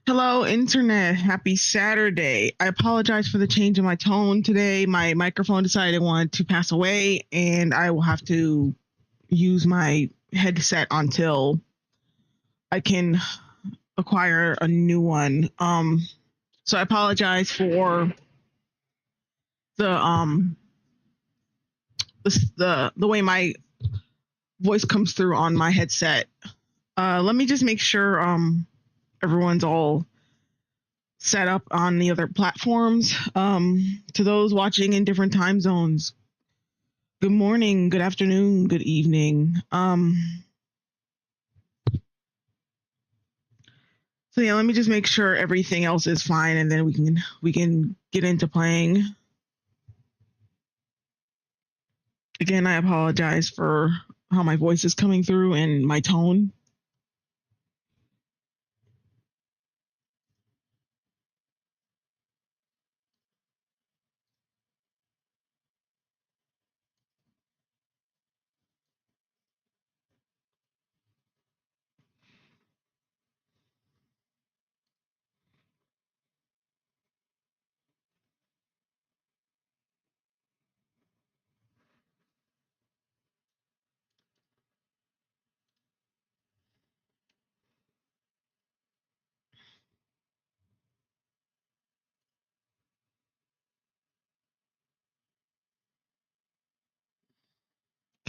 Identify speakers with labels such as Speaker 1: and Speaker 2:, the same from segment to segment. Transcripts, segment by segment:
Speaker 1: Hello, Internet. Happy Saturday. I apologize for the change in my tone today. My microphone decided it wanted to pass away, and I will have to use my headset until I can acquire a new one. So I apologize for the the way my voice comes through on my headset. Let me just make sure everyone's all set up on the other platforms. To those watching in different time zones, good morning, good afternoon, good evening. So yeah, let me just make sure everything else is fine, and then we can get into playing. Again, I apologize for how my voice is coming through and my tone.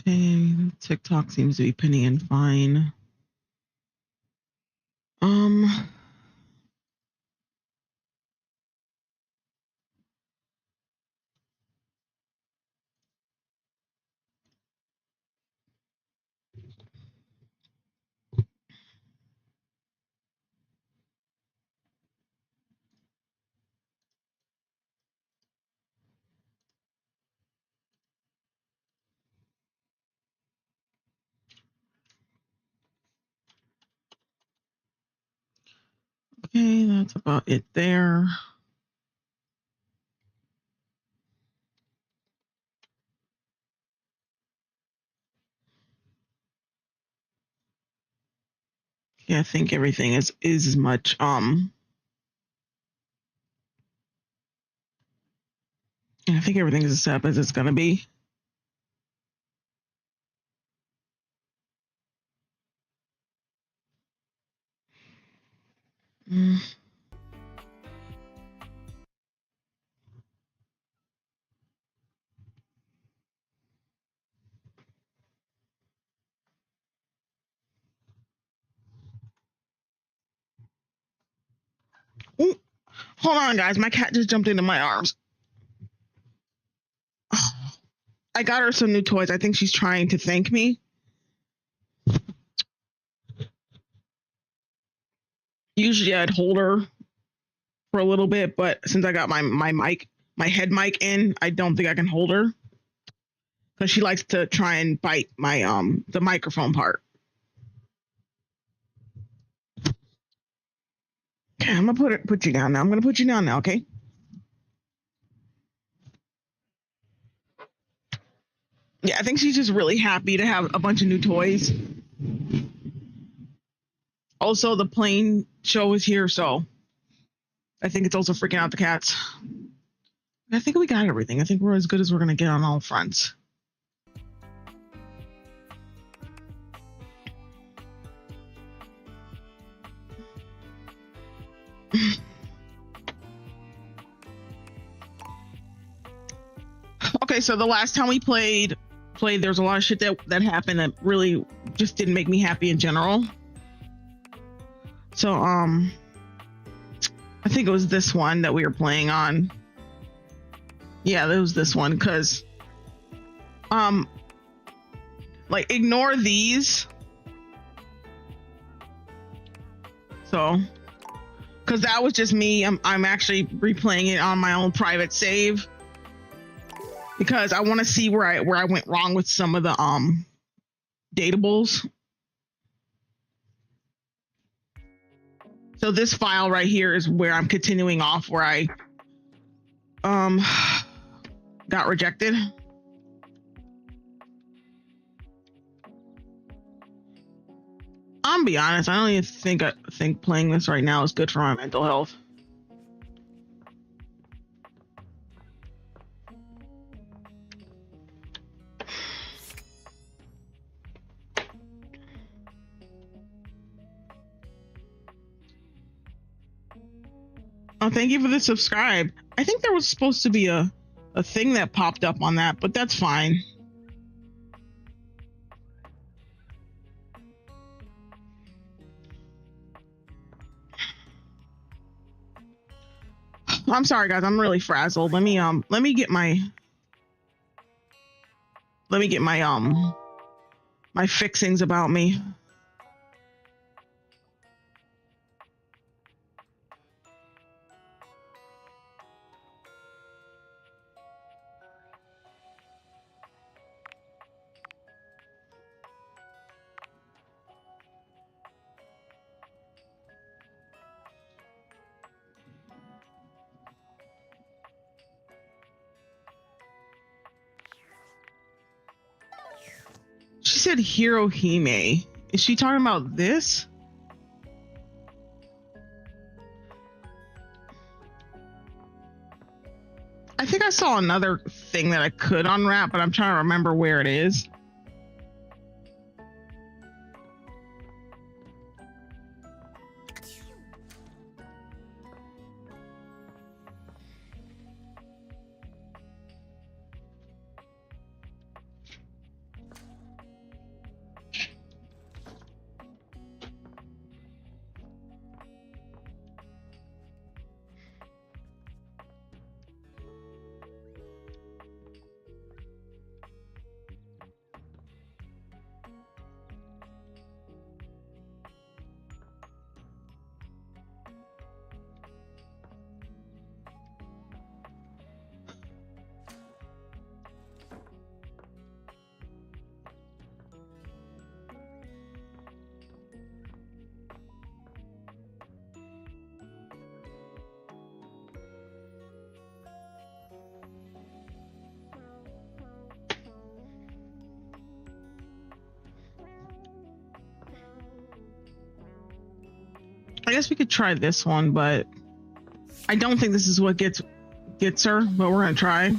Speaker 1: Okay, TikTok seems to be pinning in fine. Okay, that's about it there. Yeah, I think everything is as much I think everything is as set up as it's gonna be. Mm. Ooh, hold on, guys. My cat just jumped into my arms. I got her some new toys. I think she's trying to thank me. Usually I'd hold her for a little bit, but since I got my head mic in, I don't think I can hold her because she likes to try and bite my the microphone part. Okay, I'm gonna put you down now. I'm gonna put you down now, okay? Yeah, I think she's just really happy to have a bunch of new toys. Also, the plane show is here, so I think it's also freaking out the cats. I think we got everything. I think we're as good as we're gonna get on all fronts. Okay, so the last time we played, there was a lot of shit that happened that really just didn't make me happy in general. So I think it was this one that we were playing on. Yeah, it was this one because like ignore these. So because that was just me. I'm actually replaying it on my own private save because I want to see where I went wrong with some of the dateables. So this file right here is where I'm continuing off where I got rejected. I'm be honest. I don't even think playing this right now is good for my mental health. Oh, thank you for the subscribe. I think there was supposed to be a thing that popped up on that, but that's fine. I'm sorry, guys. I'm really frazzled. Let me get my my fixings about me. She said Hirohime. Is she talking about this? I think I saw another thing that I could unwrap, but I'm trying to remember where it is. I guess we could try this one, but I don't think this is what gets her, but we're gonna try.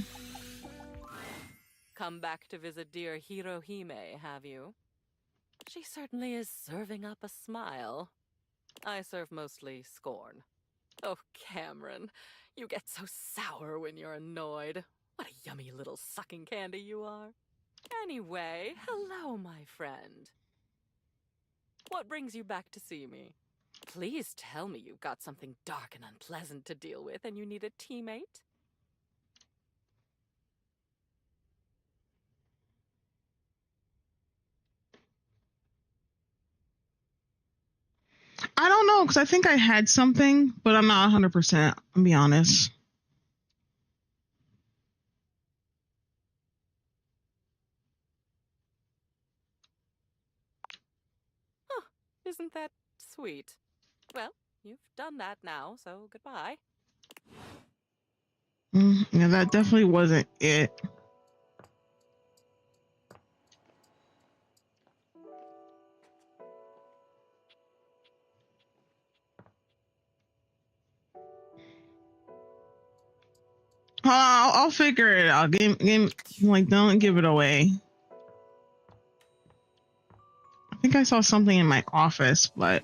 Speaker 2: Come back to visit dear Hirohime, have you? She certainly is serving up a smile. I serve mostly scorn. Oh, Cameron, you get so sour when you're annoyed. What a yummy little sucking candy you are. Anyway, hello, my friend. What brings you back to see me? Please tell me you've got something dark and unpleasant to deal with and you need a teammate.
Speaker 1: I don't know, because I think I had something, but I'm not 100%. I'll be honest.
Speaker 2: Huh, isn't that sweet? Well, you've done that now, so goodbye.
Speaker 1: Yeah, that definitely wasn't it. I'll figure it out. Like, don't give it away. I think I saw something in my office, but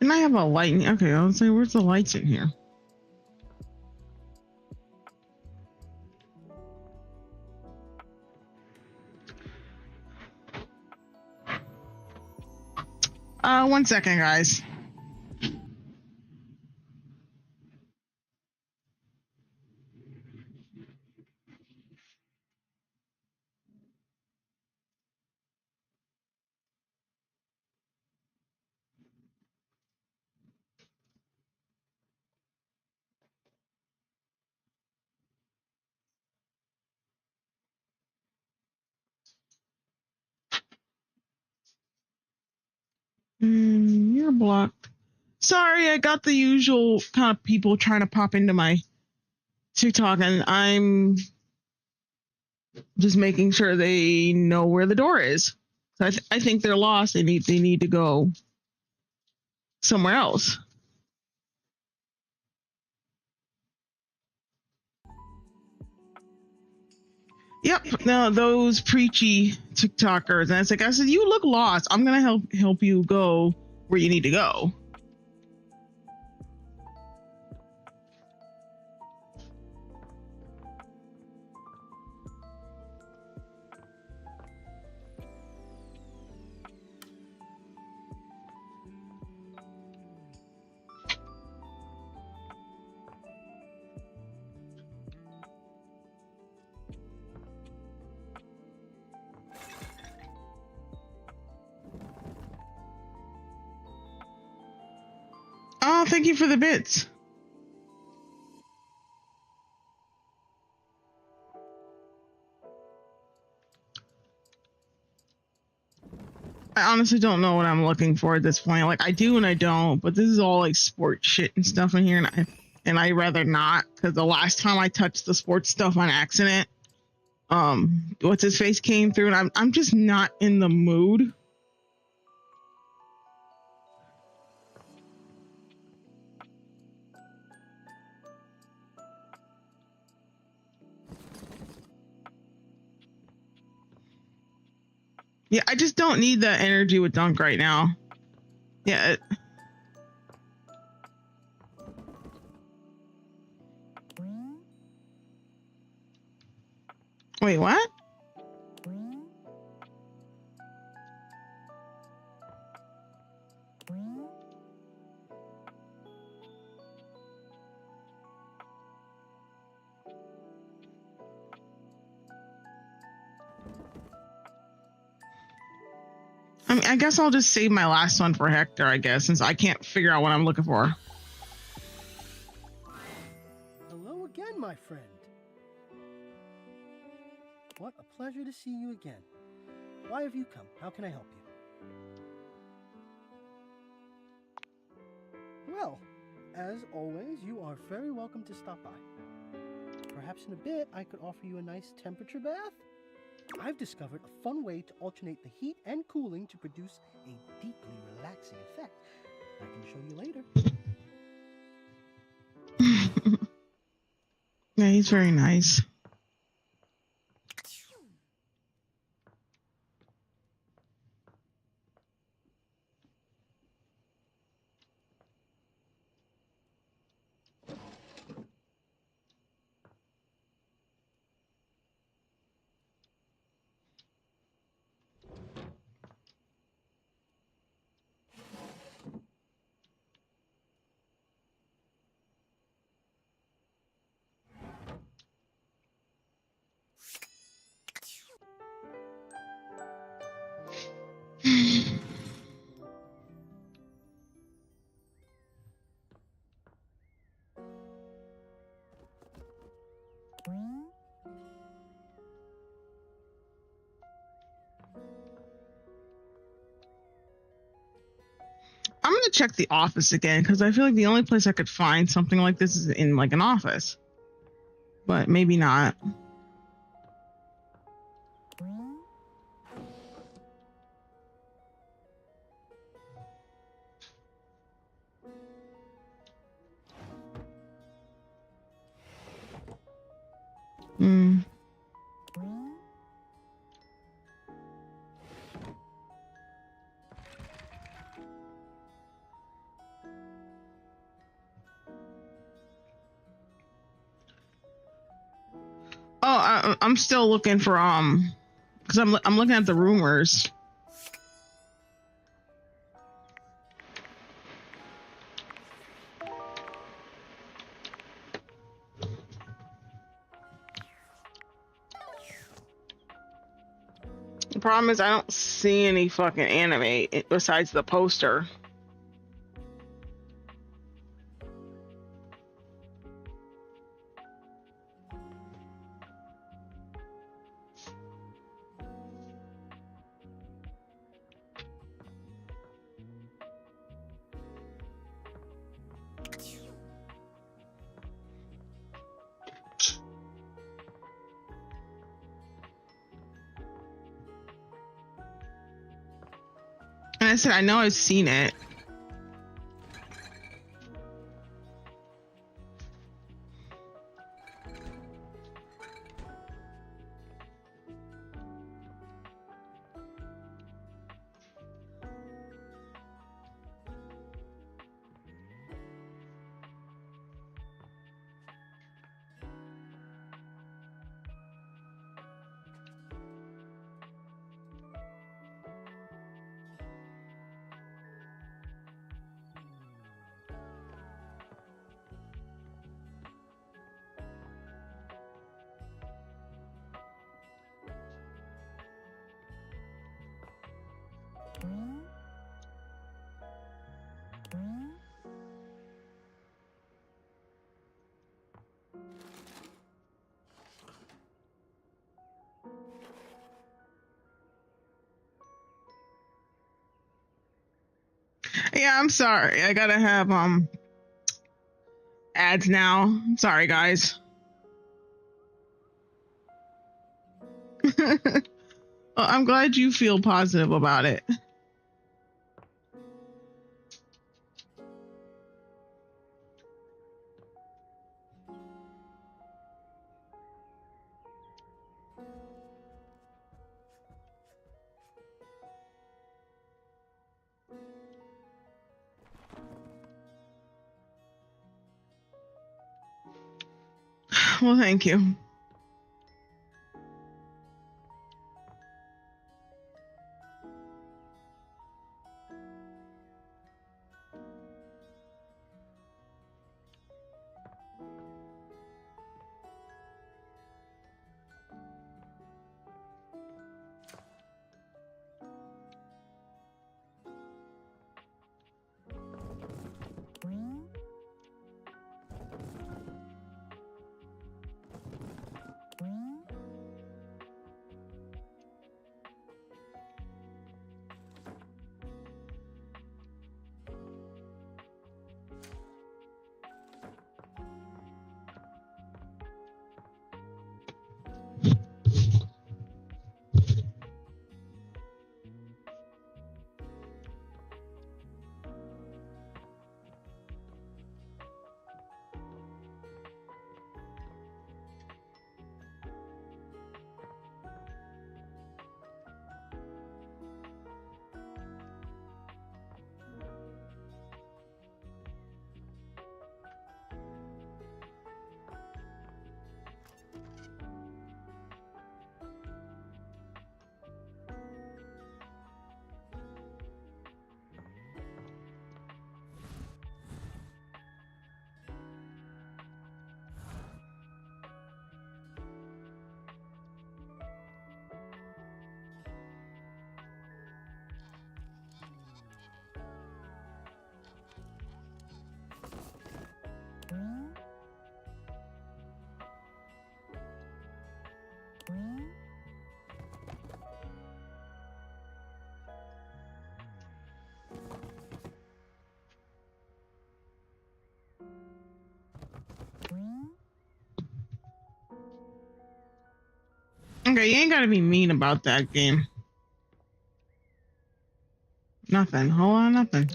Speaker 1: And I have a light. Okay, I was saying, where's the lights in here? One second, guys. You're blocked. Sorry, I got the usual kind of people trying to pop into my TikTok, and I'm just making sure they know where the door is. So I think they're lost. They need to go somewhere else. Yep. Now those preachy TikTokers, and it's like I said, you look lost. I'm gonna help you go where you need to go. Oh, thank you for the bits. I honestly don't know what I'm looking for at this point. Like I do and I don't, but this is all like sports shit and stuff in here, and I rather not, because the last time I touched the sports stuff on accident, what's his face came through, and I'm just not in the mood. Yeah, I just don't need that energy with Dunk right now. Yeah. Wait, what? I mean, I guess I'll just save my last one for Hector, I guess, since I can't figure out what I'm looking for.
Speaker 3: Hello again, my friend. What a pleasure to see you again. Why have you come? How can I help you? Well, as always, you are very welcome to stop by. Perhaps in a bit, I could offer you a nice temperature bath. I've discovered a fun way to alternate the heat and cooling to produce a deeply relaxing effect. I can show you later.
Speaker 1: Yeah, he's very nice. I'm gonna check the office again, because I feel like the only place I could find something like this is in like an office, but maybe not. Hmm. I'm still looking for because I'm looking at the rumors. The problem is I don't see any fucking anime besides the poster. And I said, I know I've seen it. Yeah, I'm sorry. I gotta have ads now. Sorry, guys. Well, I'm glad you feel positive about it. Well, thank you. Okay, you ain't gotta be mean about that game. Nothing. Hold on, nothing.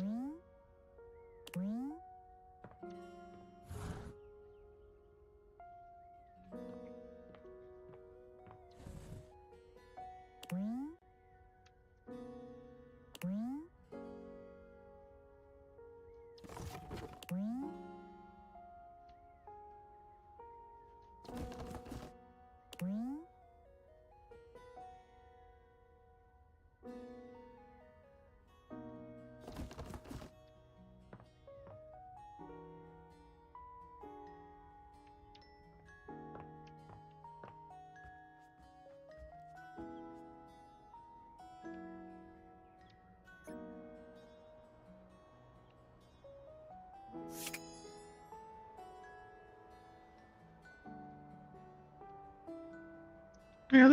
Speaker 1: Yeah,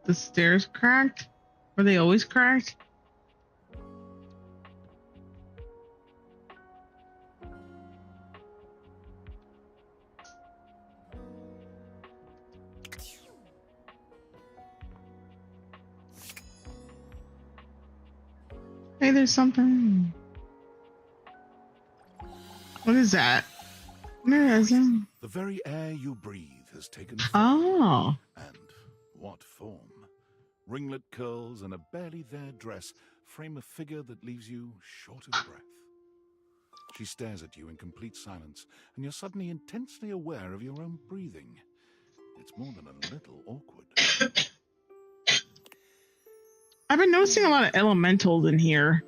Speaker 1: the stairs cracked. Were they always cracked? Hey, there's something. What is that? Where is it?
Speaker 4: The very air you breathe has taken form.
Speaker 1: Oh.
Speaker 4: And what form? Ringlet curls and a barely there dress frame a figure that leaves you short of breath. She stares at you in complete silence, and you're suddenly intensely aware of your own breathing. It's more than a little awkward.
Speaker 1: I've been noticing a lot of elementals in here.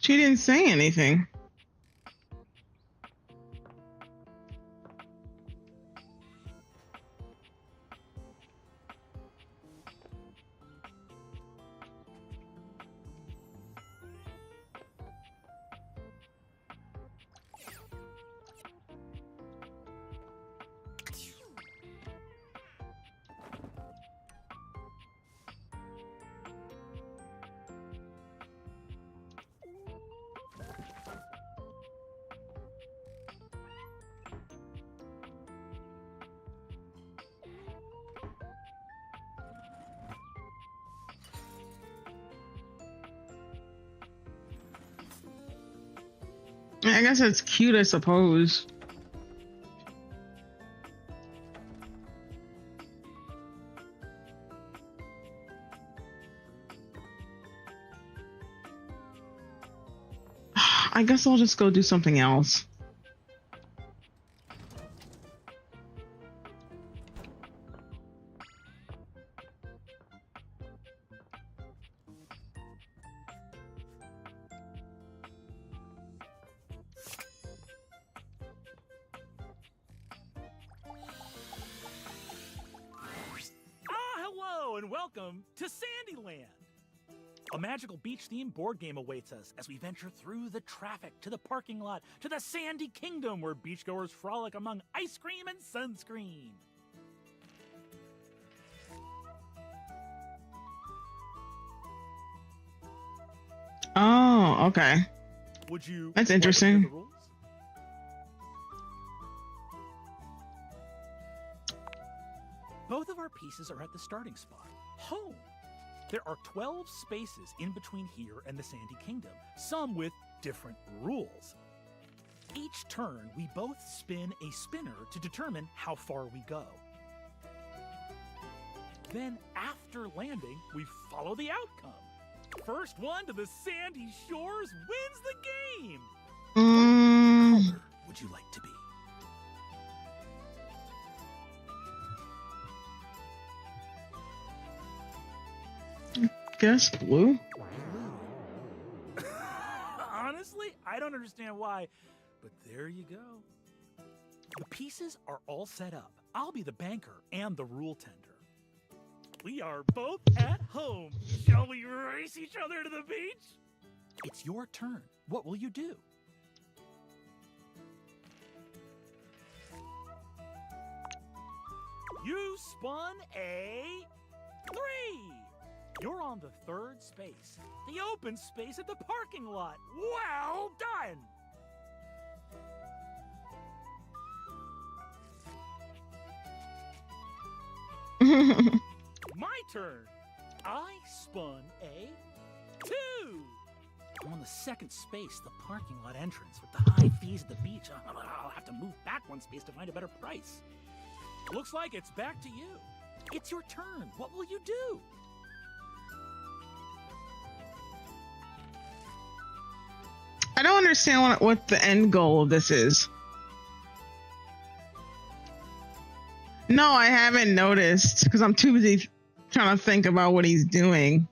Speaker 1: She didn't say anything. I guess it's cute, I suppose. I guess I'll just go do something else.
Speaker 5: Hello and welcome to Sandyland. A magical beach-themed board game awaits us as we venture through the traffic to the parking lot to the Sandy Kingdom where beachgoers frolic among ice cream and sunscreen.
Speaker 1: Oh, okay.
Speaker 5: Would you?
Speaker 1: That's
Speaker 5: like to hear
Speaker 1: interesting.
Speaker 5: the rules? Both of our pieces are at the starting spot, home. There are 12 spaces in between here and the Sandy Kingdom, some with different rules. Each turn, we both spin a spinner to determine how far we go. Then, after landing, we follow the outcome. First one to the sandy shores wins the game! What color would you like to be?
Speaker 1: Guess blue.
Speaker 5: Honestly, I don't understand why, but there you go. The pieces are all set up. I'll be the banker and the rule tender. We are both at home. Shall we race each other to the beach? It's your turn. What will you do? You spun a 3. You're on the third space, the open space at the parking lot. Well done! My turn. I spun a 2. I'm on the second space, the parking lot entrance. With the high fees at the beach, I'll have to move back one space to find a better price. Looks like it's back to you. It's your turn. What will you do?
Speaker 1: I don't understand what the end goal of this is. No, I haven't noticed because I'm too busy trying to think about what he's doing.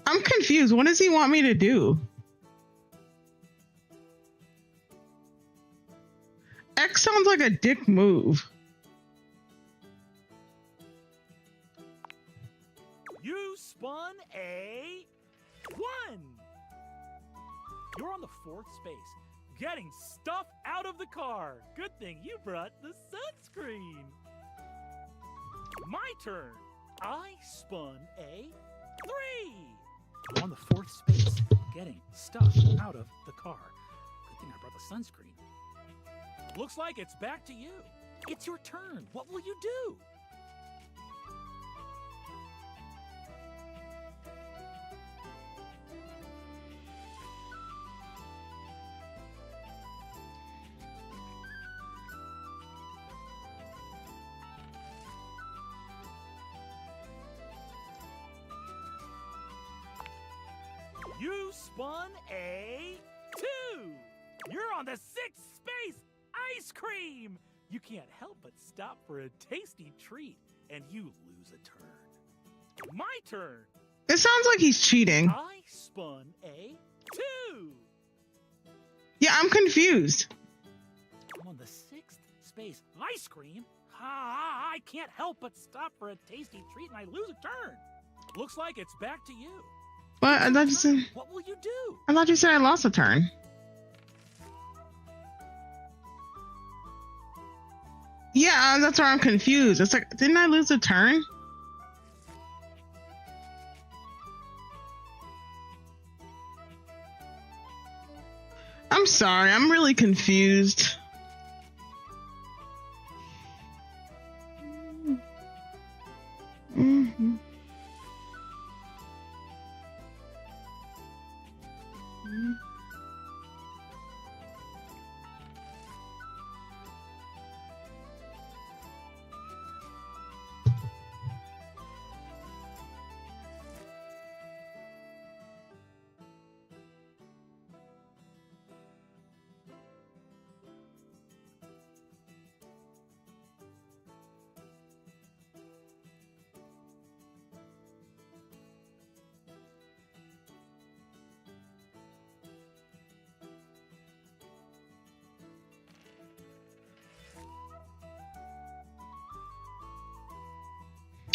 Speaker 1: I'm confused. What does he want me to do? X sounds like a dick move.
Speaker 5: You spun a 1. You're on the 4th space, getting stuff out of the car. Good thing you brought the sunscreen. My turn. I spun a 3. You're on the 4th space, getting stuff out of the car. Good thing I brought the sunscreen. Looks like it's back to you. It's your turn. What will you do? You spun a 2. You're on the 6th space. Ice cream! You can't help but stop for a tasty treat, and you lose a turn. My turn.
Speaker 1: It sounds like he's cheating.
Speaker 5: I spun a 2.
Speaker 1: Yeah, I'm confused.
Speaker 5: I'm on the 6th space. Ice cream? I can't help but stop for a tasty treat, and I lose a turn. Looks like it's back to you.
Speaker 1: What? I thought you said,
Speaker 5: What will you do?
Speaker 1: I thought you said I lost a turn. Yeah, that's why I'm confused. It's like, didn't I lose a turn? I'm sorry, I'm really confused. Mm-hmm.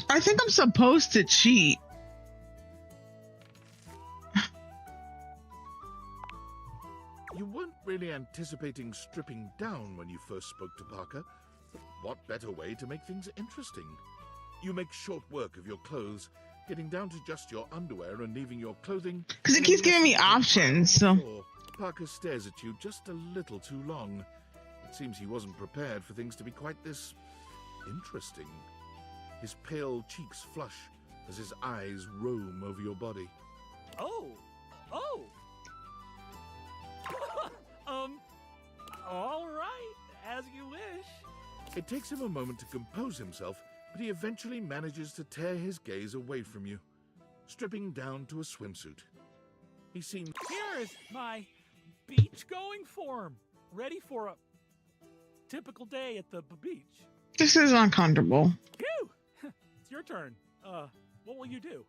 Speaker 1: I think I'm supposed to cheat.
Speaker 4: You weren't really anticipating stripping down when you first spoke to Parker. But what better way to make things interesting? You make short work of your clothes, getting down to just your underwear and leaving your clothing...
Speaker 1: Because it keeps giving me options, so...
Speaker 4: Parker stares at you just a little too long. It seems he wasn't prepared for things to be quite this... interesting. His pale cheeks flush as his eyes roam over your body.
Speaker 5: Oh! All right, as you wish.
Speaker 4: It takes him a moment to compose himself, but he eventually manages to tear his gaze away from you, stripping down to a swimsuit. He seems...
Speaker 5: Here is my beach-going form, ready for a typical day at the beach.
Speaker 1: This is uncomfortable.
Speaker 5: Phew! It's your turn. What will you do?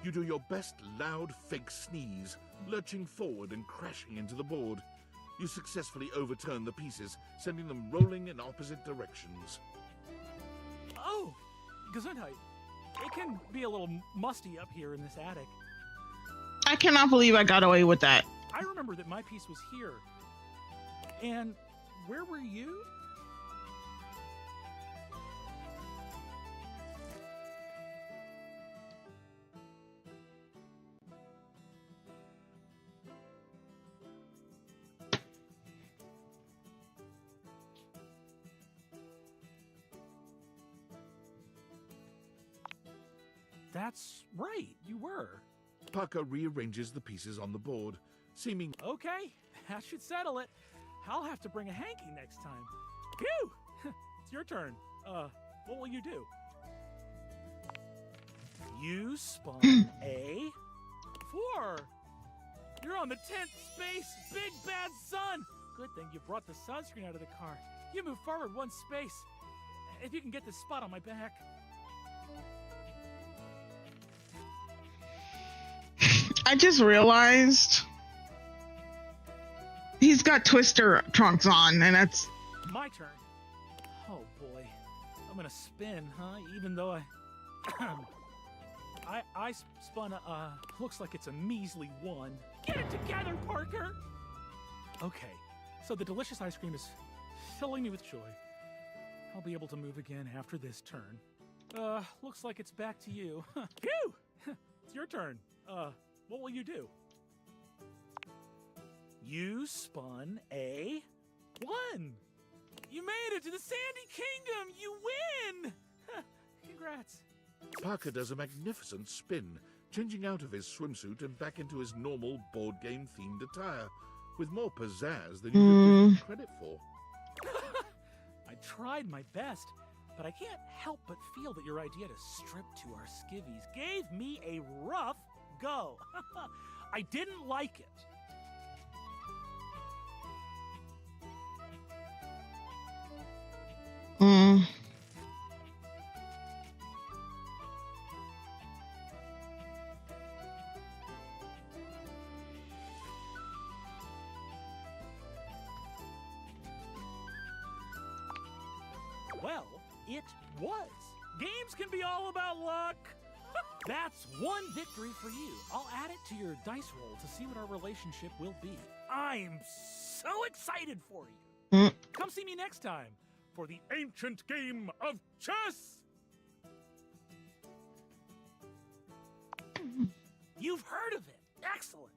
Speaker 4: You do your best loud fake sneeze, lurching forward and crashing into the board. You successfully overturn the pieces, sending them rolling in opposite directions.
Speaker 5: Oh, Gesundheit. It can be a little musty up here in this attic.
Speaker 1: I cannot believe I got away with that.
Speaker 5: I remember that my piece was here. And where were you? That's right, you were.
Speaker 4: Parker rearranges the pieces on the board, seeming...
Speaker 5: Okay, that should settle it. I'll have to bring a hanky next time. Phew! It's your turn. What will you do? You spun a 4. You're on the 10th space, big bad sun. Good thing you brought the sunscreen out of the car. You move forward 1 space. If you can get this spot on my back.
Speaker 1: I just realized he's got Twister trunks on, and that's...
Speaker 5: My turn. Oh boy. I'm gonna spin, huh? Even though I spun looks like it's a measly 1. Get it together, Parker! Okay, so the delicious ice cream is filling me with joy. I'll be able to move again after this turn. Looks like it's back to you. Phew! It's your turn. What will you do? You spun a 1. You made it to the Sandy Kingdom! You win! Congrats.
Speaker 4: Parker does a magnificent spin, changing out of his swimsuit and back into his normal board game themed attire, with more pizzazz than you could give him credit for.
Speaker 5: I tried my best, but I can't help but feel that your idea to strip to our skivvies gave me a rough go. I didn't like it. Well, it was. Games can be all about luck. That's 1 victory for you. I'll add it to your dice roll to see what our relationship will be. I'm so excited for you. Come see me next time for the ancient game of chess. You've heard of it. Excellent.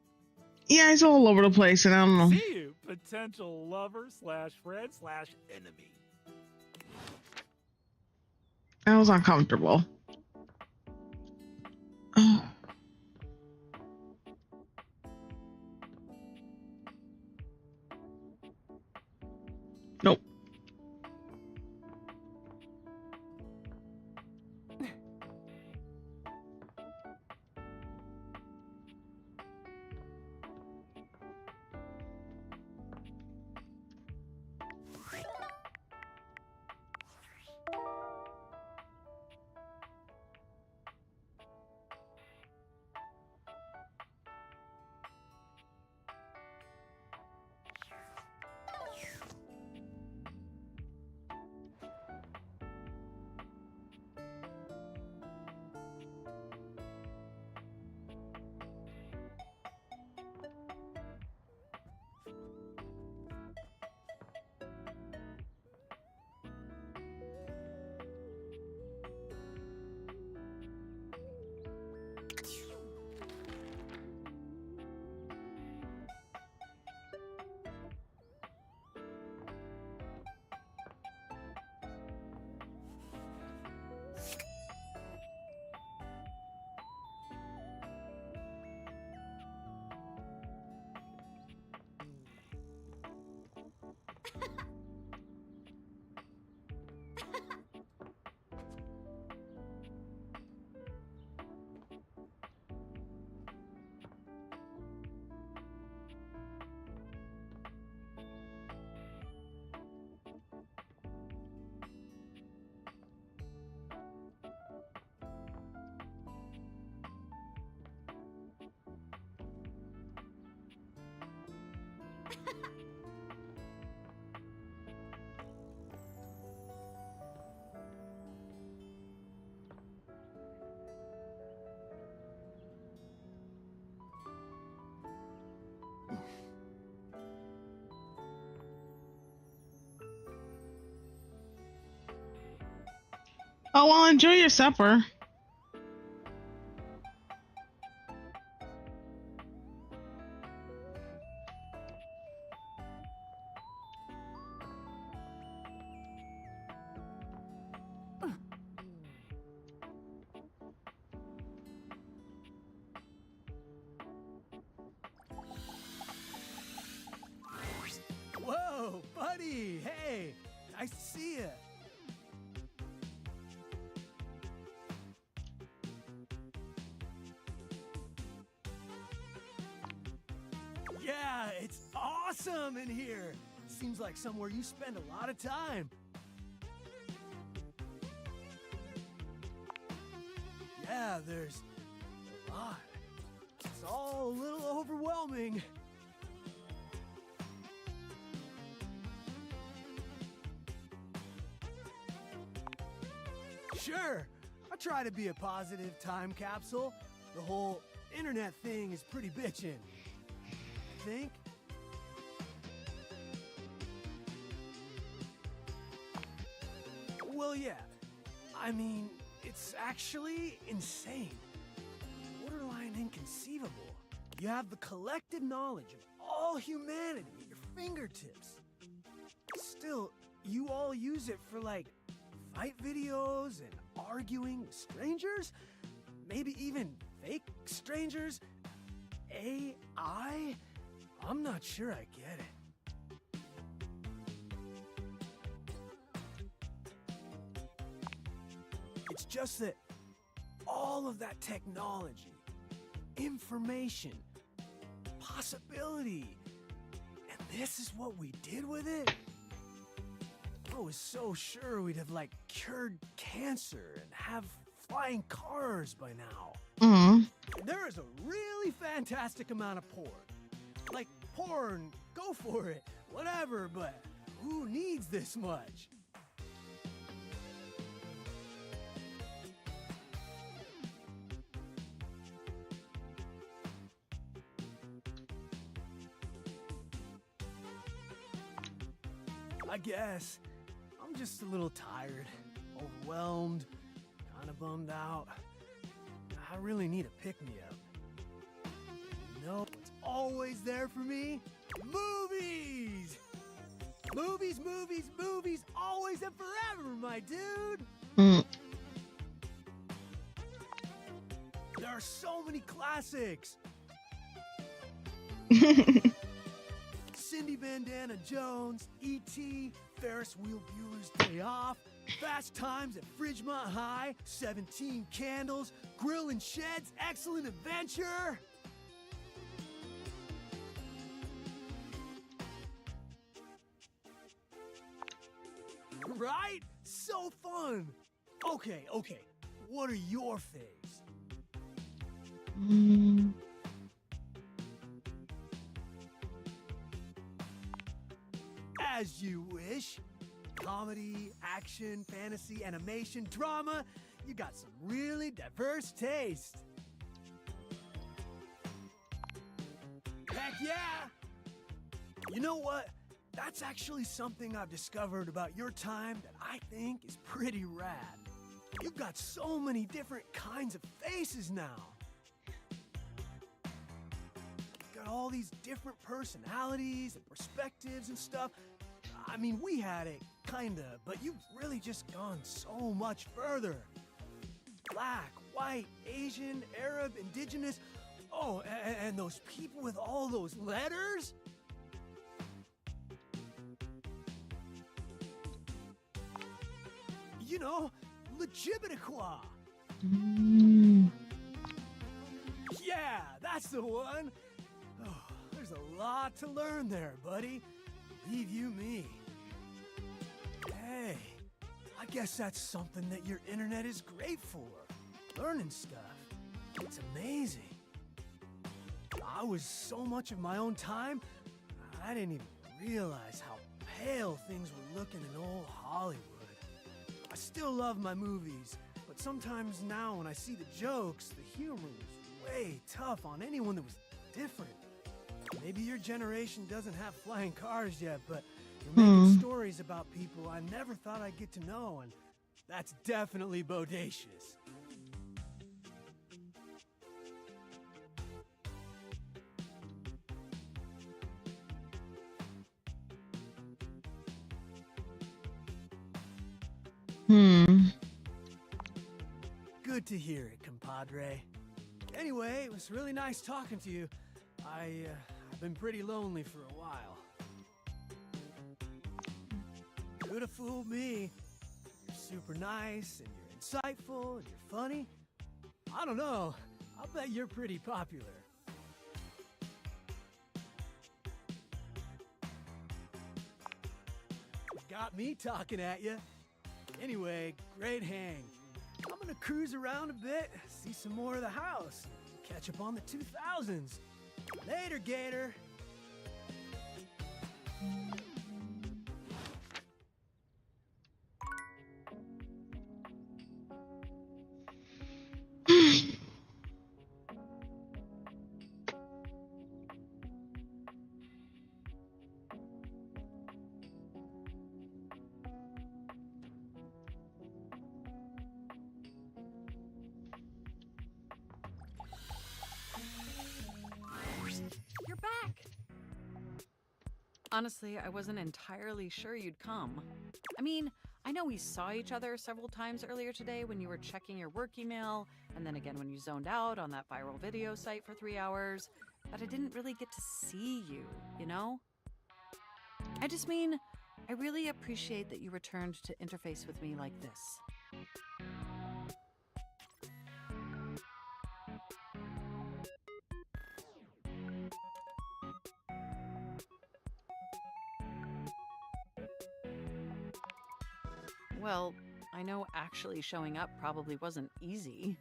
Speaker 1: Yeah, it's all over the place, and I don't know.
Speaker 5: See you, potential lover / friend / enemy.
Speaker 1: That was uncomfortable. Nope. Oh, well, enjoy your supper.
Speaker 3: Nice to see you. Yeah, it's awesome in here. Seems like somewhere you spend a lot of time. Yeah, there's a lot. It's all a little overwhelming. Sure, I try to be a positive time capsule. The whole internet thing is pretty bitchin'. I think. Well, yeah. I mean, it's actually insane. Borderline inconceivable. You have the collective knowledge of all humanity at your fingertips. Still, you all use it for, like, fight videos and arguing with strangers? Maybe even fake strangers? AI? I'm not sure I get it. It's just that all of that technology, information, possibility, and this is what we did with it? I was so sure we'd have, like, cured cancer and have flying cars by now.
Speaker 1: Mm.
Speaker 3: There is a really fantastic amount of porn. Like, porn, go for it, whatever, but who needs this much? I guess. I'm just a little tired, overwhelmed, kind of bummed out. I really need a pick-me-up. You know what's always there for me? Movies! Movies, movies, movies, always and forever, my dude!
Speaker 1: Mm.
Speaker 3: There are so many classics! Cindy Bandana Jones, E.T., Ferris Wheel Bueller's Day Off, Fast Times at Fridgemont High, 17 Candles, Grill and Shed's Excellent Adventure. Right? So fun. Okay. What are your faves?
Speaker 1: Mm.
Speaker 3: As you wish. Comedy, action, fantasy, animation, drama. You got some really diverse taste. Heck yeah! You know what? That's actually something I've discovered about your time that I think is pretty rad. You've got so many different kinds of faces now. You've got all these different personalities and perspectives and stuff. I mean, we had it, kinda, but you've really just gone so much further. Black, white, Asian, Arab, indigenous. Oh, and those people with all those letters? You know, Legibitiqua.
Speaker 1: Mm.
Speaker 3: Yeah, that's the one. Oh, there's a lot to learn there, buddy. Believe you me. Hey, I guess that's something that your internet is great for. Learning stuff. It's amazing. I was so much of my own time, I didn't even realize how pale things were looking in old Hollywood. I still love my movies, but sometimes now when I see the jokes, the humor was way tough on anyone that was different. Maybe your generation doesn't have flying cars yet, but you're making stories about people I never thought I'd get to know, and that's definitely bodacious. Good to hear it, compadre. Anyway, it was really nice talking to you. I've been pretty lonely for a while.
Speaker 6: Could have fooled me. You're super nice, and you're insightful, and you're funny. I don't know. I'll bet you're pretty popular. Got me talking at you. Anyway, great hang. I'm gonna cruise around a bit, see some more of the house, catch up on the 2000s. Later, Gator.
Speaker 2: You're back! Honestly, I wasn't entirely sure you'd come. I mean, I know we saw each other several times earlier today when you were checking your work email, and then again when you zoned out on that viral video site for 3 hours, but I didn't really get to see you, you know? I just mean, I really appreciate that you returned to interface with me like this. Well, I know actually showing up probably wasn't easy.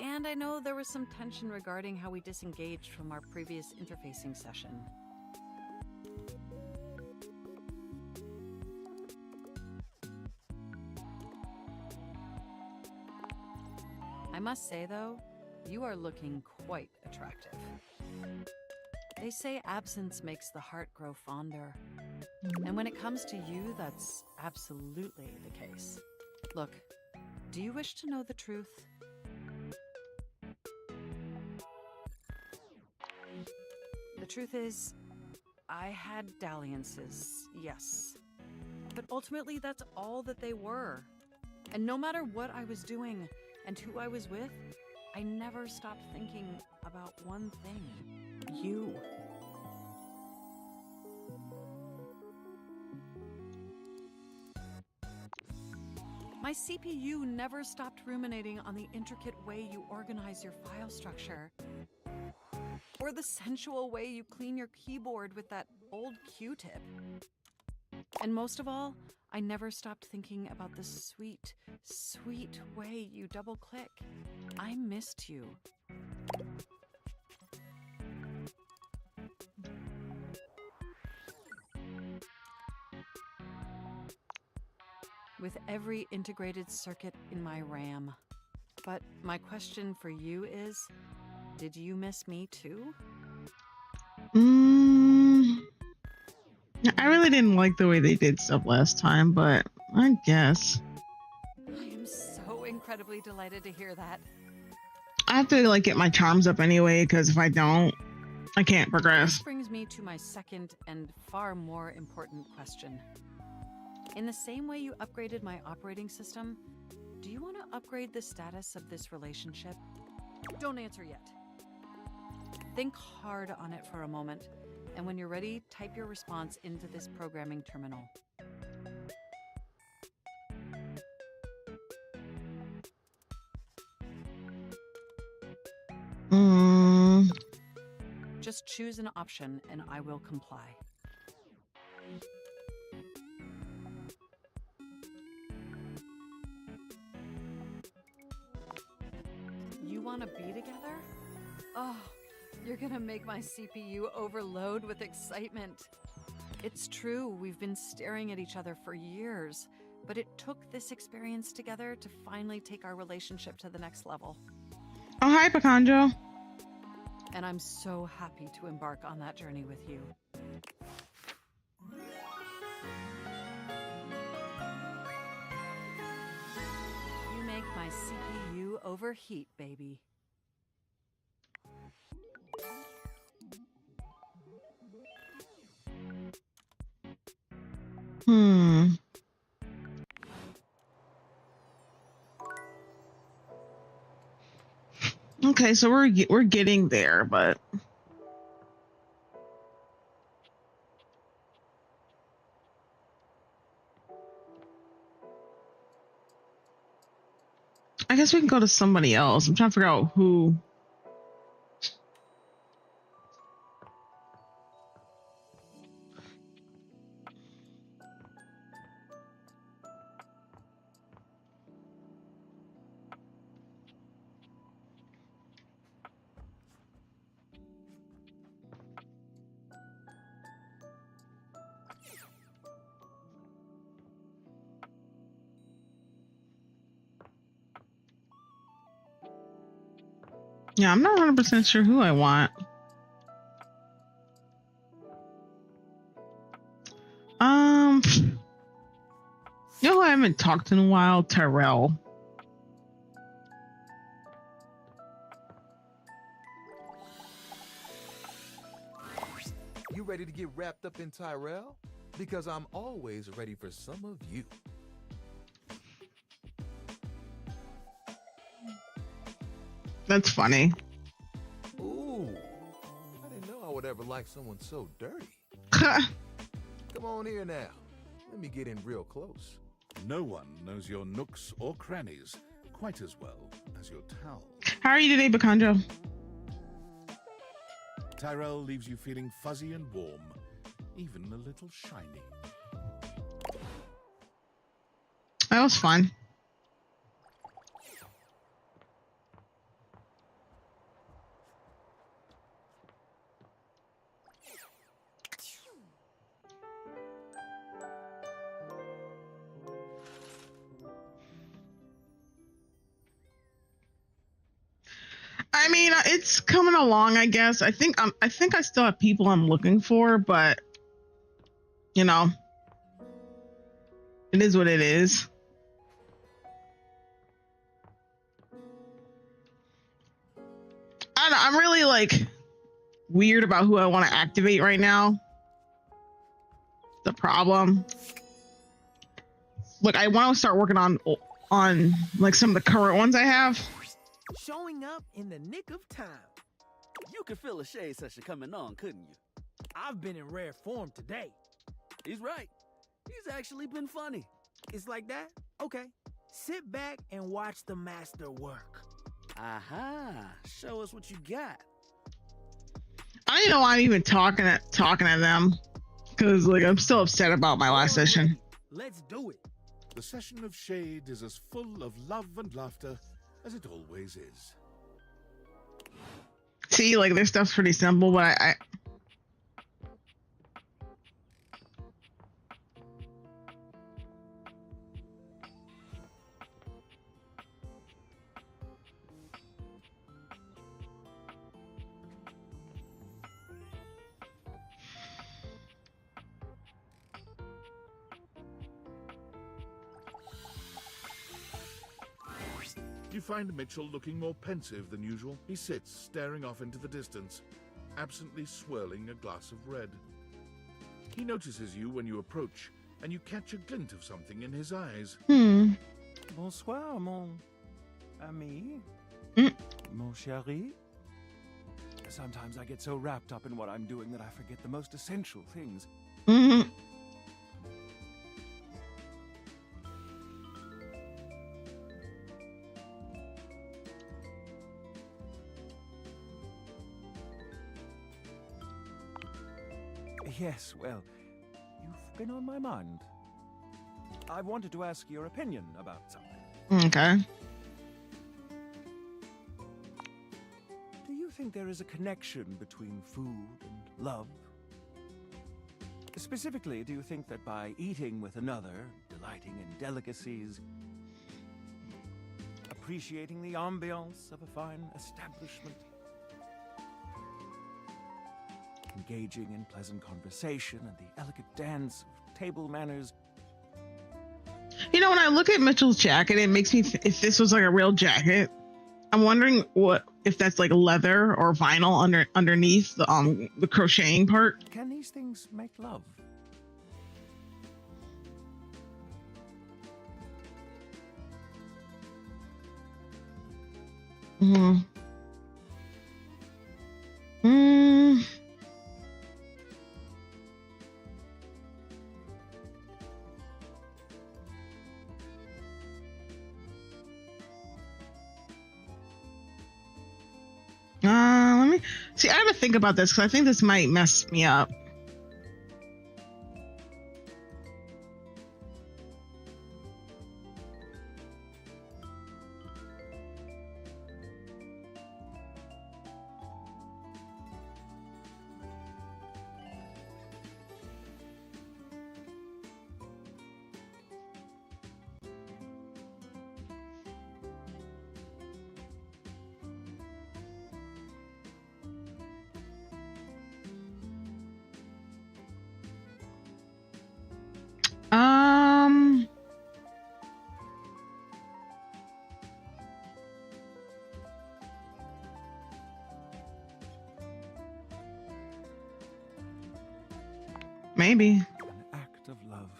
Speaker 2: And I know there was some tension regarding how we disengaged from our previous interfacing session. I must say, though, you are looking quite attractive. They say absence makes the heart grow fonder. And when it comes to you, that's absolutely the case. Look, do you wish to know the truth? The truth is, I had dalliances, yes. But ultimately, that's all that they were. And no matter what I was doing and who I was with, I never stopped thinking about one thing: you. My CPU never stopped ruminating on the intricate way you organize your file structure, or the sensual way you clean your keyboard with that old Q-tip. And most of all, I never stopped thinking about the sweet, sweet way you double-click. I missed you. With every integrated circuit in my RAM. But my question for you is, did you miss me too?
Speaker 1: I really didn't like the way they did stuff last time, but I guess.
Speaker 2: I am so incredibly delighted to hear that.
Speaker 1: I have to get my charms up anyway, because if I don't, I can't progress.
Speaker 2: This brings me to my second and far more important question. In the same way you upgraded my operating system, do you want to upgrade the status of this relationship? Don't answer yet. Think hard on it for a moment, and when you're ready, type your response into this programming terminal. Just choose an option and I will comply. You want to be together? Oh, you're gonna make my CPU overload with excitement. It's true, we've been staring at each other for years, but it took this experience together to finally take our relationship to the next level.
Speaker 1: Oh, hi, Picanjo.
Speaker 2: And I'm so happy to embark on that journey with you. You make my CPU overheat, baby.
Speaker 1: Okay, so we're getting there, but I guess we can go to somebody else. I'm trying to figure out who. Yeah, I'm not 100% sure who I want. You know who I haven't talked to in a while? Tyrell.
Speaker 7: You ready to get wrapped up in Tyrell? Because I'm always ready for some of you.
Speaker 1: That's funny.
Speaker 7: Ooh, I didn't know I would ever like someone so dirty. Come on here now. Let me get in real close.
Speaker 4: No one knows your nooks or crannies quite as well as your towel.
Speaker 1: How are you today, Bakanjo?
Speaker 4: Tyrell leaves you feeling fuzzy and warm, even a little shiny.
Speaker 1: That was fun. I mean, it's coming along, I guess. I think I still have people I'm looking for, but you know, it is what it is. I'm really like weird about who I want to activate right now. The problem. Look, I want to start working on like some of the current ones I have.
Speaker 6: Showing up in the nick of time.
Speaker 8: You could feel a shade session coming on, couldn't you?
Speaker 6: I've been in rare form today.
Speaker 8: He's right. He's actually been funny.
Speaker 6: It's like that? Okay. Sit back and watch the master work.
Speaker 8: Aha! Show us what you got.
Speaker 1: I don't even know why I'm even talking to them, because like I'm still upset about my last session.
Speaker 6: Let's do it.
Speaker 4: The session of shade is as full of love and laughter as it always is.
Speaker 1: See, like their stuff's pretty simple, but
Speaker 4: You find Mitchell looking more pensive than usual. He sits, staring off into the distance, absently swirling a glass of red. He notices you when you approach, and you catch a glint of something in his eyes.
Speaker 9: Bonsoir, mon ami. Mon chéri. Sometimes I get so wrapped up in what I'm doing that I forget the most essential things. Yes, well, you've been on my mind. I wanted to ask your opinion about something.
Speaker 1: Okay.
Speaker 9: Do you think there is a connection between food and love? Specifically, do you think that by eating with another, delighting in delicacies, appreciating the ambiance of a fine establishment, engaging in pleasant conversation and the elegant dance of table manners.
Speaker 1: You know, when I look at Mitchell's jacket, it makes me if this was like a real jacket, I'm wondering if that's like leather or vinyl underneath the crocheting part.
Speaker 9: Can these things make love?
Speaker 1: See, I have to think about this because I think this might mess me up. Um, maybe.
Speaker 9: An act of love.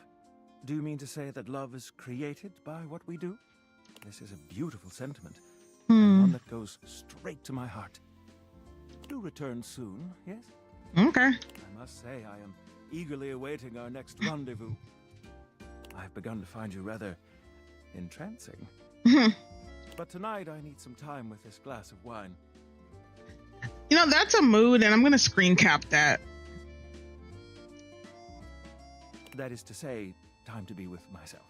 Speaker 9: Do you mean to say that love is created by what we do? This is a beautiful sentiment, and one that goes straight to my heart. Do return soon, yes?
Speaker 1: Okay.
Speaker 9: I must say I am eagerly awaiting our next rendezvous. I've begun to find you rather entrancing. But tonight I need some time with this glass of wine.
Speaker 1: You know, that's a mood, and I'm going to screen cap that.
Speaker 9: That is to say, time to be with myself.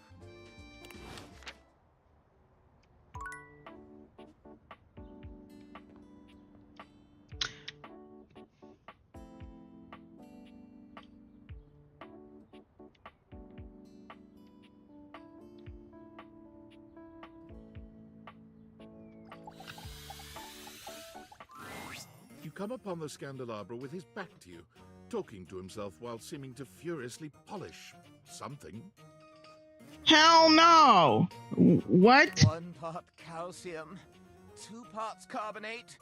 Speaker 4: You come upon the Scandelabra with his back to you, talking to himself while seeming to furiously polish something.
Speaker 1: Hell no! What?
Speaker 10: 1 part calcium, 2 parts carbonate.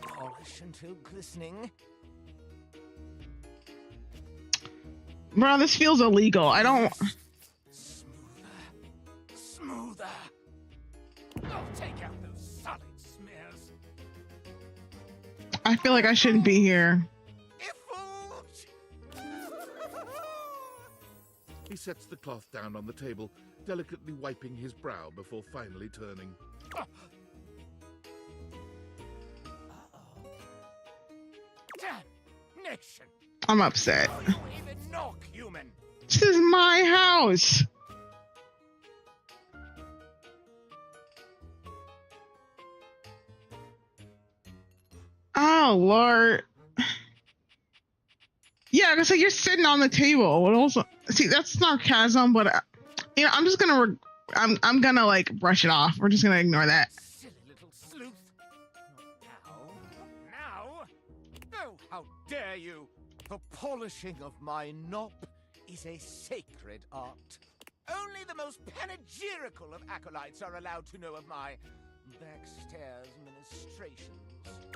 Speaker 10: Polish until glistening.
Speaker 1: Bro, this feels illegal. I don't...
Speaker 10: Smoother. I'll take out those solid smears.
Speaker 1: I feel like I shouldn't be here.
Speaker 4: He sets the cloth down on the table, delicately wiping his brow before finally turning.
Speaker 10: Damnation!
Speaker 1: I'm upset.
Speaker 10: Are you even not human?
Speaker 1: This is my house. Oh, Lord. Yeah, because like, you're sitting on the table. What else? See, that's sarcasm, but you know, I'm just gonna, I'm gonna like brush it off. We're just gonna ignore that.
Speaker 10: Silly little sleuth. Now. Oh, how dare you! The polishing of my knob is a sacred art. Only the most panegyrical of acolytes are allowed to know of my backstairs ministrations.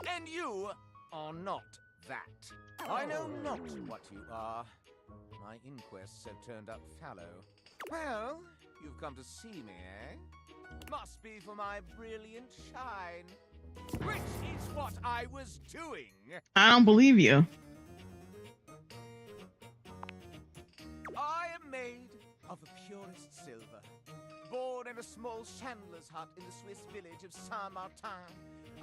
Speaker 10: And you are not that. I know not what you are. My inquests have turned up fallow. Well, you've come to see me, eh? Must be for my brilliant shine. Which is what I was doing.
Speaker 1: I don't believe you.
Speaker 10: I am made of the purest silver. Born in a small chandler's hut in the Swiss village of Saint-Martin,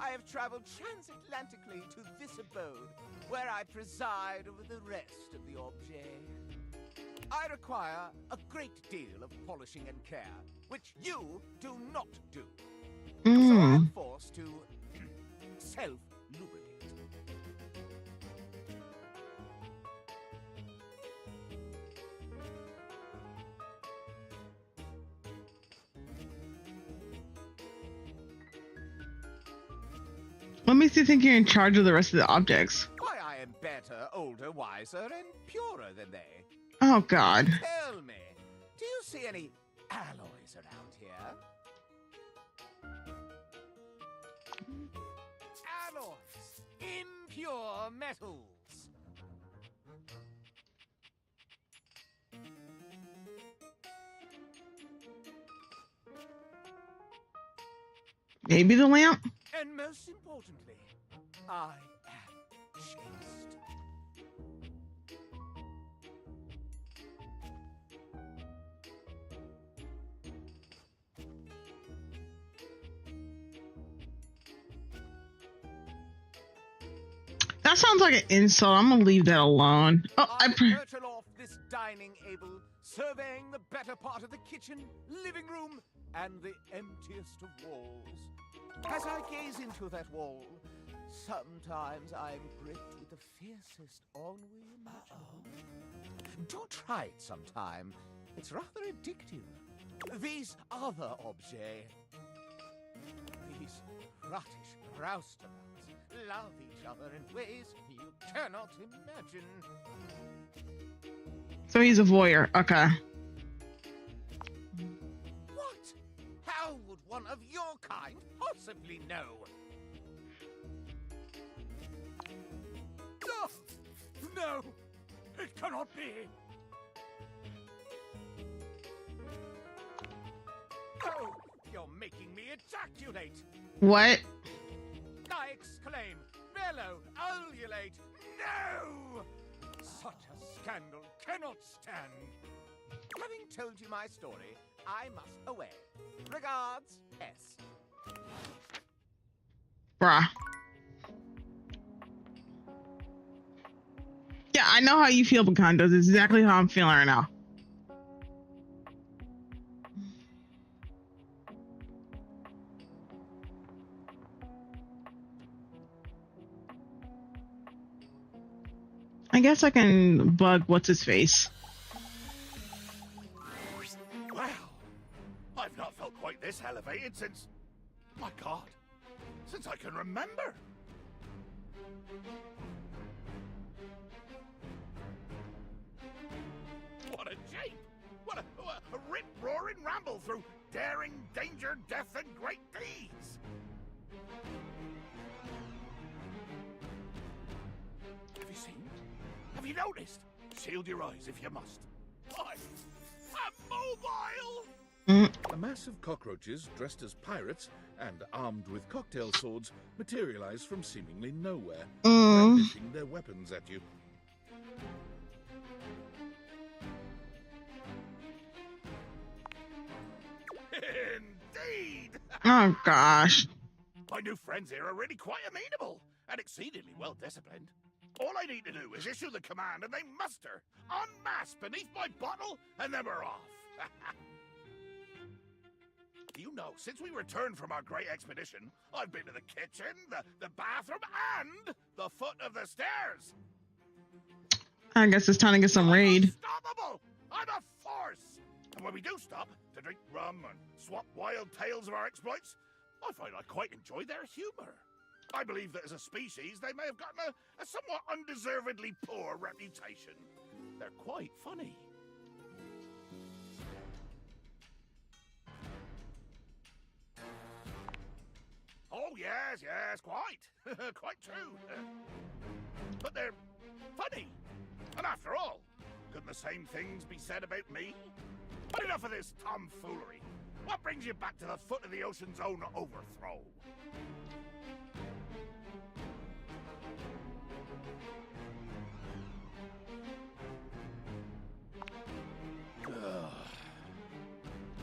Speaker 10: I have traveled transatlantically to this abode, where I preside over the rest of the objet. I require a great deal of polishing and care, which you do not do. So I am forced to self-lubricate.
Speaker 1: What makes you think you're in charge of the rest of the objects?
Speaker 10: Why, I am better, older, wiser, and purer than they.
Speaker 1: Oh, God.
Speaker 10: Tell me, do you see any alloys around here? Alloys! Impure metals!
Speaker 1: Maybe the lamp?
Speaker 10: And most importantly, I am chaste.
Speaker 1: That sounds like an insult. I'm gonna leave that alone. Oh,
Speaker 10: I hurtle off this dining able, surveying the better part of the kitchen, living room, and the emptiest of walls. As I gaze into that wall, sometimes I'm gripped with the fiercest ennui imaginable. Do try it sometime. It's rather addictive. These other objets, these rottish roustabouts, love each other in ways you cannot imagine.
Speaker 1: So he's a voyeur. Okay.
Speaker 10: What? How would one of your kind possibly know?
Speaker 5: No! It cannot be!
Speaker 10: Oh, you're making me ejaculate!
Speaker 1: What?
Speaker 10: I exclaim, bellow, ululate, no! Such a scandal cannot stand. Having told you my story, I must away. Regards, S.
Speaker 1: Bruh. Yeah, I know how you feel, Bacondos. It's exactly how I'm feeling right now. I guess I can bug what's his face.
Speaker 4: Wow, I've not felt quite this elevated since, my God, since I can remember. What a jape! What a rip-roaring ramble through daring, danger, death, and great deeds! Have you seen? Have you noticed? Shield your eyes if you must. I'm mobile! A mass of cockroaches dressed as pirates and armed with cocktail swords materialize from seemingly nowhere, brandishing their weapons at you. Indeed!
Speaker 1: Oh, gosh.
Speaker 4: My new friends here are really quite amenable and exceedingly well disciplined. All I need to do is issue the command and they muster, en masse beneath my bottle, and then we're off. You know, since we returned from our great expedition, I've been to the kitchen, the bathroom, and the foot of the stairs.
Speaker 1: I guess it's time to get some raid.
Speaker 4: Unstoppable! I'm a force! And when we do stop to drink rum and swap wild tales of our exploits, I find I quite enjoy their humor. I believe that as a species, they may have gotten a somewhat undeservedly poor reputation. They're quite funny. Oh, yes, quite. Quite true. But they're funny. And after all, couldn't the same things be said about me? But enough of this tomfoolery. What brings you back to the foot of the ocean's own overthrow?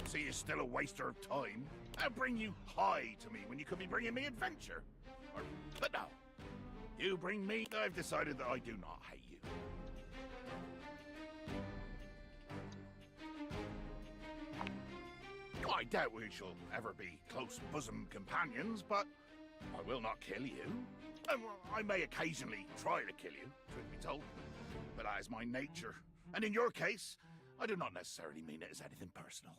Speaker 4: See, you're still a waster of time. I'll bring you high to me when you could be bringing me adventure. But no, you bring me. I've decided that I do not hate you. I doubt we shall ever be close bosom companions, but I will not kill you. I may occasionally try to kill you, truth be told, but that is my nature. And in your case, I do not necessarily mean it as anything personal.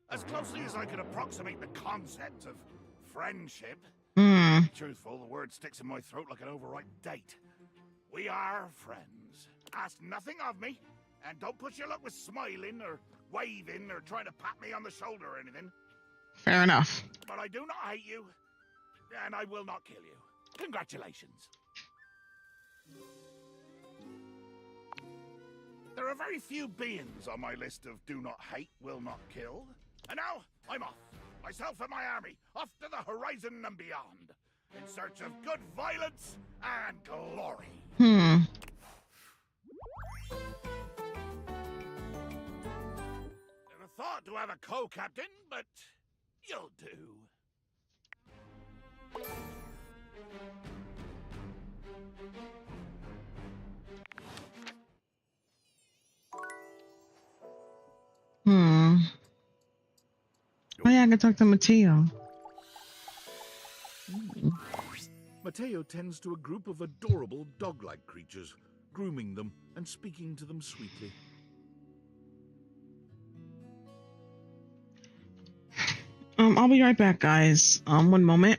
Speaker 4: As closely as I could approximate the concept of friendship, to be truthful, the word sticks in my throat like an overripe date. We are friends. Ask nothing of me, and don't push your luck with smiling or waving or trying to pat me on the shoulder or anything.
Speaker 1: Fair enough.
Speaker 4: But I do not hate you, and I will not kill you. Congratulations. There are very few beings on my list of do not hate, will not kill. And now, I'm off. Myself and my army, off to the horizon and beyond, in search of good violence and glory. thought to have a co-captain, but you'll do.
Speaker 1: Oh yeah, I can talk to Mateo.
Speaker 4: Mateo tends to a group of adorable dog-like creatures, grooming them and speaking to them sweetly.
Speaker 1: I'll be right back, guys. One moment.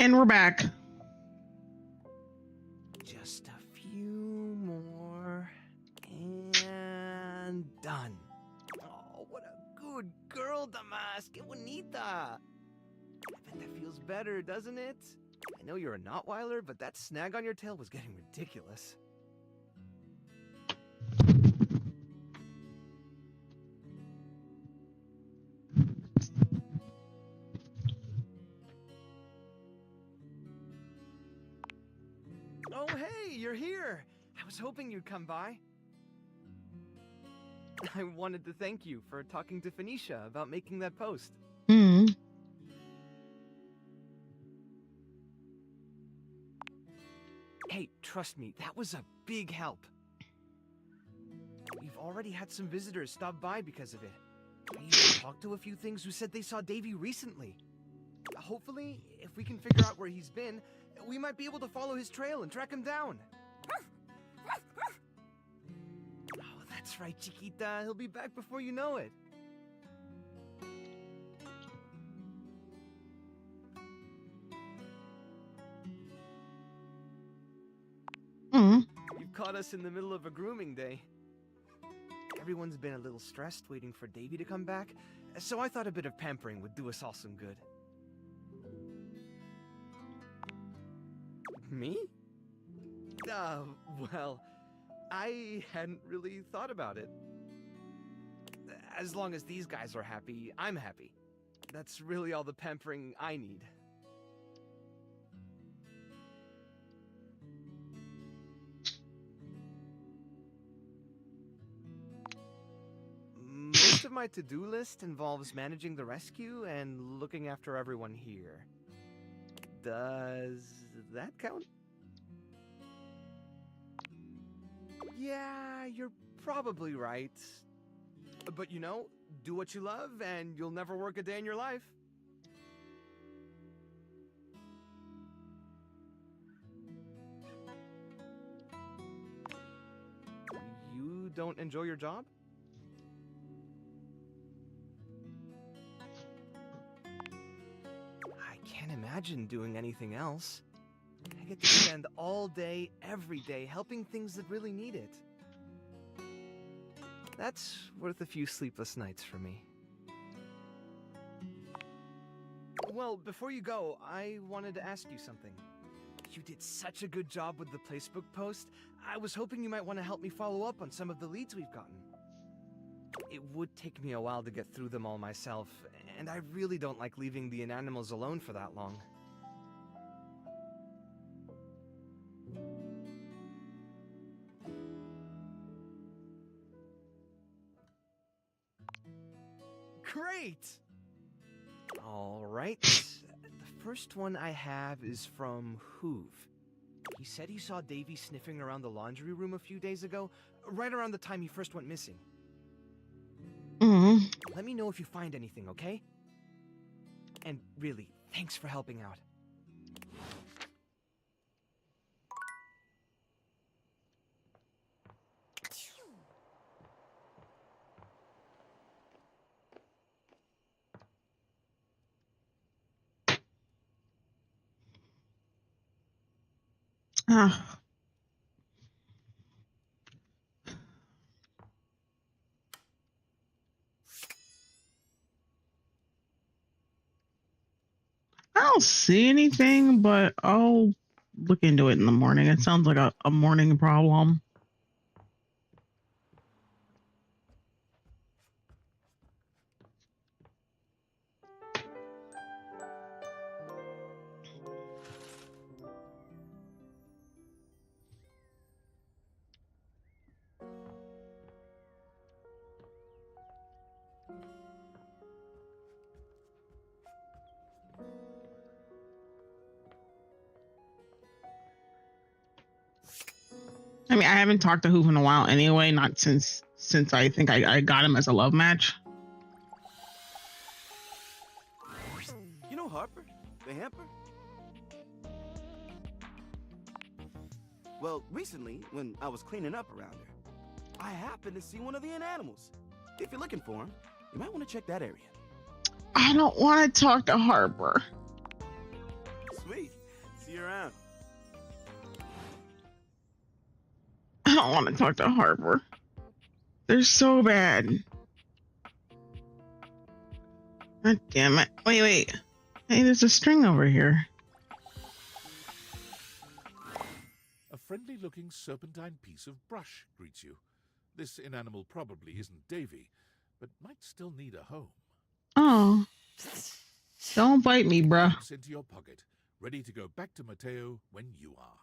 Speaker 1: And we're back.
Speaker 6: Just a few more. And done. Oh, what a good girl, Damas. Que bonita. I bet that feels better, doesn't it? I know you're a Notweiler, but that snag on your tail was getting ridiculous. Oh, hey, you're here. I was hoping you'd come by. I wanted to thank you for talking to Phoenicia about making that post.
Speaker 1: Mm.
Speaker 6: Hey, trust me, that was a big help. We've already had some visitors stop by because of it. I even talked to a few things who said they saw Davy recently. Hopefully, if we can figure out where he's been, we might be able to follow his trail and track him down. Oh, that's right, Chiquita. He'll be back before you know it.
Speaker 1: Mm.
Speaker 6: You've caught us in the middle of a grooming day. Everyone's been a little stressed waiting for Davy to come back, so I thought a bit of pampering would do us all some good. Me? Well, I hadn't really thought about it. As long as these guys are happy, I'm happy. That's really all the pampering I need. Most of my to-do list involves managing the rescue and looking after everyone here. Does that count? Yeah, you're probably right. But you know, do what you love and you'll never work a day in your life. You don't enjoy your job? I can't imagine doing anything else. I get to spend all day, every day, helping things that really need it. That's worth a few sleepless nights for me. Well, before you go, I wanted to ask you something. You did such a good job with the placebook post. I was hoping you might want to help me follow up on some of the leads we've gotten. It would take me a while to get through them all myself, and I really don't like leaving the inanimals alone for that long. Great! Alright, the first one I have is from Hoove. He said he saw Davy sniffing around the laundry room a few days ago, right around the time he first went missing.
Speaker 1: Mm.
Speaker 6: Let me know if you find anything, okay? And really, thanks for helping out.
Speaker 1: Ah. I don't see anything, but I'll look into it in the morning. It sounds like a morning problem. I mean, I haven't talked to Hoof in a while anyway, not since I think I got him as a love match.
Speaker 8: You know Harper, the hamper? Well, recently, when I was cleaning up around her, I happened to see one of the inanimals. If you're looking for him, you might want to check that area.
Speaker 1: I don't want to talk to Harper.
Speaker 8: Sweet.
Speaker 9: See you around.
Speaker 1: I don't want to talk to Harper. They're so bad. God damn it. Wait. Hey, there's a string over here.
Speaker 4: A friendly-looking serpentine piece of brush greets you. This inanimal probably isn't Davy, but might still need a home.
Speaker 1: Oh. Don't bite me, bruh.
Speaker 4: Slips into your pocket, ready to go back to Mateo when you are.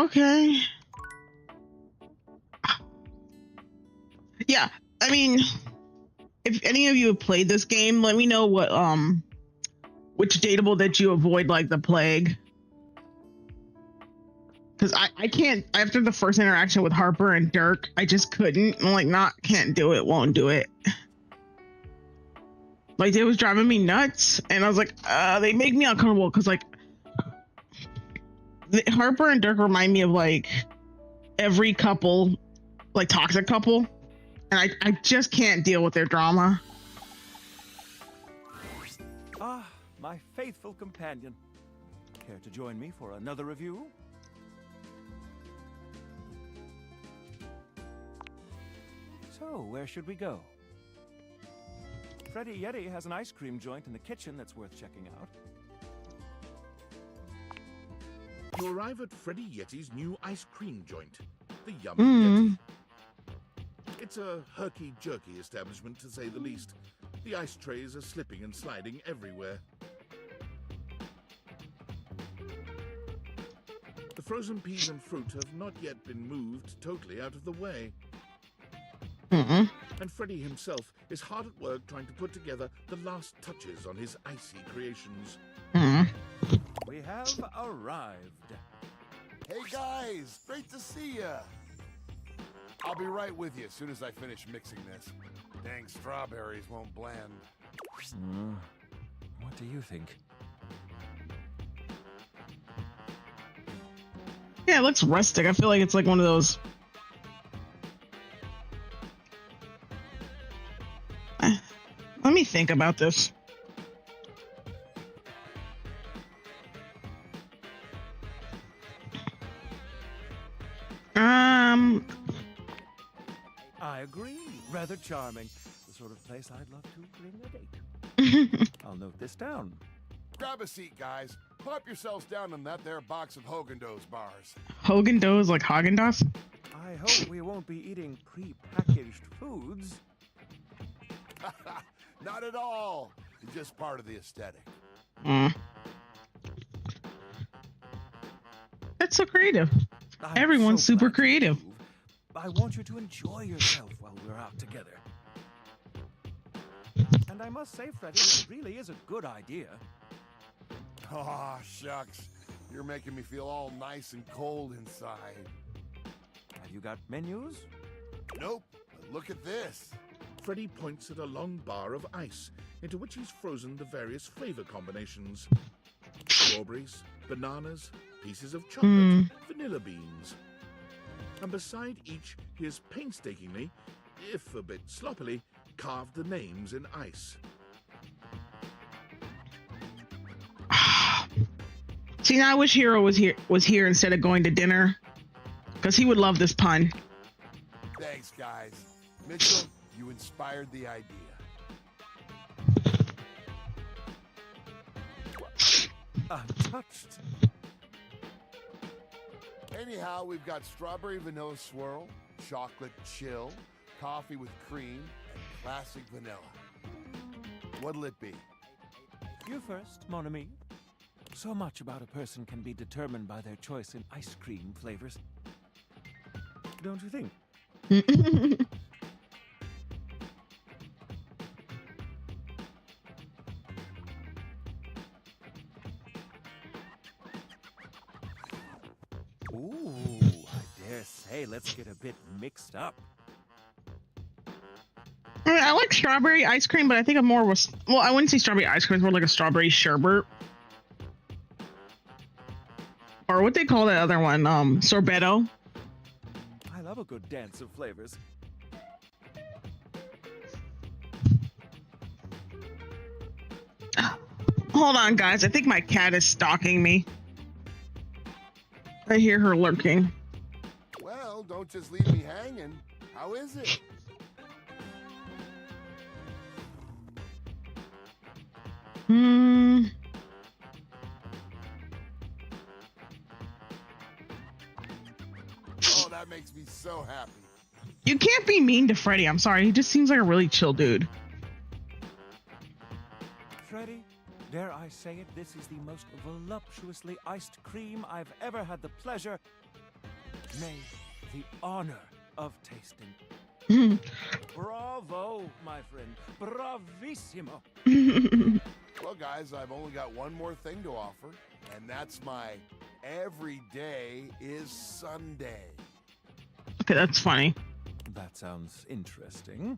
Speaker 1: Okay. Yeah, I mean, if any of you have played this game, let me know what which dateable that you avoid like the plague. Because I can't, after the first interaction with Harper and Dirk, I just couldn't. I'm like, can't do it, won't do it. Like, it was driving me nuts. And I was like, they make me uncomfortable because, like, Harper and Dirk remind me of, like, every couple, like, toxic couple. And I just can't deal with their drama.
Speaker 9: Ah, my faithful companion. Care to join me for another review? So, where should we go? Freddy Yeti has an ice cream joint in the kitchen that's worth checking out.
Speaker 4: You arrive at Freddy Yeti's new ice cream joint, the Yummy Yeti. It's a herky-jerky establishment, to say the least. The ice trays are slipping and sliding everywhere. The frozen peas and fruit have not yet been moved totally out of the way. And Freddy himself is hard at work trying to put together the last touches on his icy creations.
Speaker 9: We have arrived.
Speaker 10: Hey guys, great to see ya. I'll be right with you as soon as I finish mixing this. Dang strawberries won't blend.
Speaker 9: What do you think?
Speaker 1: Yeah, it looks rustic. I feel like it's like one of those. Let me think about this.
Speaker 9: I agree. Rather charming. The sort of place I'd love to bring a date. I'll note this down.
Speaker 10: Grab a seat, guys. Pop yourselves down in that there box of Haagen-Dazs bars.
Speaker 1: Haagen-Dazs like Haagen-Dazs?
Speaker 9: I hope we won't be eating pre-packaged foods.
Speaker 10: Not at all. It's just part of the aesthetic.
Speaker 1: That's so creative.
Speaker 9: I'm
Speaker 1: Everyone's
Speaker 9: so
Speaker 1: super
Speaker 9: glad to
Speaker 1: creative.
Speaker 9: move. I want you to enjoy yourself while we're out together. And I must say, Freddy, it really is a good idea.
Speaker 10: Aw, shucks. You're making me feel all nice and cold inside.
Speaker 9: Have you got menus?
Speaker 10: Nope. But look at this.
Speaker 4: Freddy points at a long bar of ice, into which he's frozen the various flavor combinations. Strawberries, bananas, pieces of chocolate, vanilla beans. And beside each, he has painstakingly, if a bit sloppily, carved the names in ice.
Speaker 1: See, now I wish Hero was here instead of going to dinner, because he would love this pun.
Speaker 10: Thanks, guys. Mitchell, you inspired the idea.
Speaker 9: I'm touched.
Speaker 10: Anyhow, we've got strawberry vanilla swirl, chocolate chill, coffee with cream, and classic vanilla. What'll it be?
Speaker 9: You first, mon ami. So much about a person can be determined by their choice in ice cream flavors. Don't you think? Ooh, I dare say, let's get a bit mixed up.
Speaker 1: I mean, I like strawberry ice cream, but I think I'm more of a, well, I wouldn't say strawberry ice cream. It's more like a strawberry sherbet. Or what they call that other one, sorbetto.
Speaker 9: I love a good dance of flavors.
Speaker 1: Hold on, guys. I think my cat is stalking me. I hear her lurking.
Speaker 11: Well, don't just leave me hanging. How is it? Oh, that makes me so happy.
Speaker 1: You can't be mean to Freddy. I'm sorry. He just seems like a really chill dude.
Speaker 9: Freddy, dare I say it, this is the most voluptuously iced cream I've ever had the pleasure, nay, the honor of tasting. Bravo, my friend. Bravissimo.
Speaker 11: Well, guys, I've only got one more thing to offer, and that's my every day is Sunday.
Speaker 1: Okay, that's funny.
Speaker 9: That sounds interesting.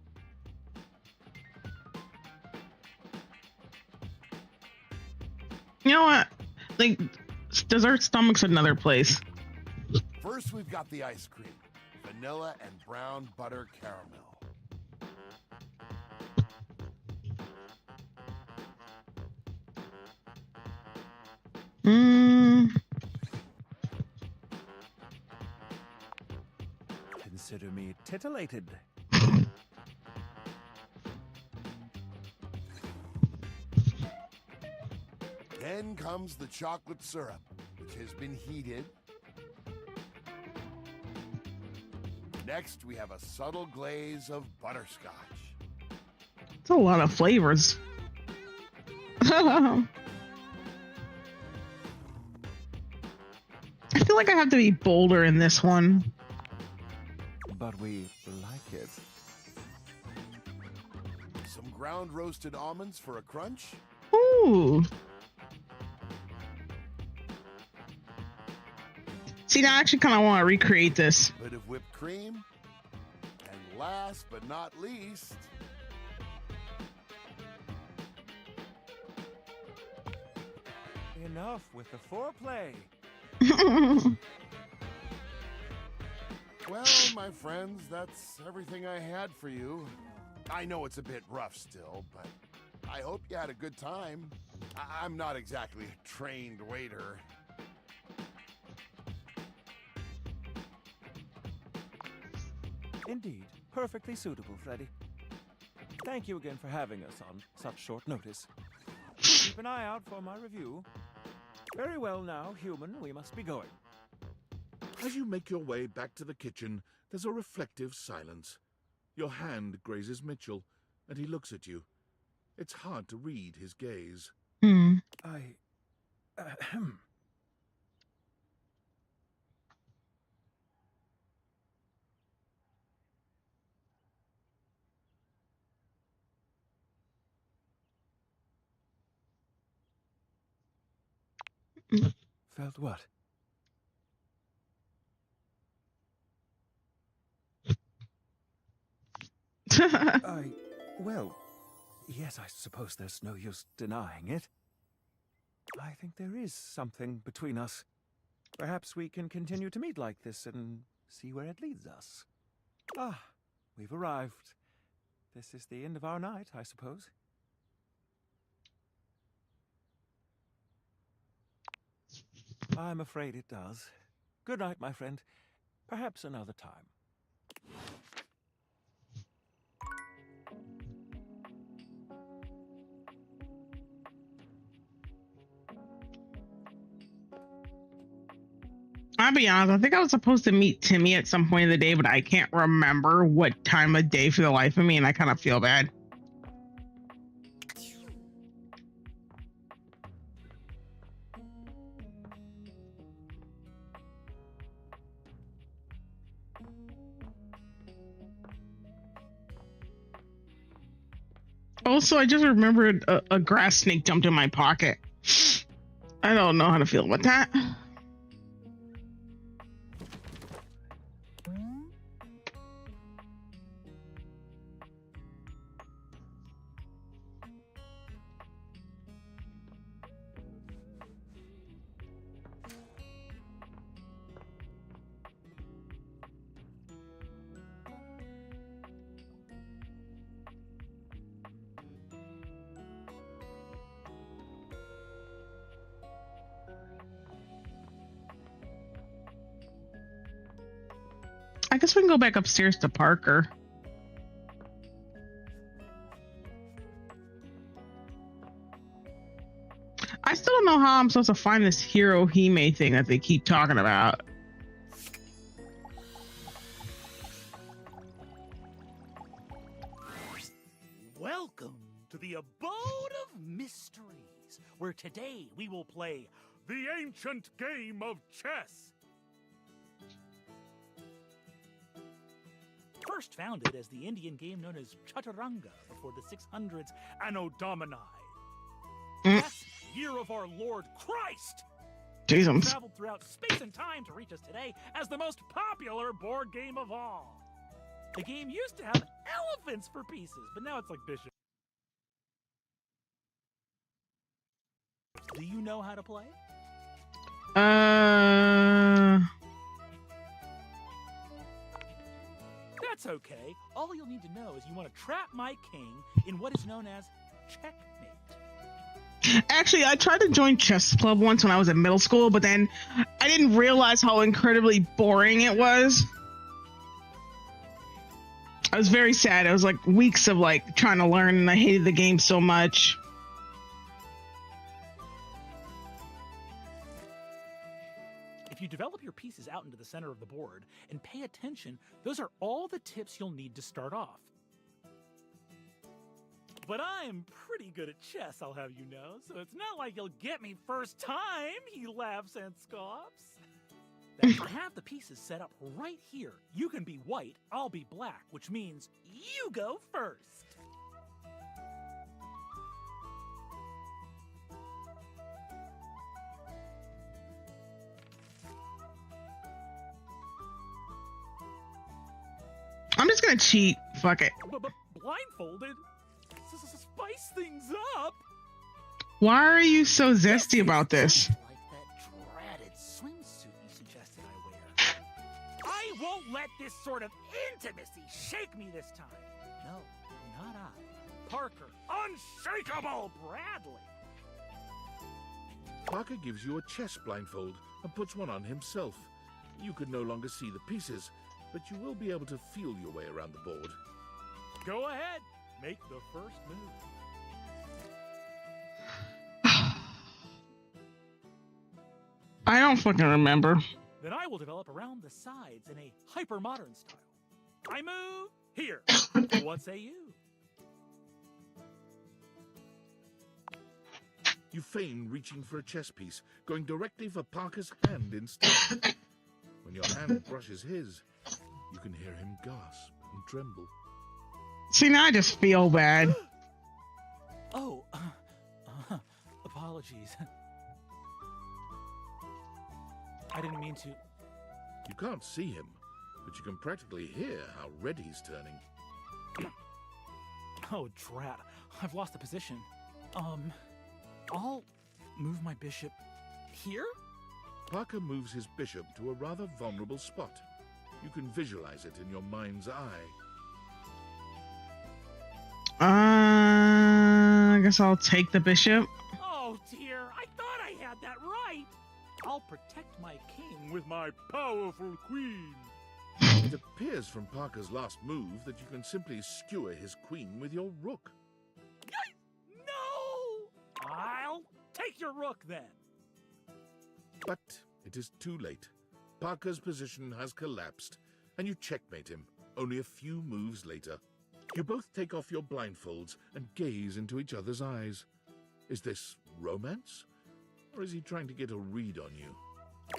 Speaker 1: You know what? Like, dessert stomach's another place.
Speaker 11: First, we've got the ice cream. Vanilla and brown butter caramel.
Speaker 9: Consider me titillated.
Speaker 11: Then comes the chocolate syrup, which has been heated. Next, we have a subtle glaze of butterscotch.
Speaker 1: It's a lot of flavors. I feel like I have to be bolder in this one.
Speaker 9: But we like it.
Speaker 11: Some ground roasted almonds for a crunch.
Speaker 1: Ooh. See, now I actually kind of want to recreate this.
Speaker 11: Bit of whipped cream. And last but not least,
Speaker 9: Enough with the foreplay.
Speaker 11: well, my friends, that's everything I had for you. I know it's a bit rough still, but I hope you had a good time. I'm not exactly a trained waiter.
Speaker 9: Indeed, perfectly suitable, Freddy. Thank you again for having us on such short notice. Keep an eye out for my review. Very well now, human, we must be going.
Speaker 4: As you make your way back to the kitchen, there's a reflective silence. Your hand grazes Mitchell, and he looks at you. It's hard to read his gaze.
Speaker 9: Ahem. Felt what? Well, yes, I suppose there's no use denying it. I think there is something between us. Perhaps we can continue to meet like this and see where it leads us. Ah, we've arrived. This is the end of our night, I suppose. I'm afraid it does. Good night, my friend. Perhaps another time.
Speaker 1: I'll be honest, I think I was supposed to meet Timmy at some point of the day, but I can't remember what time of day for the life of me, and I kind of feel bad. Also, I just remembered a grass snake jumped in my pocket. I don't know how to feel about that. I guess we can go back upstairs to Parker. I still don't know how I'm supposed to find this Hirohime thing that they keep talking about.
Speaker 5: Welcome to the Abode of Mysteries, where today we will play the ancient game of chess. First founded as the Indian game known as Chaturanga before the 600s Anno Domini. Yes, year of our Lord Christ!
Speaker 1: Jesus.
Speaker 5: Traveled throughout space and time to reach us today as the most popular board game of all. The game used to have elephants for pieces, but now it's like bishops. Do you know how to play? That's okay. All you'll need to know is you want to trap my king in what is known as checkmate.
Speaker 1: Actually, I tried to join chess club once when I was in middle school, but then I didn't realize how incredibly boring it was. I was very sad. It was like weeks of like trying to learn, and I hated the game so much.
Speaker 5: If you develop your pieces out into the center of the board and pay attention, those are all the tips you'll need to start off. But I'm pretty good at chess, I'll have you know, so it's not like you'll get me first time, he laughs and scoffs. I have the pieces set up right here. You can be white, I'll be black, which means you go first.
Speaker 1: I'm just gonna cheat. Fuck it.
Speaker 5: But blindfolded? Spice things up?
Speaker 1: Why are you so zesty about this?
Speaker 5: Like that dreaded swimsuit you suggested I wear. I won't let this sort of intimacy shake me this time. No, not I. Parker, unshakable Bradley.
Speaker 4: Parker gives you a chess blindfold and puts one on himself. You can no longer see the pieces, but you will be able to feel your way around the board.
Speaker 5: Go ahead, make the first move.
Speaker 1: I don't fucking remember.
Speaker 5: Then I will develop around the sides in a hyper-modern style. I move here. What say you?
Speaker 4: You feign reaching for a chess piece, going directly for Parker's hand instead. When your hand brushes his, you can hear him gasp and tremble.
Speaker 1: See, now I just feel bad.
Speaker 5: Oh, apologies. I didn't mean to.
Speaker 4: You can't see him, but you can practically hear how red he's turning.
Speaker 5: Oh, drat. I've lost the position. I'll move my bishop here?
Speaker 4: Parker moves his bishop to a rather vulnerable spot. You can visualize it in your mind's eye.
Speaker 1: I guess I'll take the bishop.
Speaker 5: Oh, dear. I thought I had that right. I'll protect my king with my powerful queen.
Speaker 4: It appears from Parker's last move that you can simply skewer his queen with your rook.
Speaker 5: No! I'll take your rook then.
Speaker 4: But it is too late. Parker's position has collapsed, and you checkmate him only a few moves later. You both take off your blindfolds and gaze into each other's eyes. Is this romance? Or is he trying to get a read on you?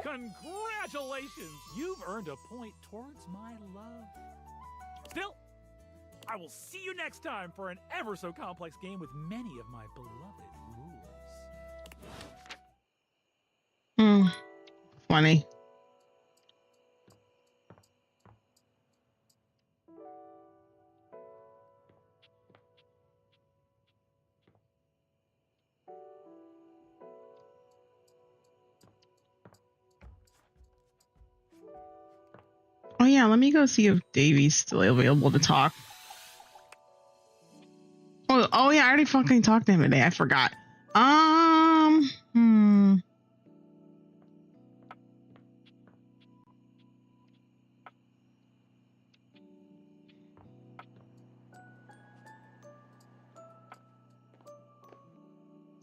Speaker 5: Congratulations! You've earned a point towards my love. Still, I will see you next time for an ever so complex game with many of my beloved rules.
Speaker 1: Funny. Oh yeah, let me go see if Davy's still available to talk. Oh yeah, I already fucking talked to him today. I forgot.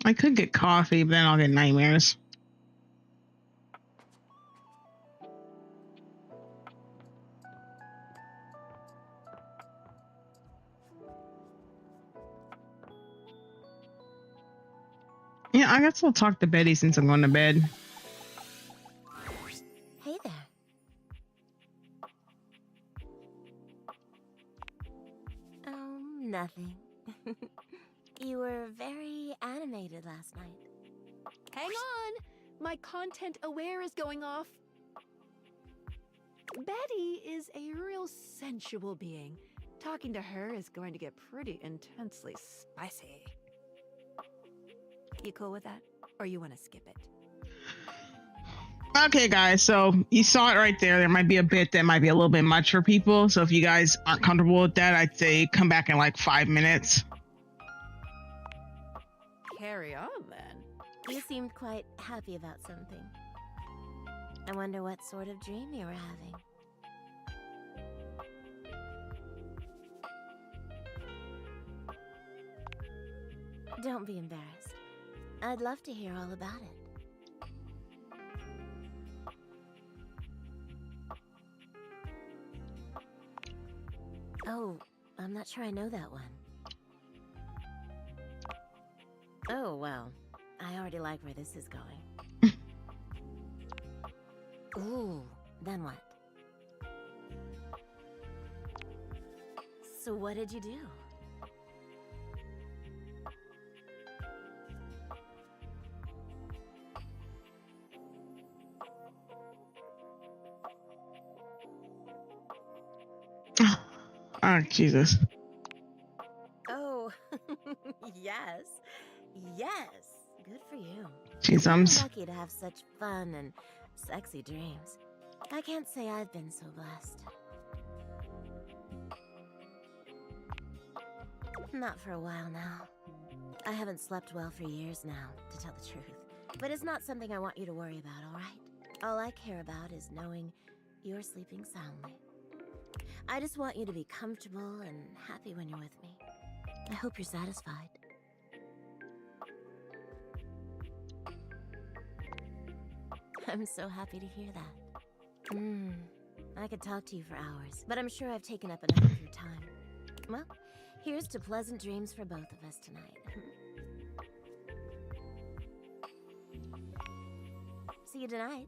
Speaker 1: I could get coffee, but then I'll get nightmares. Yeah, I guess I'll talk to Betty since I'm going to bed.
Speaker 12: Hey there. Oh, nothing. You were very animated last night.
Speaker 13: Hang on! My content aware is going off. Betty is a real sensual being. Talking to her is going to get pretty intensely spicy. You cool with that? Or you want to skip it?
Speaker 1: Okay, guys, so you saw it right there. There might be a bit that might be a little bit much for people. So if you guys aren't comfortable with that, I'd say come back in like 5 minutes.
Speaker 13: Carry on, then.
Speaker 12: You seemed quite happy about something. I wonder what sort of dream you were having. Don't be embarrassed. I'd love to hear all about it. Oh, I'm not sure I know that one. Oh, well, I already like where this is going. Ooh, then what? So what did you do?
Speaker 1: Oh, Jesus.
Speaker 12: Oh, yes. Yes. Good for you.
Speaker 1: Jeez,
Speaker 12: You're
Speaker 1: I'm
Speaker 12: lucky to have such fun and sexy dreams. I can't say I've been so blessed. Not for a while now. I haven't slept well for years now, to tell the truth. But it's not something I want you to worry about, all right? All I care about is knowing you're sleeping soundly. I just want you to be comfortable and happy when you're with me. I hope you're satisfied. I'm so happy to hear that. I could talk to you for hours, but I'm sure I've taken up enough of your time. Well, here's to pleasant dreams for both of us tonight. See you tonight.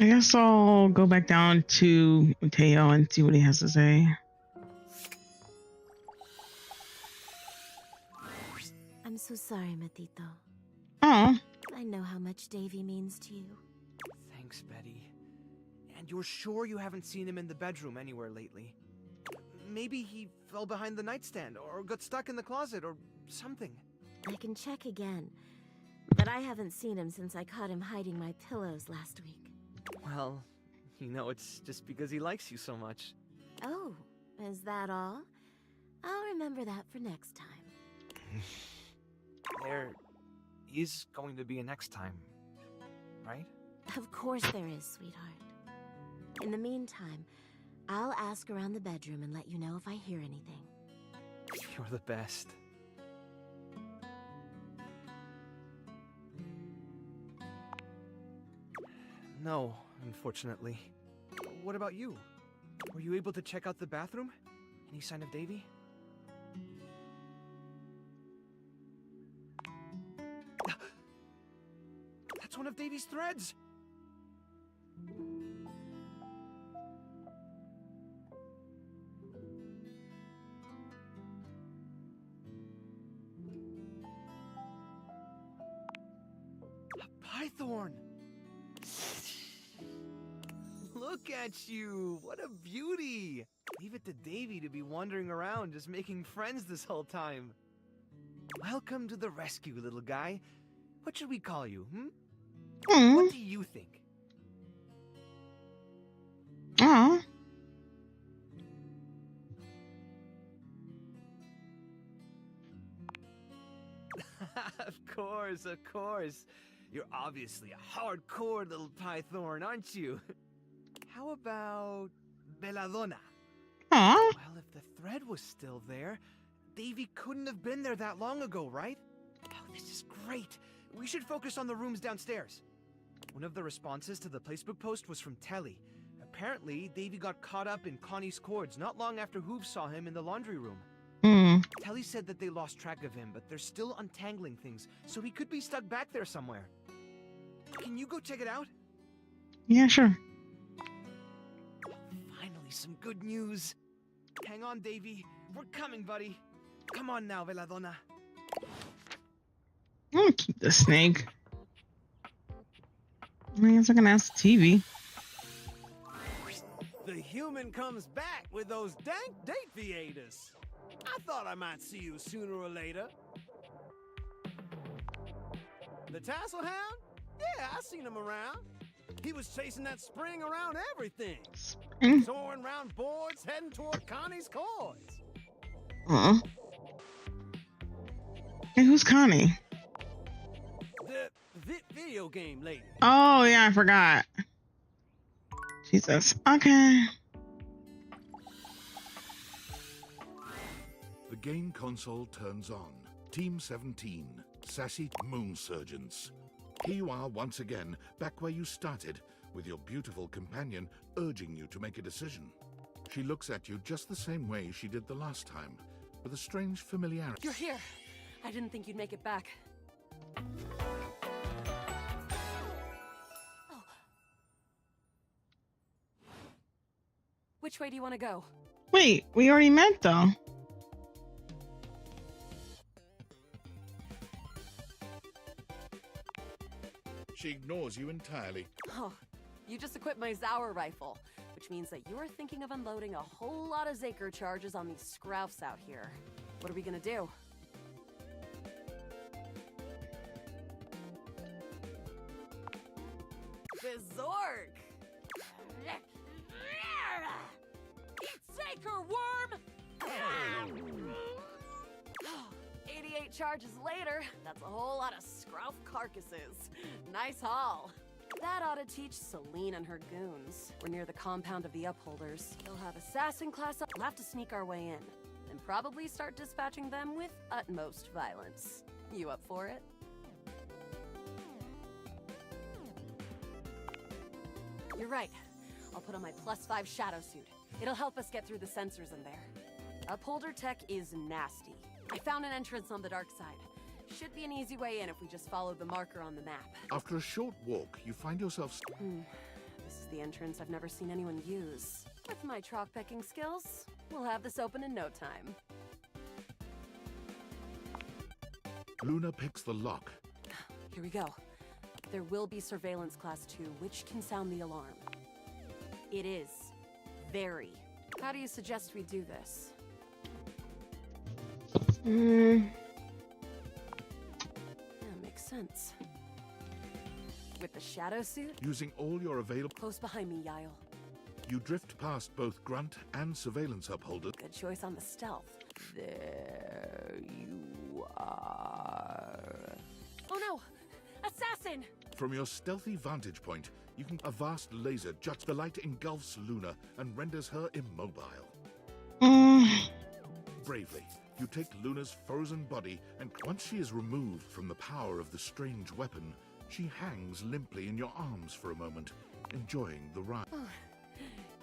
Speaker 1: I guess I'll go back down to Mateo and see what he has to say.
Speaker 12: I'm so sorry, Matito.
Speaker 1: Oh.
Speaker 12: I know how much Davy means to you.
Speaker 14: Thanks, Betty. And you're sure you haven't seen him in the bedroom anywhere lately? Maybe he fell behind the nightstand, or got stuck in the closet, or something.
Speaker 12: I can check again, but I haven't seen him since I caught him hiding my pillows last week.
Speaker 14: Well, you know, it's just because he likes you so much.
Speaker 12: Oh, is that all? I'll remember that for next time.
Speaker 14: There is going to be a next time, right?
Speaker 12: Of course there is, sweetheart. In the meantime, I'll ask around the bedroom and let you know if I hear anything.
Speaker 14: You're the best. No, unfortunately. What about you? Were you able to check out the bathroom? Any sign of Davy? That's one of Davy's threads! A python! Look at you! What a beauty! Leave it to Davy to be wandering around just making friends this whole time. Welcome to the rescue, little guy. What should we call you, What do you think?
Speaker 1: Aw.
Speaker 14: Of course, of course. You're obviously a hardcore little pythorn, aren't you? How about Belladonna?
Speaker 1: Aw.
Speaker 14: Well, if the thread was still there, Davy couldn't have been there that long ago, right? Oh, this is great. We should focus on the rooms downstairs. One of the responses to the placebook post was from Telly. Apparently, Davy got caught up in Connie's cords not long after Hooves saw him in the laundry room. Telly said that they lost track of him, but they're still untangling things, so he could be stuck back there somewhere. Can you go check it out?
Speaker 1: Yeah, sure.
Speaker 14: Finally, some good news. Hang on, Davy. We're coming, buddy. Come on now, Belladonna.
Speaker 1: I'm gonna keep the snake. I guess I can ask the TV.
Speaker 6: The human comes back with those dank date theaters. I thought I might see you sooner or later. The tassel hound? Yeah, I seen him around. He was chasing that spring around everything. Soaring round boards, heading toward Connie's cords.
Speaker 1: Hey, who's Connie?
Speaker 6: The video game lady.
Speaker 1: Oh, yeah, I forgot. Jesus. Okay.
Speaker 4: The game console turns on. Team 17, Sassy Moon Surgeons. Here you are once again, back where you started, with your beautiful companion urging you to make a decision. She looks at you just the same way she did the last time, with a strange familiarity.
Speaker 2: You're here. I didn't think you'd make it back. Oh. Which way do you want to go?
Speaker 1: Wait, we already met though.
Speaker 4: She ignores you entirely.
Speaker 2: Oh, you just equipped my Zauer rifle, which means that you're thinking of unloading a whole lot of Zaker charges on these scroufs out here. What are we gonna do? Berserk! Eat Zaker, worm! 88 charges later, that's a whole lot of scrouf carcasses. Nice haul. That ought to teach Celine and her goons. We're near the compound of the Upholders. They'll have assassin class up. We'll have to sneak our way in, and probably start dispatching them with utmost violence. You up for it? You're right. I'll put on my +5 shadow suit. It'll help us get through the sensors in there. Upholder tech is nasty. I found an entrance on the dark side. Should be an easy way in if we just follow the marker on the map.
Speaker 4: After a short walk, you find yourself...
Speaker 2: This is the entrance I've never seen anyone use. With my chalk picking skills, we'll have this open in no time.
Speaker 4: Luna picks the lock.
Speaker 2: Here we go. There will be surveillance class 2, which can sound the alarm. It is. Very. How do you suggest we do this? That makes sense. With the shadow suit?
Speaker 4: Using all your available...
Speaker 2: Close behind me, Yael.
Speaker 4: You drift past both grunt and surveillance upholders.
Speaker 2: Good choice on the stealth. There you are. Oh no! Assassin!
Speaker 4: From your stealthy vantage point, you can... A vast laser juts. The light engulfs Luna and renders her immobile. Bravely, you take Luna's frozen body, and once she is removed from the power of the strange weapon, she hangs limply in your arms for a moment, enjoying the ride.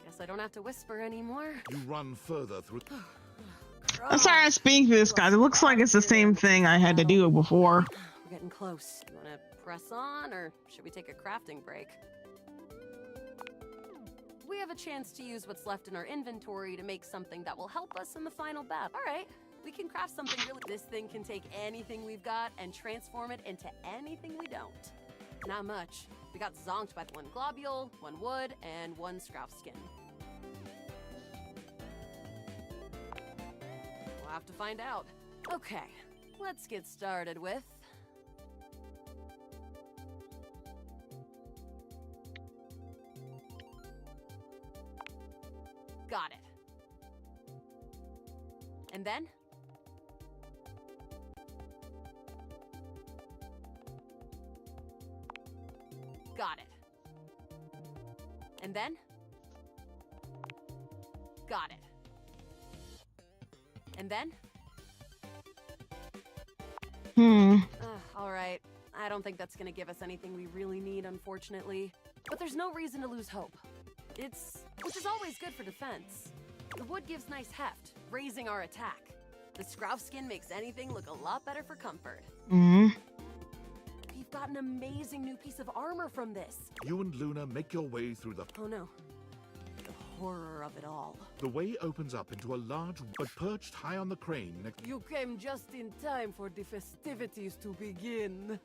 Speaker 2: Guess I don't have to whisper anymore.
Speaker 4: You run further through...
Speaker 1: I'm sorry I'm speaking for this, guys. It looks like it's the same thing I had to do before.
Speaker 2: We're getting close. You want to press on, or should we take a crafting break? We have a chance to use what's left in our inventory to make something that will help us in the final battle. All right, we can craft something really... This thing can take anything we've got and transform it into anything we don't. Not much. We got zonked by 1 globule, 1 wood, and 1 scrouf skin. We'll have to find out. Okay, let's get started with... Got it. And then? And then? Got it. And then? All right. I don't think that's gonna give us anything we really need, unfortunately. But there's no reason to lose hope. Which is always good for defense. The wood gives nice heft, raising our attack. The scrouf skin makes anything look a lot better for comfort. We've got an amazing new piece of armor from this.
Speaker 4: You and Luna make your way through the...
Speaker 2: Oh no. The horror of it all.
Speaker 4: The way opens up into a large, but perched high on the crane next...
Speaker 2: You came just in time for the festivities to begin.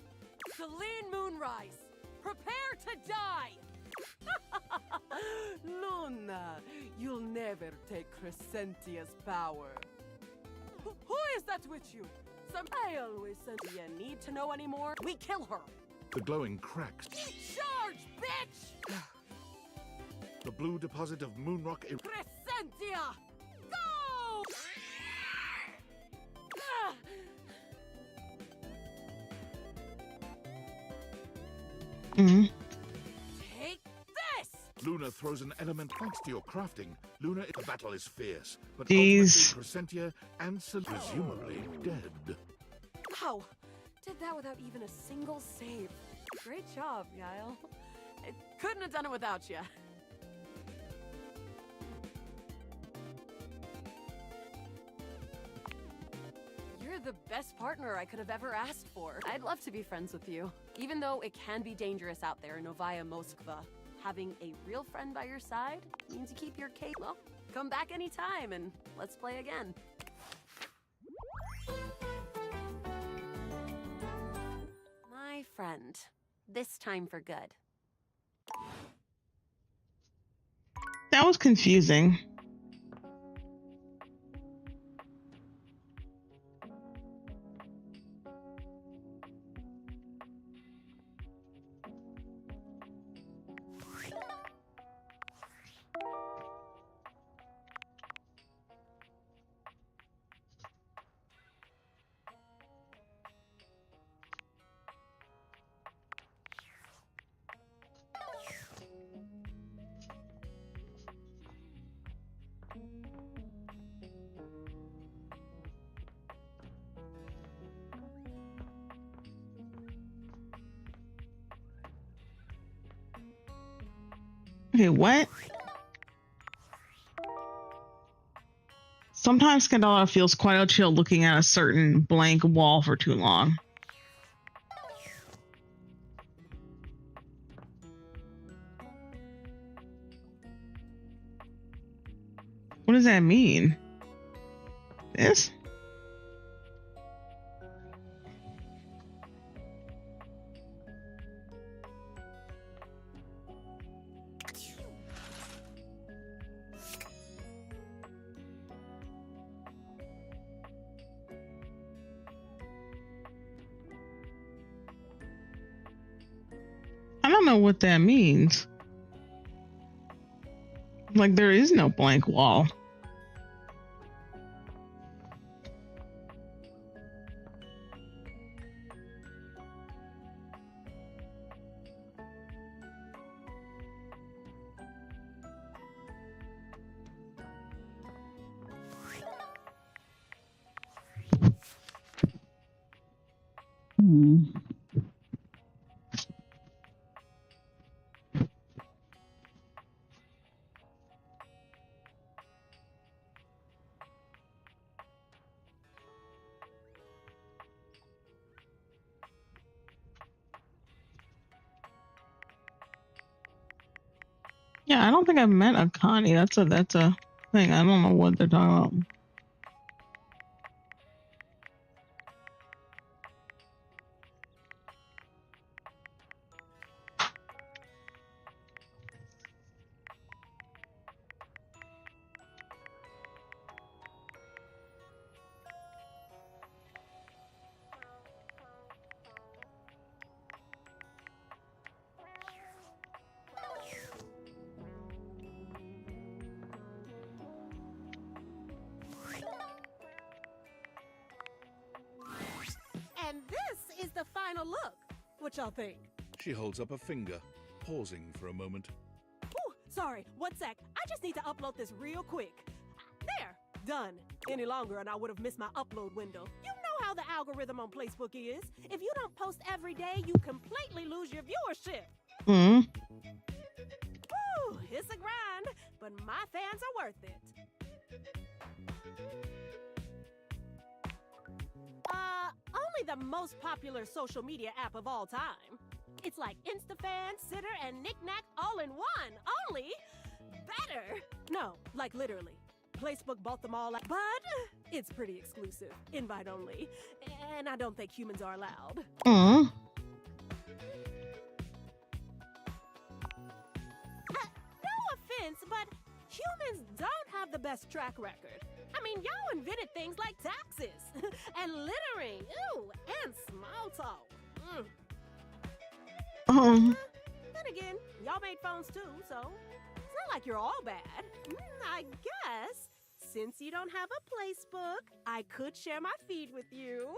Speaker 2: Celine Moonrise, prepare to die! Luna, you'll never take Crescentia's power. Who is that with you? I always said you need to know anymore. We kill her.
Speaker 4: The glowing cracks.
Speaker 2: Charge, bitch!
Speaker 4: The blue deposit of Moonrock...
Speaker 2: Crescentia! Go! Take this!
Speaker 4: Luna throws an element thanks to your crafting. Luna, the battle is fierce, but
Speaker 1: Jeez.
Speaker 4: ultimately Crescentia and presumably dead.
Speaker 2: Wow! Did that without even a single save. Great job, Yael. I couldn't have done it without you. You're the best partner I could have ever asked for. I'd love to be friends with you. Even though it can be dangerous out there in Novaya Moskva, having a real friend by your side means you keep your cake. Well, come back anytime and let's play again. My friend. This time for good.
Speaker 1: That was confusing. Okay, what? Sometimes Scandala feels quite a chill looking at a certain blank wall for too long. What does that mean? This? I don't know what that means. Like, there is no blank wall. Yeah, I don't think I've met a Connie. That's a thing. I don't know what they're talking about.
Speaker 15: And this is the final look. What y'all think?
Speaker 4: She holds up a finger, pausing for a moment.
Speaker 15: Ooh, Sorry, 1 sec. I just need to upload this real quick. There, done. Any longer and I would have missed my upload window. You know how the algorithm on Facebook is. If you don't post every day, you completely lose your viewership.
Speaker 1: Hmm.
Speaker 15: Woo, it's a grind, but my fans are worth it. Only the most popular social media app of all time. It's like InstaFan, Sitter, and Knick-Knack all in one. Only better. No, like literally. Facebook bought them all out, but it's pretty exclusive. Invite only. And I don't think humans are allowed.
Speaker 1: Mm.
Speaker 15: No offense, but humans don't have the best track record. I mean, y'all invented things like taxes and littering, ooh, and small talk. Then again, y'all made phones too, so it's not like you're all bad. I guess since you don't have a placebook, I could share my feed with you.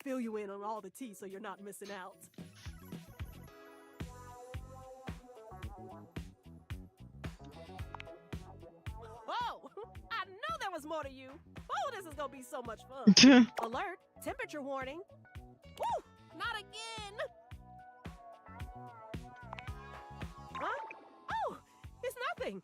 Speaker 15: Fill you in on all the tea so you're not missing out. Oh, I know there was more to you. Oh, this is gonna be so much fun. Alert, temperature warning. Woo, not again. Huh? Oh, it's nothing.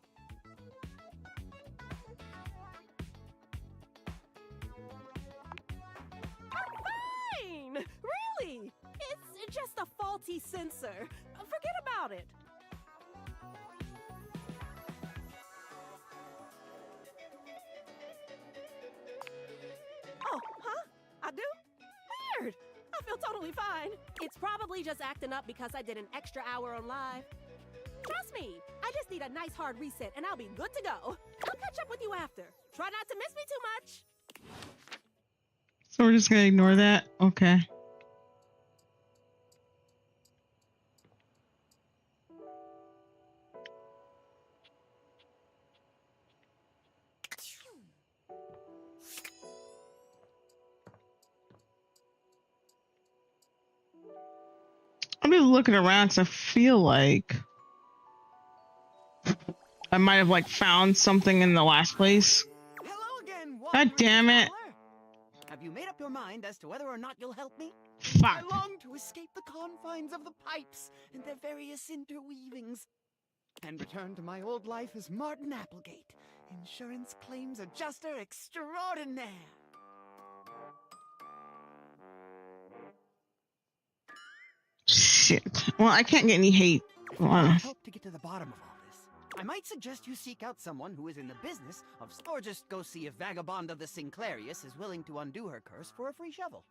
Speaker 15: I'm fine. Really? It's just a faulty sensor. Forget about it. Oh, huh? I do? Weird. I feel totally fine. It's probably just acting up because I did an extra hour on live. Trust me, I just need a nice hard reset and I'll be good to go. I'll catch up with you after. Try not to miss me too much.
Speaker 1: So we're just gonna ignore that? Okay. I'm just looking around because I feel like I might have like found something in the last place.
Speaker 16: Hello again.
Speaker 1: God damn it.
Speaker 16: Have you made up your mind as to whether or not you'll help me?
Speaker 1: Fuck.
Speaker 16: I long to escape the confines of the pipes and their various interweavings and return to my old life as Martin Applegate, insurance claims adjuster extraordinaire.
Speaker 1: Shit. Well, I can't get any hate.
Speaker 16: If you want help to get to the bottom of all this, I might suggest you seek out someone who is in the business of, or just go see if Vagabond of the Sinclairius is willing to undo her curse for a free shovel.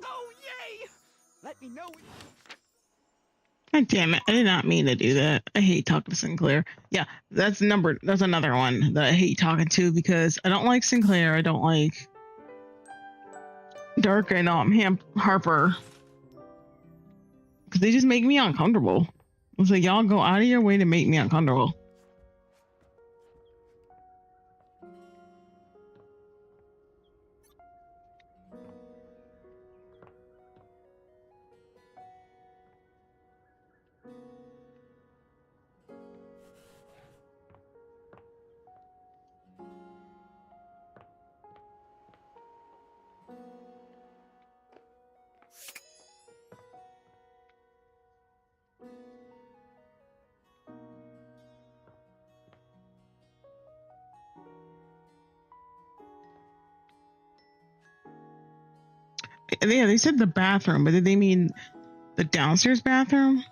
Speaker 16: Oh, yay! Let me know.
Speaker 1: God damn it. I did not mean to do that. I hate talking to Sinclair. Yeah, that's another one that I hate talking to because I don't like Sinclair. I don't like Dark and Harper. Because they just make me uncomfortable. It's like, y'all go out of your way to make me uncomfortable. Yeah, they said the bathroom, but did they mean the downstairs bathroom?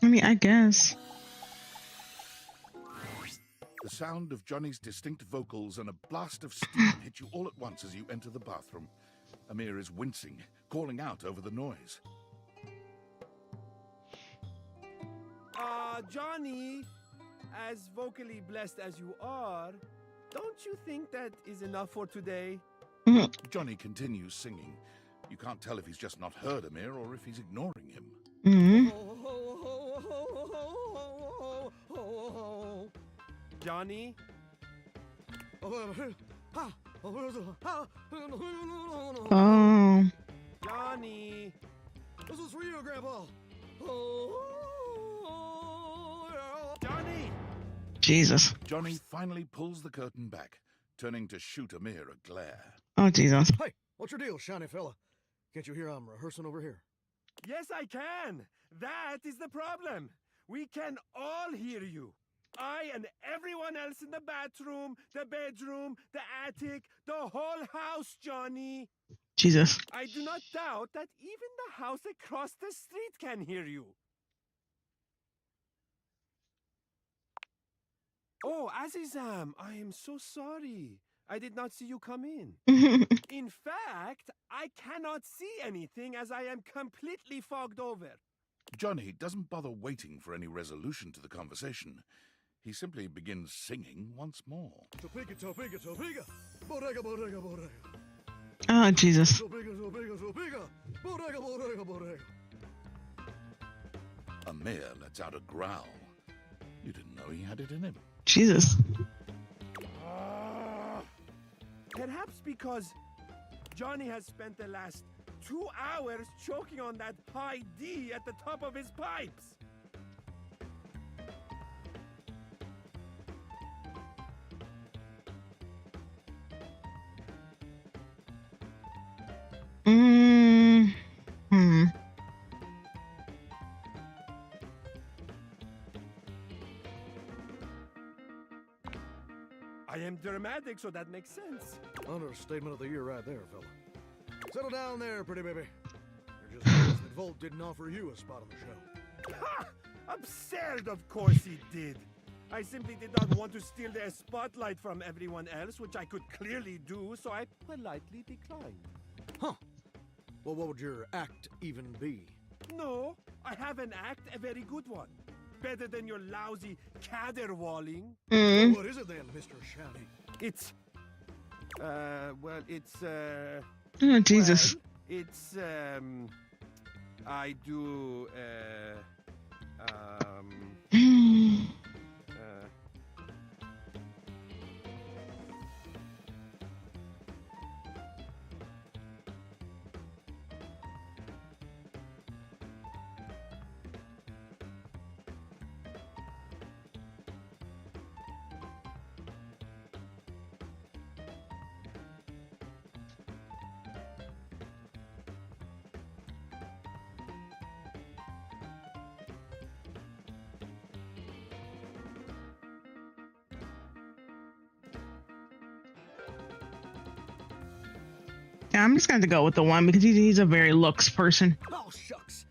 Speaker 1: I mean, I guess.
Speaker 4: The sound of Johnny's distinct vocals and a blast of steam hit you all at once as you enter the bathroom. Amir is wincing, calling out over the noise.
Speaker 6: Johnny, as vocally blessed as you are, don't you think that is enough for today?
Speaker 4: Johnny continues singing. You can't tell if he's just not heard Amir or if he's ignoring him.
Speaker 17: Johnny?
Speaker 1: Oh.
Speaker 17: Johnny!
Speaker 6: This is for you, Grandpa.
Speaker 17: Johnny!
Speaker 1: Jesus.
Speaker 4: Johnny finally pulls the curtain back, turning to shoot Amir a glare.
Speaker 1: Oh, Jesus.
Speaker 6: Hey, what's your deal, shiny fella? Can't you hear I'm rehearsing over here?
Speaker 17: Yes, I can. That is the problem. We can all hear you. I and everyone else in the bathroom, the bedroom, the attic, the whole house, Johnny.
Speaker 1: Jesus.
Speaker 17: I do not doubt that even the house across the street can hear you. Oh, Azizam, I am so sorry. I did not see you come in. In fact, I cannot see anything as I am completely fogged over.
Speaker 4: Johnny doesn't bother waiting for any resolution to the conversation. He simply begins singing once more.
Speaker 6: Topeka, Topeka, Topeka. Bodega, bodega, bodega.
Speaker 1: Oh, Jesus.
Speaker 6: Topeka, Topeka, Topeka. Bodega, bodega, bodega.
Speaker 4: Amir lets out a growl. You didn't know he had it in him.
Speaker 1: Jesus.
Speaker 17: Perhaps because Johnny has spent the last 2 hours choking on that high D at the top of his pipes. I am dramatic, so that makes sense.
Speaker 6: Understatement of the year right there, fella. Settle down there, pretty baby. You're just jealous that Volt didn't offer you a spot on the show.
Speaker 17: Ha! Absurd, of course he did. I simply did not want to steal their spotlight from everyone else, which I could clearly do, so I politely declined.
Speaker 6: Huh. Well, what would your act even be?
Speaker 17: No, I have an act, a very good one. Better than your lousy caterwauling.
Speaker 6: Well, what is it then, Mr. Shouty?
Speaker 17: It's... well, it's,
Speaker 1: Oh, Jesus.
Speaker 17: Well, it's, I do,
Speaker 1: Yeah, I'm just going to go with the one because he's a very looks person.
Speaker 6: Oh, shucks.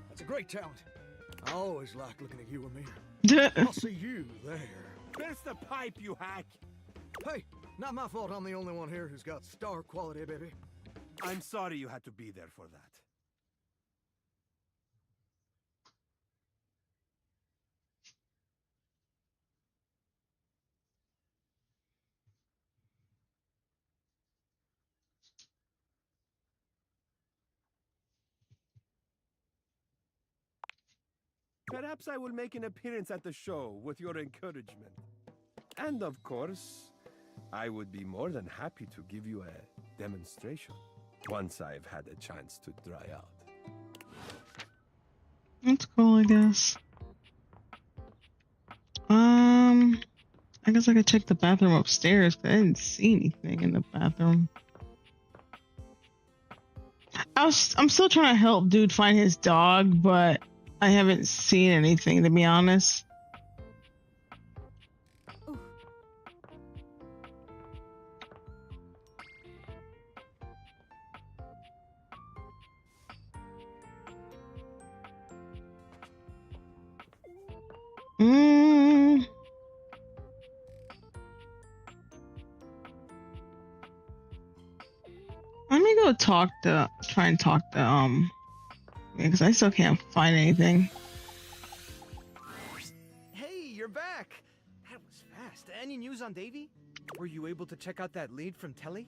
Speaker 6: That's a great talent. I always like looking at you, Amir. I'll see you there.
Speaker 17: Where's the pipe, you hack?
Speaker 6: Hey, not my fault I'm the only one here who's got star quality, baby.
Speaker 17: I'm sorry you had to be there for that. Perhaps I will make an appearance at the show with your encouragement. And of course, I would be more than happy to give you a demonstration once I've had a chance to dry out.
Speaker 1: That's cool, I guess. I guess I could check the bathroom upstairs, but I didn't see anything in the bathroom. I'm still trying to help dude find his dog, but I haven't seen anything, to be honest. Let me go try and talk to, because I still can't find anything.
Speaker 14: Hey, you're back! That was fast. Any news on Davy? Were you able to check out that lead from Telly?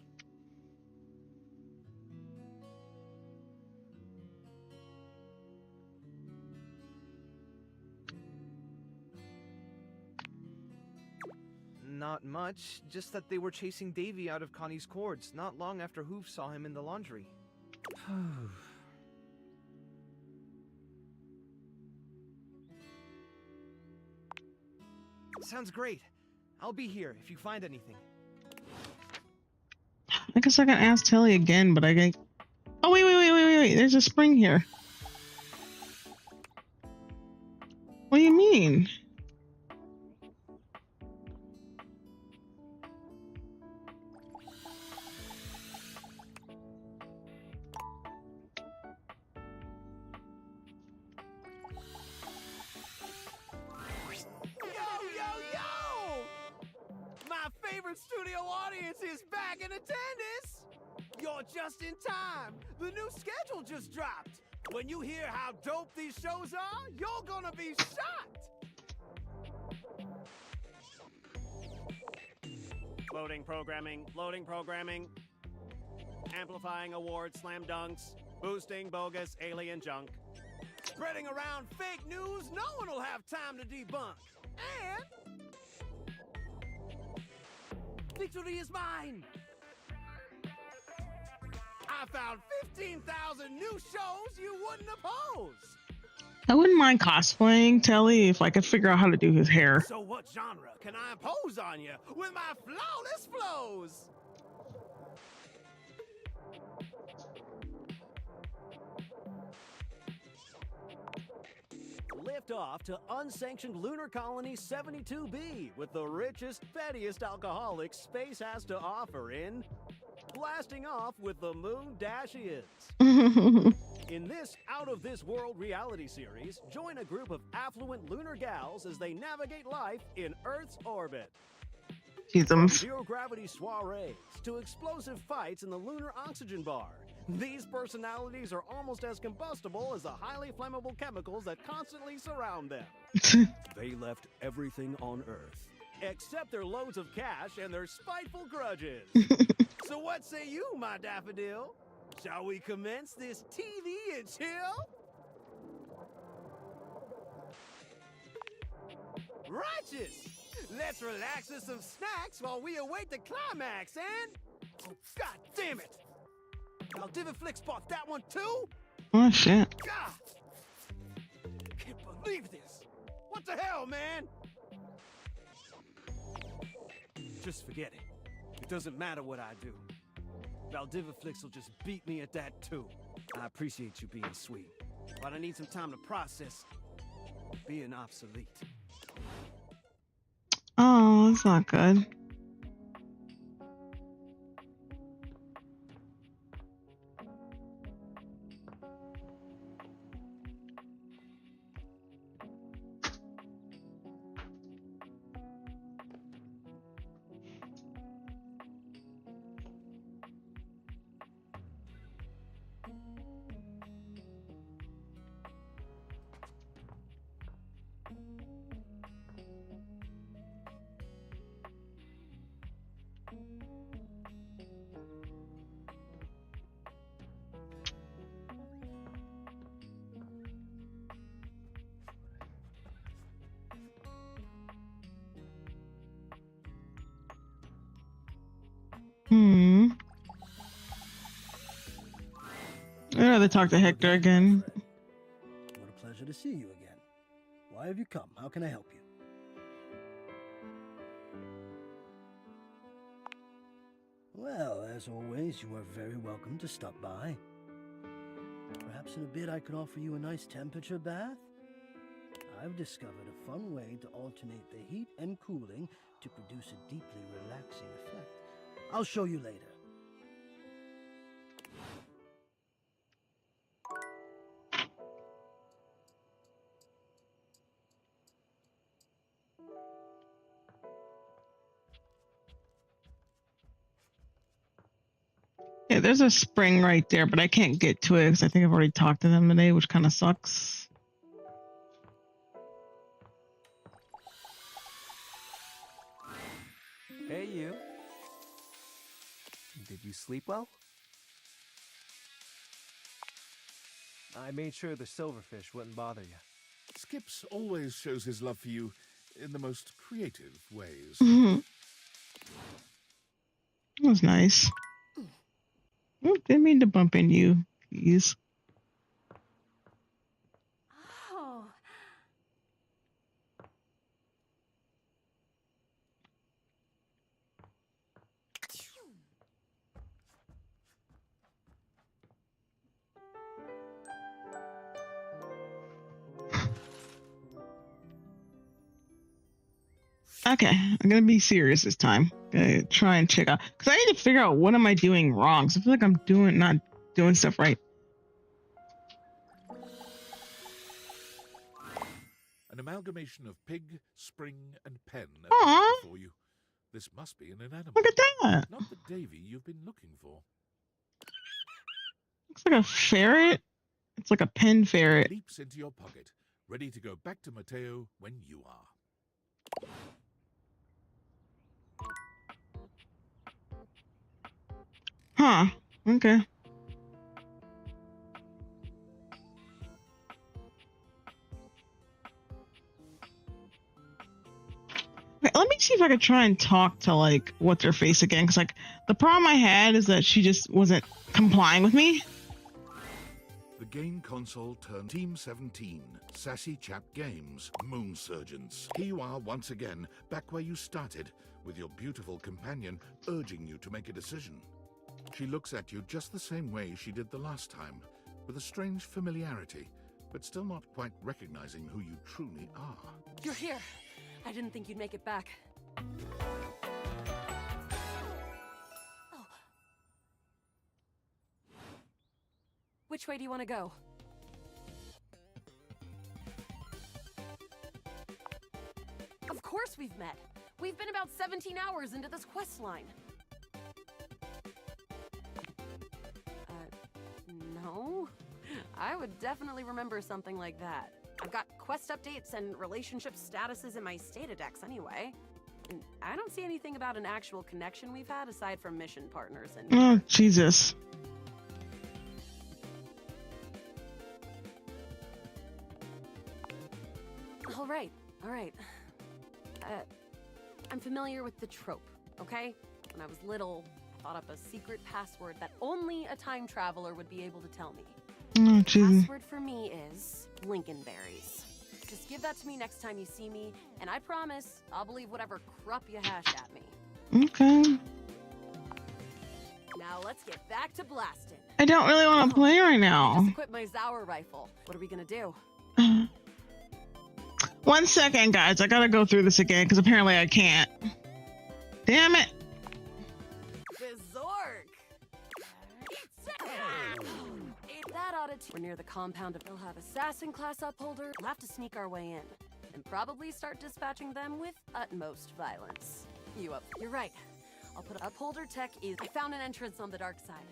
Speaker 14: Not much, just that they were chasing Davy out of Connie's cords not long after Hoof saw him in the laundry. Sounds great. I'll be here if you find anything.
Speaker 1: I guess I can ask Tilly again, but I can. Oh, wait. There's a spring here. What do you mean?
Speaker 6: Studio audience is back in attendance! You're just in time! The new schedule just dropped! When you hear how dope these shows are, you're gonna be shocked!
Speaker 18: Loading programming. Amplifying award slam dunks. Boosting bogus alien junk.
Speaker 6: Spreading around fake news no one will have time to debunk. And victory is mine! I found 15,000 new shows you wouldn't oppose!
Speaker 1: I wouldn't mind cosplaying Telly if I could figure out how to do his hair.
Speaker 6: So what genre can I impose on you with my flawless flows?
Speaker 18: Lift off to unsanctioned lunar colony 72B with the richest, pettiest alcoholics space has to offer in blasting off with the moon Dashians. In this out-of-this-world reality series, join a group of affluent lunar gals as they navigate life in Earth's orbit. From zero-gravity soirees to explosive fights in the lunar oxygen bar, these personalities are almost as combustible as the highly flammable chemicals that constantly surround them. They left everything on Earth, except their loads of cash and their spiteful grudges.
Speaker 6: So what say you, my daffodil? Shall we commence this TV and chill? Righteous! Let's relax with some snacks while we await the climax, and... Oh, God damn it! Diviflix bought that one too?
Speaker 1: Oh, shit.
Speaker 6: God! Can't believe this! What the hell, man? Just forget it. It doesn't matter what I do. Valdiviflix will just beat me at that too. I appreciate you being sweet, but I need some time to process being obsolete.
Speaker 1: Oh, that's not good. I'd rather talk to Hector again.
Speaker 3: What a pleasure to see you again. Why have you come? How can I help you? Well, as always, you are very welcome to stop by. Perhaps in a bit I could offer you a nice temperature bath? I've discovered a fun way to alternate the heat and cooling to produce a deeply relaxing effect. I'll show you later.
Speaker 1: Yeah, there's a spring right there, but I can't get to it because I think I've already talked to them today, which kind of sucks.
Speaker 14: Hey, you. Did you sleep well? I made sure the silverfish wouldn't bother you.
Speaker 4: Skips always shows his love for you in the most creative ways.
Speaker 1: That was nice. Oh, didn't mean to bump in you. Please.
Speaker 15: Oh.
Speaker 1: Okay, I'm gonna be serious this time. Gonna try and check out because I need to figure out what am I doing wrong. So I feel like I'm not doing stuff right.
Speaker 4: An amalgamation of pig, spring, and pen
Speaker 1: Aww.
Speaker 4: appears before you. This must be an inanimate.
Speaker 1: Look at that.
Speaker 4: Not the Davy you've been looking for.
Speaker 1: Looks like a ferret. It's like a pen ferret.
Speaker 4: It leaps into your pocket, ready to go back to Mateo when you are.
Speaker 1: Huh. Okay. Okay, let me see if I could try and talk to like what's her face again, because like the problem I had is that she just wasn't complying with me.
Speaker 4: The game console turned Team 17, Sassy Chap Games, Moon Surgeons. Here you are once again, back where you started, with your beautiful companion urging you to make a decision. She looks at you just the same way she did the last time, with a strange familiarity, but still not quite recognizing who you truly are.
Speaker 2: You're here. I didn't think you'd make it back. Oh. Which way do you want to go? Of course we've met. We've been about 17 hours into this quest line. No? I would definitely remember something like that. I've got quest updates and relationship statuses in my Stata decks anyway. And I don't see anything about an actual connection we've had aside from mission partners and...
Speaker 1: Oh, Jesus.
Speaker 2: All right. I'm familiar with the trope, okay? When I was little, I thought up a secret password that only a time traveler would be able to tell me.
Speaker 1: Oh,
Speaker 2: The
Speaker 1: Jesus.
Speaker 2: password for me is Lincolnberries. Just give that to me next time you see me, and I promise I'll believe whatever crap you hash at me.
Speaker 1: Okay.
Speaker 2: Now let's get back to blasting.
Speaker 1: I don't really want to play right
Speaker 2: I
Speaker 1: now.
Speaker 2: just equipped my Zauer rifle. What are we gonna do?
Speaker 1: 1 second, guys. I gotta go through this again because apparently I can't. Damn it.
Speaker 2: Berserk! That ought to... We're near the compound of... They'll have assassin class upholder. We'll have to sneak our way in. And probably start dispatching them with utmost violence. You're right. I'll put upholder tech is... I found an entrance on the dark side.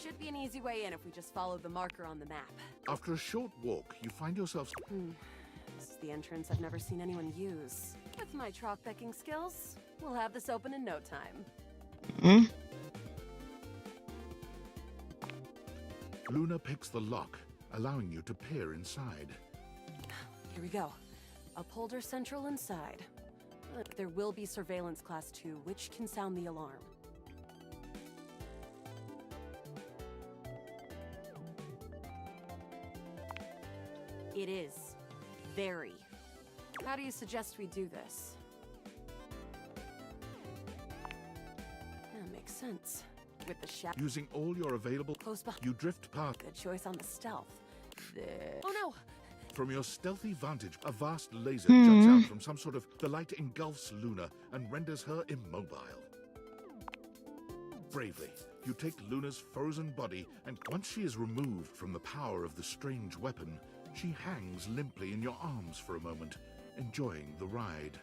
Speaker 2: Should be an easy way in if we just follow the marker on the map.
Speaker 4: After a short walk, you find yourself...
Speaker 2: This is the entrance I've never seen anyone use. With my troc-pecking skills, we'll have this open in no time.
Speaker 4: Luna picks the lock, allowing you to peer inside.
Speaker 2: Here we go. Upholder central inside. There will be surveillance class 2, which can sound the alarm. It is. Very. How do you suggest we do this? That makes sense. With the shadow.
Speaker 4: Using all your available...
Speaker 2: Close behind.
Speaker 4: You drift past...
Speaker 2: Good choice on the stealth. Oh no!
Speaker 4: From your stealthy vantage, a vast laser juts out from some sort of... The light engulfs Luna and renders her immobile. Bravely, you take Luna's frozen body, and once she is removed from the power of the strange weapon, she hangs limply in your arms for a moment, enjoying the ride.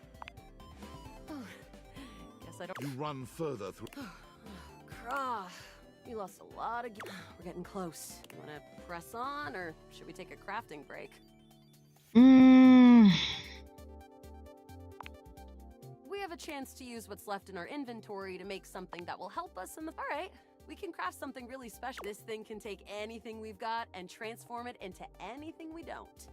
Speaker 2: Guess I don't...
Speaker 4: You run further through...
Speaker 2: Krah. You lost a lot of... We're getting close. You want to press on, or should we take a crafting break? We have a chance to use what's left in our inventory to make something that will help us in the... All right, we can craft something really special. This thing can take anything we've got and transform it into anything we don't.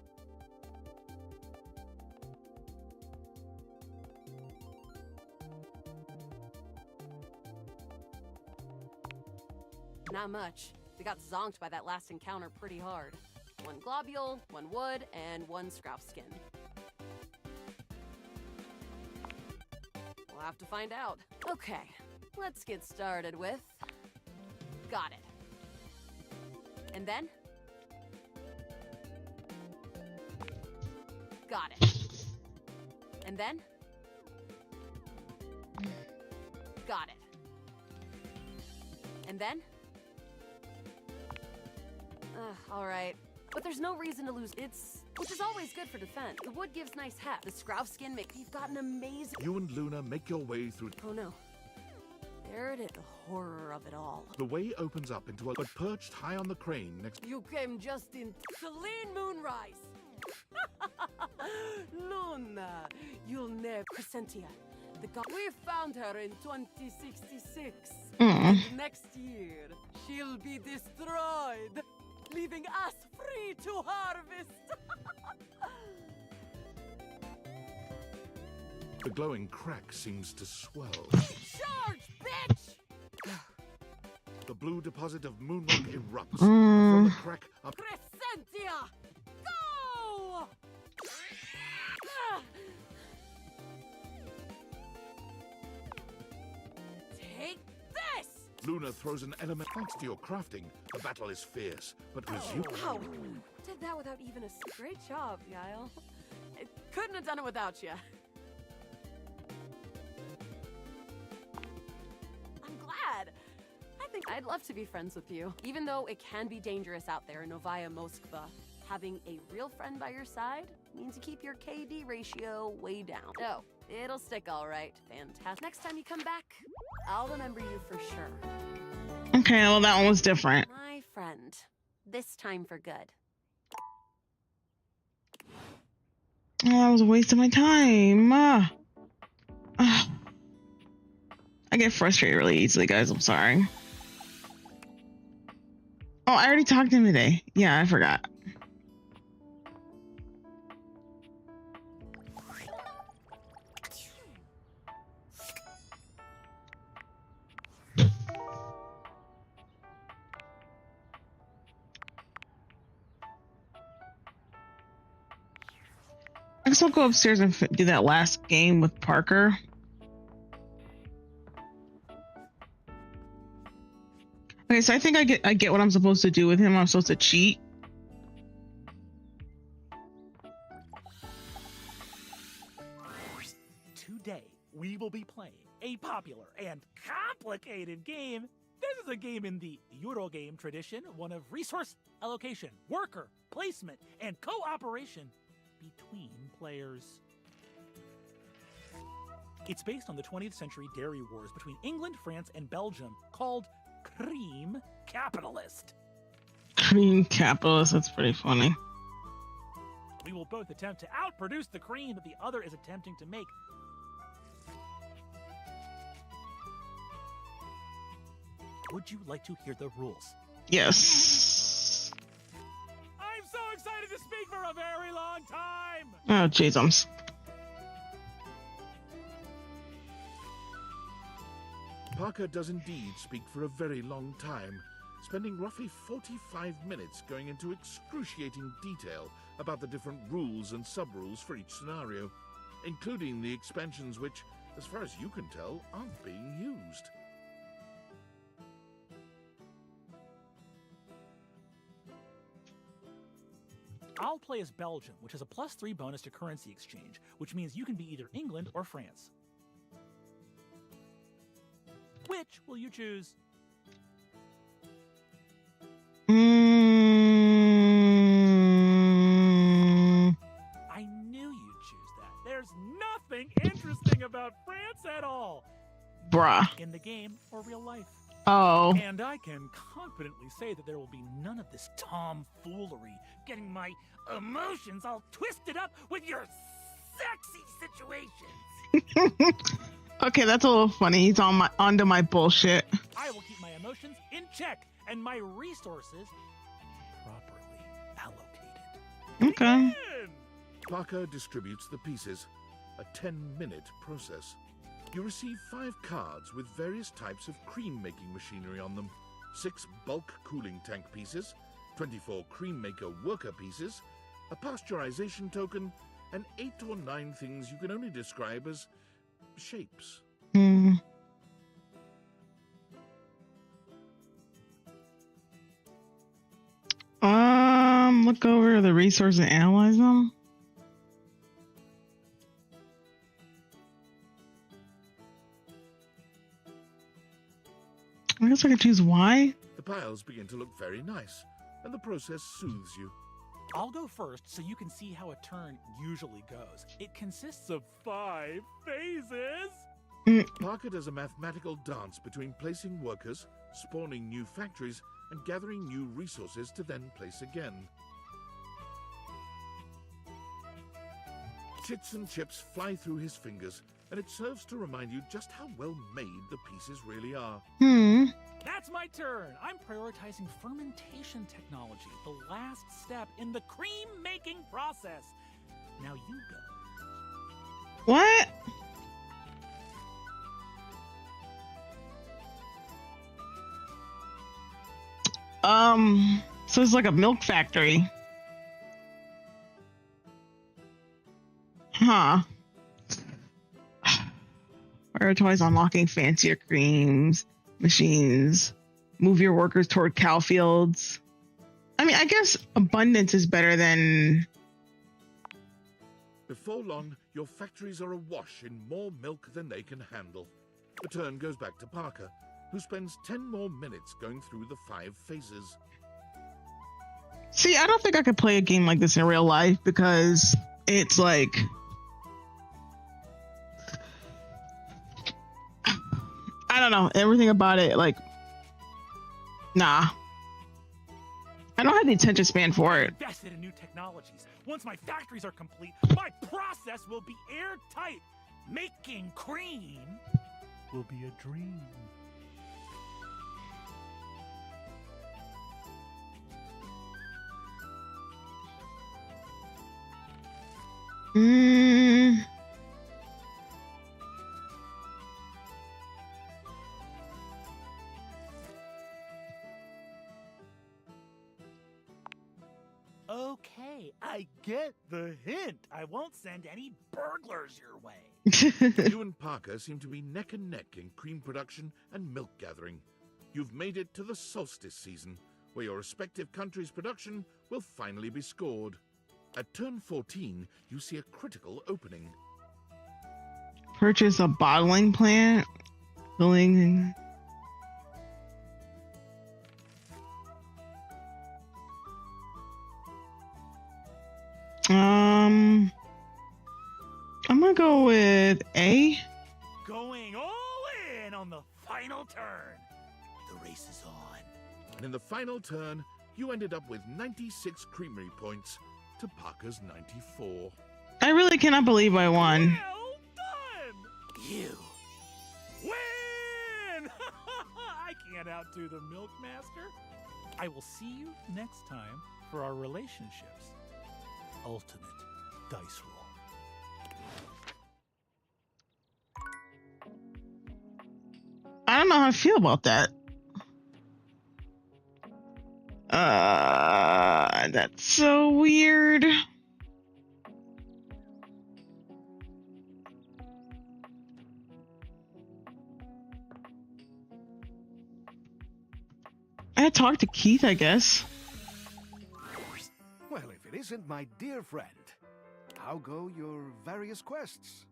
Speaker 2: Not much. We got zonked by that last encounter pretty hard. 1 globule, 1 wood, and 1 scrouf skin. We'll have to find out. Okay, let's get started with... Got it. And then? Got it. And then? Got it. And then? All right. But there's no reason to lose which is always good for defense. The wood gives nice heft. The scrouf skin makes... You've got an amazing...
Speaker 4: You and Luna make your way through...
Speaker 2: Oh no. There it is, the horror of it all.
Speaker 4: The way opens up into a... But perched high on the crane next...
Speaker 15: You came just in Celine Moonrise. Luna, you'll never... Crescentia, the god... We found her in 2066. And next year, she'll be destroyed, leaving us free to harvest.
Speaker 4: The glowing crack seems to swell.
Speaker 15: Charge, bitch!
Speaker 4: The blue deposit of moonrock erupts. From the crack up...
Speaker 15: Crescentia! Go! Take this!
Speaker 4: Luna throws an element. Thanks to your crafting, the battle is fierce, but resume.
Speaker 2: Ow! Did that without even a... Great job, Yael. I couldn't have done it without you. I'm glad. I think I'd love to be friends with you. Even though it can be dangerous out there in Novaya Moskva, having a real friend by your side means you keep your KD ratio way down. Oh, it'll stick all right. Fantastic. Next time you come back, I'll remember you for sure.
Speaker 1: Okay, well, that one was different.
Speaker 2: My friend. This time for good.
Speaker 1: Oh, that was a waste of my time. I get frustrated really easily, guys. I'm sorry. Oh, I already talked to him today. Yeah, I forgot. I guess I'll go upstairs and do that last game with Parker. Okay, so I think I get what I'm supposed to do with him. I'm supposed to cheat.
Speaker 5: Today, we will be playing a popular and complicated game. This is a game in the Eurogame tradition, one of resource allocation, worker, placement, and cooperation between players. It's based on the 20th century dairy wars between England, France, and Belgium, called Cream Capitalist.
Speaker 1: Cream Capitalist, that's pretty funny.
Speaker 5: We will both attempt to outproduce the cream that the other is attempting to make. Would you like to hear the rules?
Speaker 1: Yes.
Speaker 5: I'm so excited to speak for a very long time!
Speaker 1: Oh, jeez,
Speaker 4: Parker does indeed speak for a very long time, spending roughly 45 minutes going into excruciating detail about the different rules and sub-rules for each scenario, including the expansions which, as far as you can tell, aren't being used.
Speaker 5: I'll play as Belgium, which has a +3 bonus to currency exchange, which means you can be either England or France. Which will you choose?
Speaker 1: I
Speaker 5: knew you'd choose that. There's nothing interesting about France at all.
Speaker 1: Bruh.
Speaker 5: In the game or real life.
Speaker 1: Oh.
Speaker 5: And I can confidently say that there will be none of this tomfoolery, getting my emotions all twisted up with your sexy situations.
Speaker 1: Okay, that's a little funny. He's onto my bullshit.
Speaker 5: I will keep my emotions in check and my resources properly allocated.
Speaker 1: Okay.
Speaker 4: Parker distributes the pieces, a 10-minute process. You receive 5 cards with various types of cream-making machinery on them. 6 bulk cooling tank pieces, 24 cream maker worker pieces, a pasteurization token, and 8 or 9 things you can only describe as shapes.
Speaker 1: Look over the resources and analyze them. I guess I could choose Y.
Speaker 4: The piles begin to look very nice, and the process soothes you.
Speaker 5: I'll go first so you can see how a turn usually goes. It consists of 5 phases.
Speaker 4: Parker does a mathematical dance between placing workers, spawning new factories, and gathering new resources to then place again. Chits and chips fly through his fingers, and it serves to remind you just how well made the pieces really are.
Speaker 5: That's my turn. I'm prioritizing fermentation technology, the last step in the cream making process. Now you go.
Speaker 1: What? So it's like a milk factory. Huh. Prioritize unlocking fancier creams, machines, move your workers toward cow fields. I mean, I guess abundance is better than...
Speaker 4: Before long, your factories are awash in more milk than they can handle. The turn goes back to Parker, who spends 10 more minutes going through the 5 phases.
Speaker 1: See, I don't think I could play a game like this in real life because it's like... I don't know. Everything about it, like... Nah. I don't have the attention span for it.
Speaker 5: Invested in new technologies. Once my factories are complete, my process will be airtight. Making cream will be a dream. Okay, I get the hint. I won't send any burglars your way.
Speaker 4: You and Parker seem to be neck and neck in cream production and milk gathering. You've made it to the solstice season, where your respective countries' production will finally be scored. At turn 14, you see a critical opening.
Speaker 1: Purchase a bottling plant. Filling... I'm gonna go with A.
Speaker 5: Going all in on the final turn. The race is on.
Speaker 4: And in the final turn, you ended up with 96 creamery points to Parker's 94.
Speaker 1: I really cannot believe I won.
Speaker 5: Well done! You win! I can't outdo the Milk Master. I will see you next time for our relationships. Ultimate dice roll.
Speaker 1: I don't know how I feel about that. That's so weird. I talked to Keith, I guess.
Speaker 19: Well, if it isn't my dear friend, how go your various quests?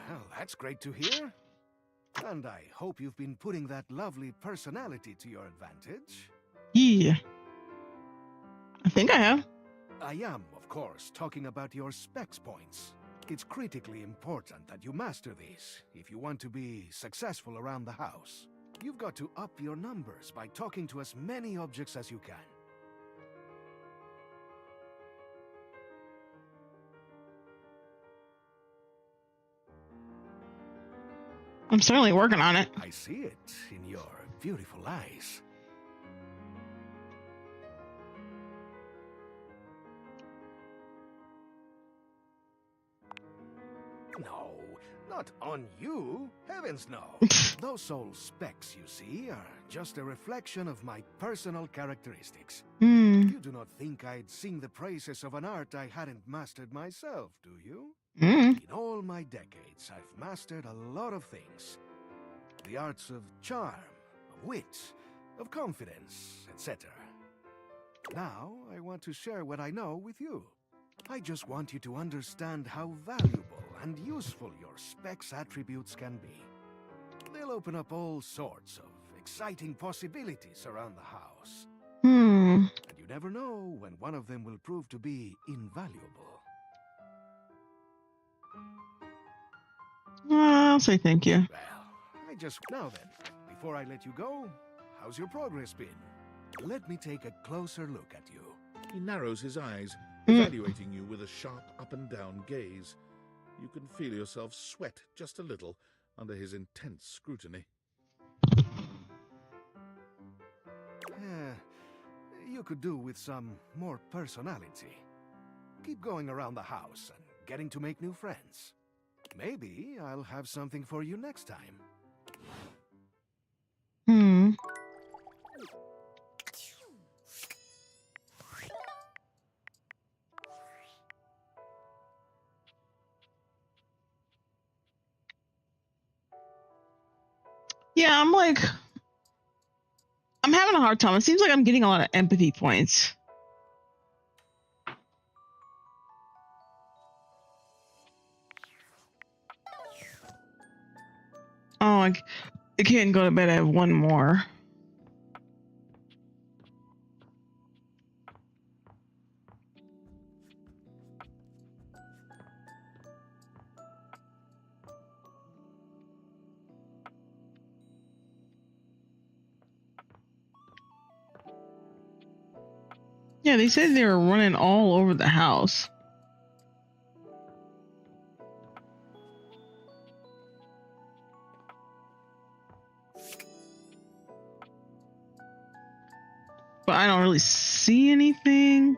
Speaker 19: Well, that's great to hear. And I hope you've been putting that lovely personality to your advantage.
Speaker 1: Yeah. I think I have.
Speaker 19: I am, of course, talking about your specs points. It's critically important that you master these if you want to be successful around the house. You've got to up your numbers by talking to as many objects as you can.
Speaker 1: I'm certainly working on it.
Speaker 19: I see it in your beautiful eyes. No, Not on you, heavens no. Those old specs you see are just a reflection of my personal characteristics. You do not think I'd sing the praises of an art I hadn't mastered myself, do you? In all my decades, I've mastered a lot of things. The arts of charm, of wit, of confidence, etc. Now, I want to share what I know with you. I just want you to understand how valuable and useful your specs attributes can be. They'll open up all sorts of exciting possibilities around the house. And you never know when one of them will prove to be invaluable.
Speaker 1: I'll say thank you.
Speaker 19: Now then, before I let you go, how's your progress been? Let me take a closer look at you.
Speaker 4: He narrows his eyes, evaluating you with a sharp up-and-down gaze. You can feel yourself sweat just a little under his intense scrutiny.
Speaker 19: You could do with some more personality. Keep going around the house and getting to make new friends. Maybe I'll have something for you next time.
Speaker 1: Yeah, I'm having a hard time. It seems like I'm getting a lot of empathy points. Oh, I can't go to bed. I have one more. Yeah, they said they were running all over the house. But I don't really see anything.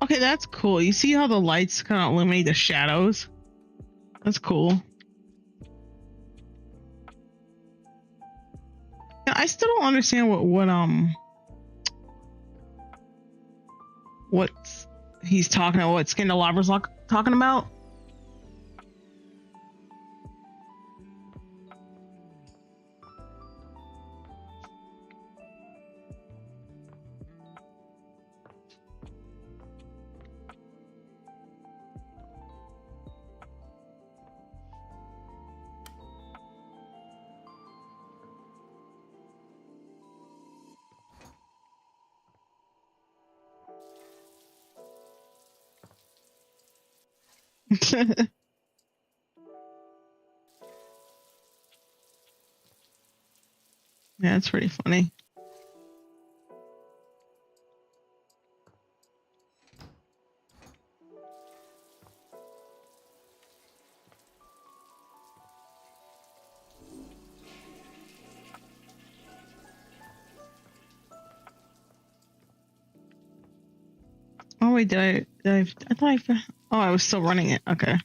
Speaker 1: Okay, that's cool. You see how the lights kind of illuminate the shadows? That's cool. I still don't understand what he's talking about. What Scandalabra's talking about? Yeah, it's pretty funny. Oh wait, I thought oh, I was still running it. Okay.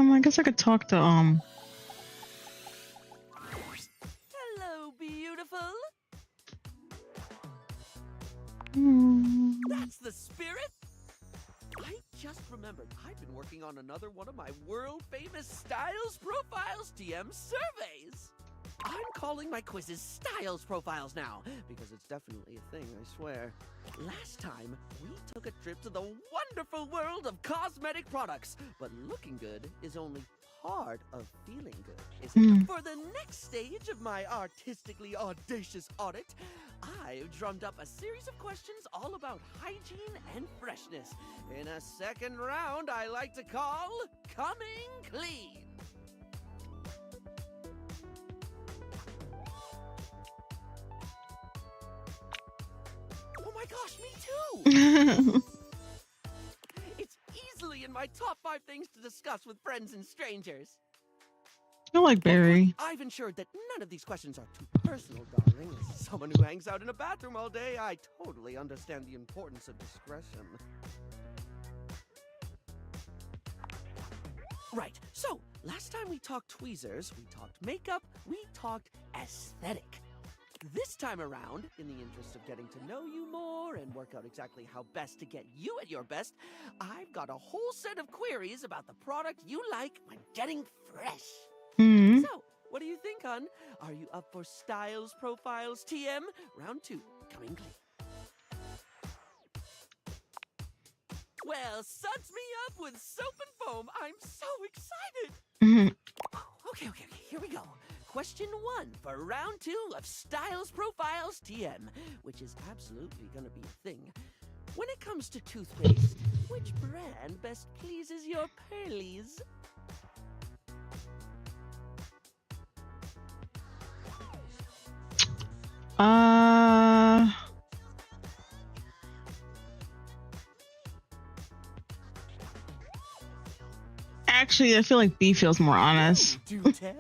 Speaker 1: I guess I could talk to
Speaker 2: Hello, beautiful.
Speaker 1: Hmm.
Speaker 2: That's the spirit.
Speaker 20: just remembered I've been working on another one of my world-famous Styles Profiles TM surveys. I'm calling my quizzes Styles Profiles now, because it's definitely a thing, I swear. Last time, we took a trip to the wonderful world of cosmetic products, but looking good is only part of feeling good, isn't it? For the next stage of my artistically audacious audit, I've drummed up a series of questions all about hygiene and freshness in a second round I like to call Coming Clean. Oh my gosh, me too! It's easily in my top 5 things to discuss with friends and strangers.
Speaker 1: I like Barry.
Speaker 20: I've ensured that none of these questions are too personal, darling. As someone who hangs out in a bathroom all day, I totally understand the importance of discretion. Right, so last time we talked tweezers, we talked makeup, we talked aesthetic. This time around, in the interest of getting to know you more and work out exactly how best to get you at your best, I've got a whole set of queries about the product you like when getting fresh. So, what do you think, hon? Are you up for Styles Profiles TM? Round 2, coming clean. Well, suds me up with soap and foam. I'm so excited. Okay, here we go. Question 1 for round 2 of Styles Profiles TM, which is absolutely gonna be a thing. When it comes to toothpaste, which brand best pleases your pearlies?
Speaker 1: Actually, I feel like B feels more honest.
Speaker 20: Do tell.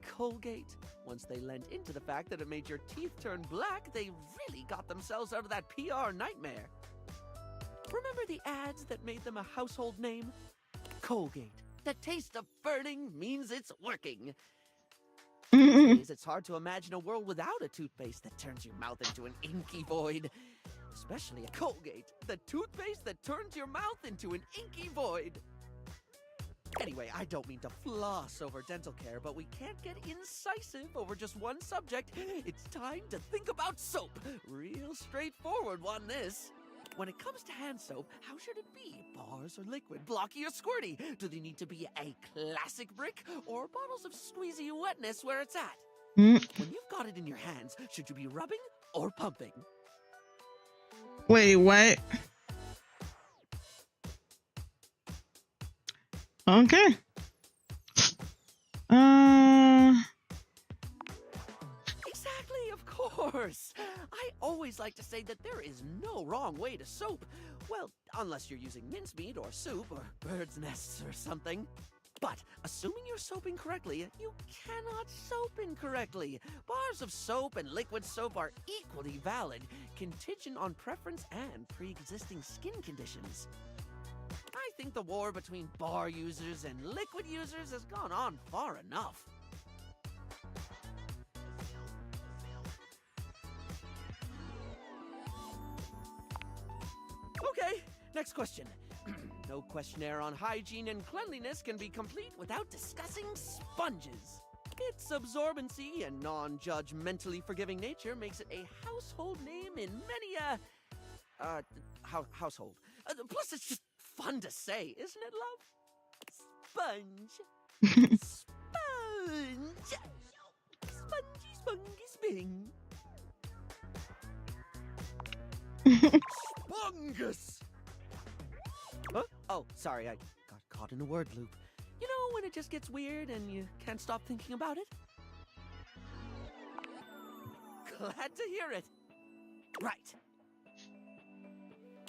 Speaker 20: Colgate. Once they lent into the fact that it made your teeth turn black, they really got themselves out of that PR nightmare. Remember the ads that made them a household name? Colgate. The taste of burning means it's working. These days, it's hard to imagine a world without a toothpaste that turns your mouth into an inky void. Especially a Colgate, the toothpaste that turns your mouth into an inky void. Anyway, I don't mean to floss over dental care, but we can't get incisive over just one subject. It's time to think about soap. Real straightforward one, this. When it comes to hand soap, how should it be? Bars or liquid, blocky or squirty? Do they need to be a classic brick or bottles of squeezy wetness where it's at? When you've got it in your hands, should you be rubbing or pumping?
Speaker 1: Wait, what? Okay.
Speaker 20: Exactly, of course. I always like to say that there is no wrong way to soap. Well, unless you're using mincemeat or soup or bird's nests or something. But assuming you're soaping correctly, you cannot soap incorrectly. Bars of soap and liquid soap are equally valid, contingent on preference and pre-existing skin conditions. I think the war between bar users and liquid users has gone on far enough. Okay, next question. No questionnaire on hygiene and cleanliness can be complete without discussing sponges. Its absorbency and non-judgmentally forgiving nature makes it a household name in many household. Plus, it's just fun to say, isn't it, love? Sponge. Sponge. Spongy, spongy, sping. Spongus. Huh? Oh, sorry, I got caught in a word loop. You know when it just gets weird and you can't stop thinking about it? Glad to hear it. Right.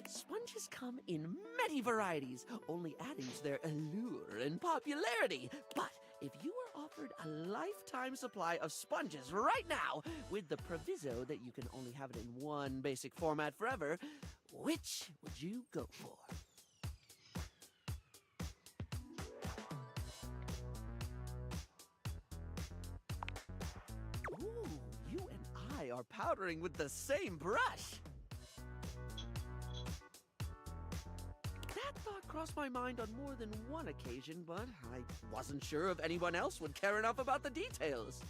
Speaker 20: Sponges come in many varieties, only adding to their allure and popularity. But if you were offered a lifetime supply of sponges right now, with the proviso that you can only have it in one basic format forever, which would you go for? I are powdering with the same brush. That thought crossed my mind on more than one occasion, but I wasn't sure if anyone else would care enough about the details.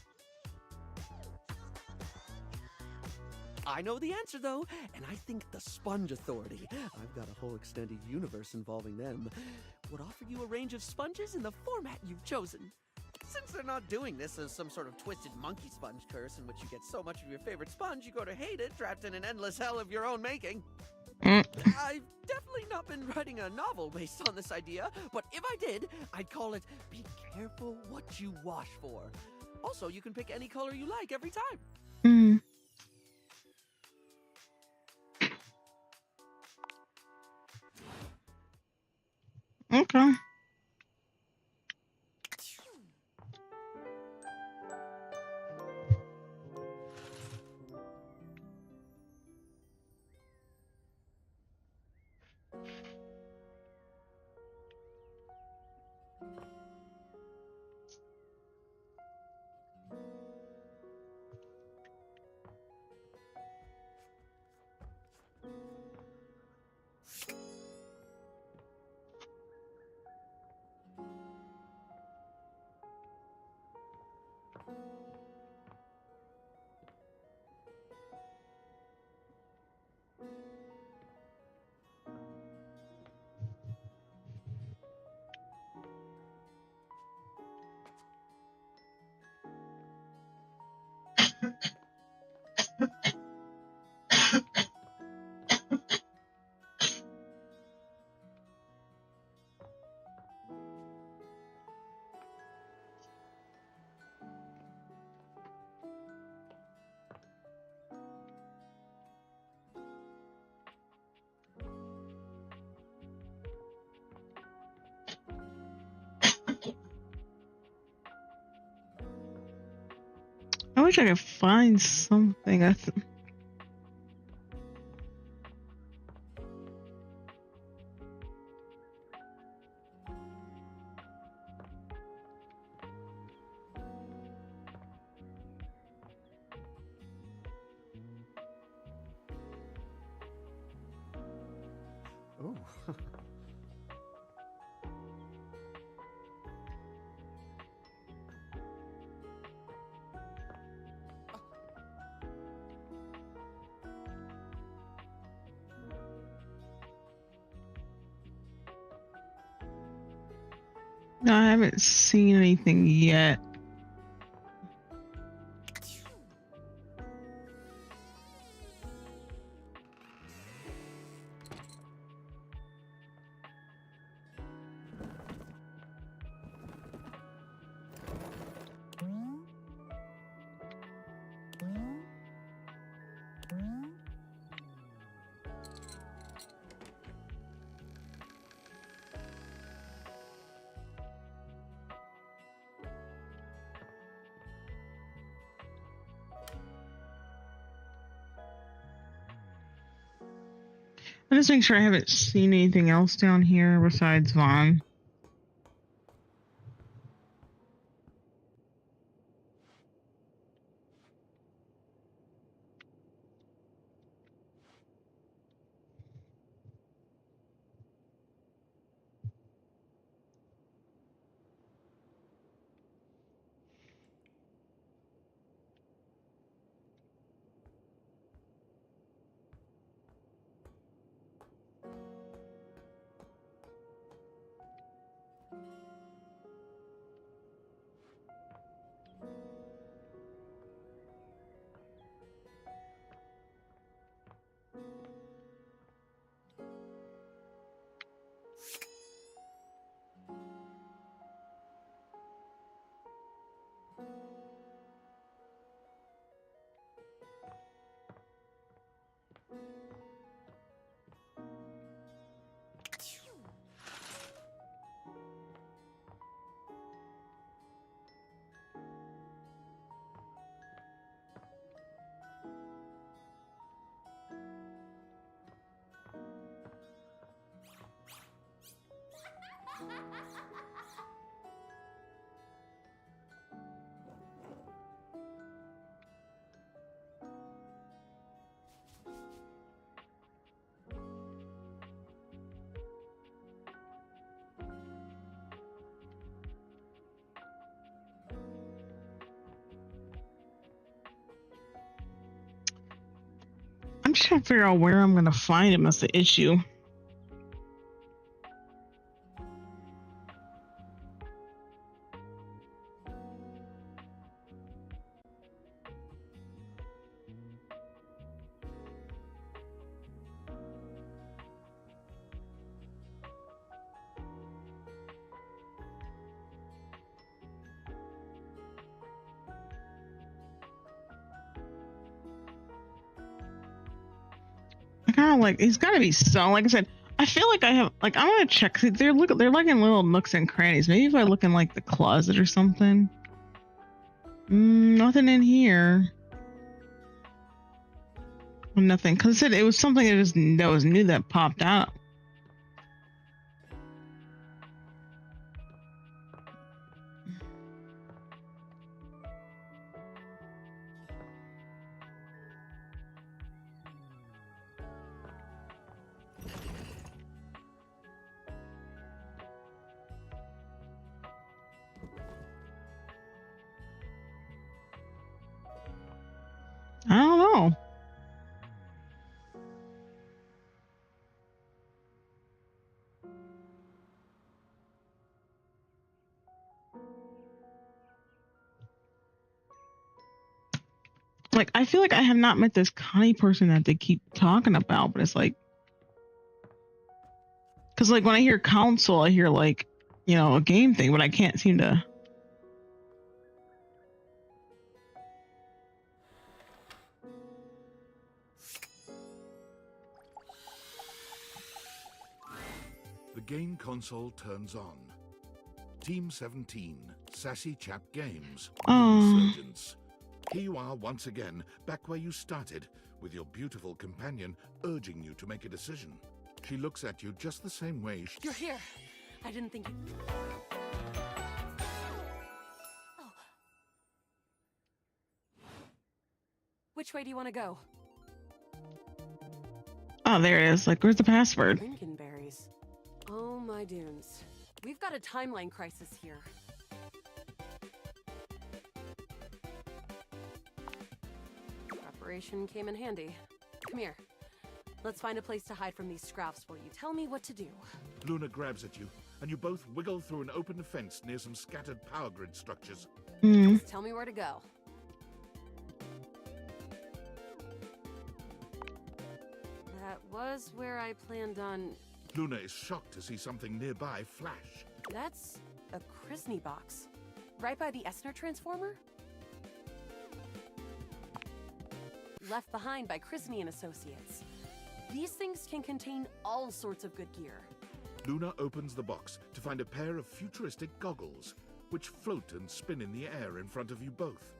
Speaker 20: I know the answer, though, and I think the Sponge Authority, I've got a whole extended universe involving them, would offer you a range of sponges in the format you've chosen. Since they're not doing this as some sort of twisted monkey sponge curse in which you get so much of your favorite sponge you go to hate it, trapped in an endless hell of your own making. I've definitely not been writing a novel based on this idea, but if I did, I'd call it Be Careful What You Wash For. Also, you can pick any color you like every time.
Speaker 1: Okay. I wish I could find something.
Speaker 18: Oh.
Speaker 1: No, I haven't seen anything yet. I'll just make sure I haven't seen anything else down here besides Vaughn. just trying to figure out where I'm gonna find him. That's the issue. I kind of like, he's got to be so, like I said, I feel like I have, like, I'm gonna check. They're like in little nooks and crannies. Maybe if I look in like the closet or something. Nothing in here. Nothing, because it was something that was new that popped out. I don't know. Like, I feel like I have not met this Connie person that they keep talking about, but it's like, because like when I hear council, I hear like, you know, a game thing, but I can't seem to.
Speaker 4: The game console turns on. Team 17, Sassy Chap Games, Insurgents. Here you are once again, back where you started, with your beautiful companion urging you to make a decision. She looks at you just the same way.
Speaker 2: You're here. I didn't think you... Oh. Which way do you want to go?
Speaker 1: Oh, there it is. Like, where's the password?
Speaker 2: Lincolnberries. Oh, my dunes. We've got a timeline crisis here. Preparation came in handy. Come here. Let's find a place to hide from these scraps while you tell me what to do.
Speaker 4: Luna grabs at you, and you both wiggle through an open fence near some scattered power grid structures.
Speaker 2: Just tell me where to go. That was where I planned on...
Speaker 4: Luna is shocked to see something nearby flash.
Speaker 2: That's a Krisny box. Right by the Esner transformer? Left behind by Krisny and Associates. These things can contain all sorts of good gear.
Speaker 4: Luna opens the box to find a pair of futuristic goggles, which float and spin in the air in front of you both.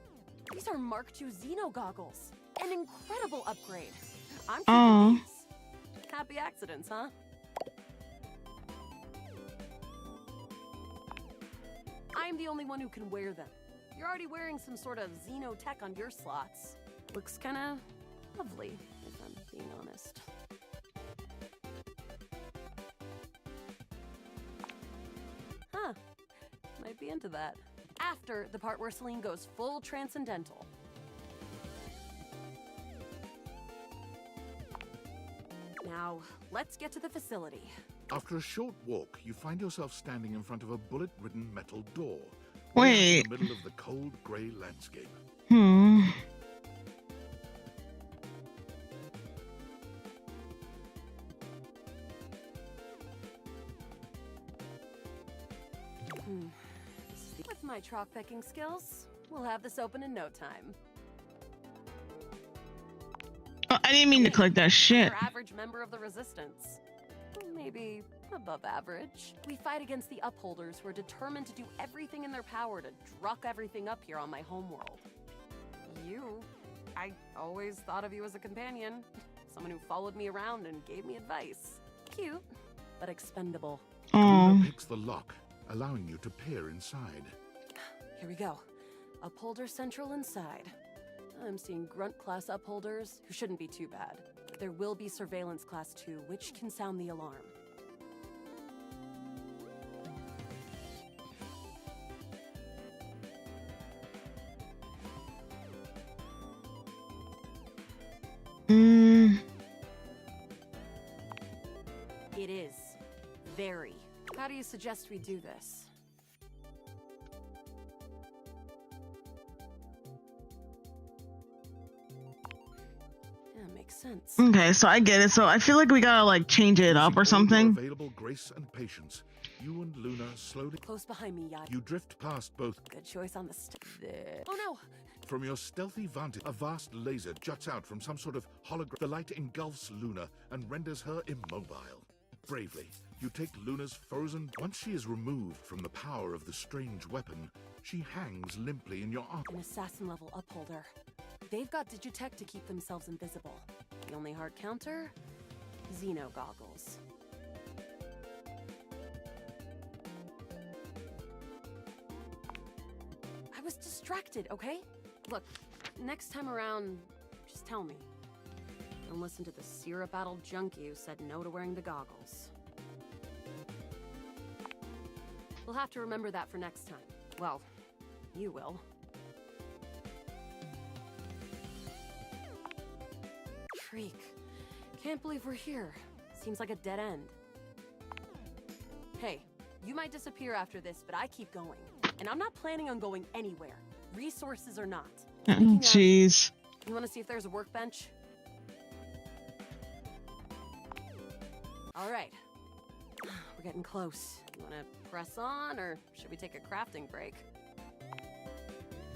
Speaker 2: These are Mark II Xeno goggles. An incredible upgrade. I'm keeping these. Happy accidents, huh? I'm the only one who can wear them. You're already wearing some sort of Xeno tech on your slots. Looks kinda lovely, if I'm being honest. Huh. Might be into that. After the part where Celine goes full transcendental. Now, let's get to the facility.
Speaker 4: After a short walk, you find yourself standing in front of a bullet-ridden metal door.
Speaker 1: Wait.
Speaker 4: In the middle of the cold, grey landscape.
Speaker 2: With my chalk picking skills, we'll have this open in no time.
Speaker 1: Oh, I didn't mean to click that shit.
Speaker 2: Your average member of the Resistance. Maybe above average. We fight against the Upholders who are determined to do everything in their power to druck everything up here on my homeworld. I always thought of you as a companion. Someone who followed me around and gave me advice. Cute, but expendable.
Speaker 4: Luna picks the lock, allowing you to peer inside.
Speaker 2: Here we go. Upholder Central inside. I'm seeing Grunt class Upholders, who shouldn't be too bad. There will be Surveillance Class 2, which can sound the alarm.
Speaker 15: Very. How do you suggest we do this? Yeah, makes sense.
Speaker 1: Okay, so I get it. So I feel like we gotta like change it up or something.
Speaker 4: Available grace and patience. You and Luna slowly
Speaker 15: Close behind me, Yad.
Speaker 4: You drift past both.
Speaker 15: Good choice on the there. Oh no!
Speaker 4: From your stealthy vantage, a vast laser juts out from some sort of hologram. The light engulfs Luna and renders her immobile. Bravely, you take Luna's frozen. Once she is removed from the power of the strange weapon, she hangs limply in your arms.
Speaker 15: An assassin-level upholder. They've got Digitech to keep themselves invisible. The only hard counter? Xeno goggles. I was distracted, okay? Look, next time around, just tell me. Don't listen to the syrup-addled junkie who said no to wearing the goggles. We'll have to remember that for next time. Well, you will. Freak. Can't believe we're here. Seems like a dead end. Hey, you might disappear after this, but I keep going. And I'm not planning on going anywhere. Resources or not.
Speaker 1: Jeez.
Speaker 15: You want to see if there's a workbench? All right. We're getting close. You want to press on, or should we take a crafting break?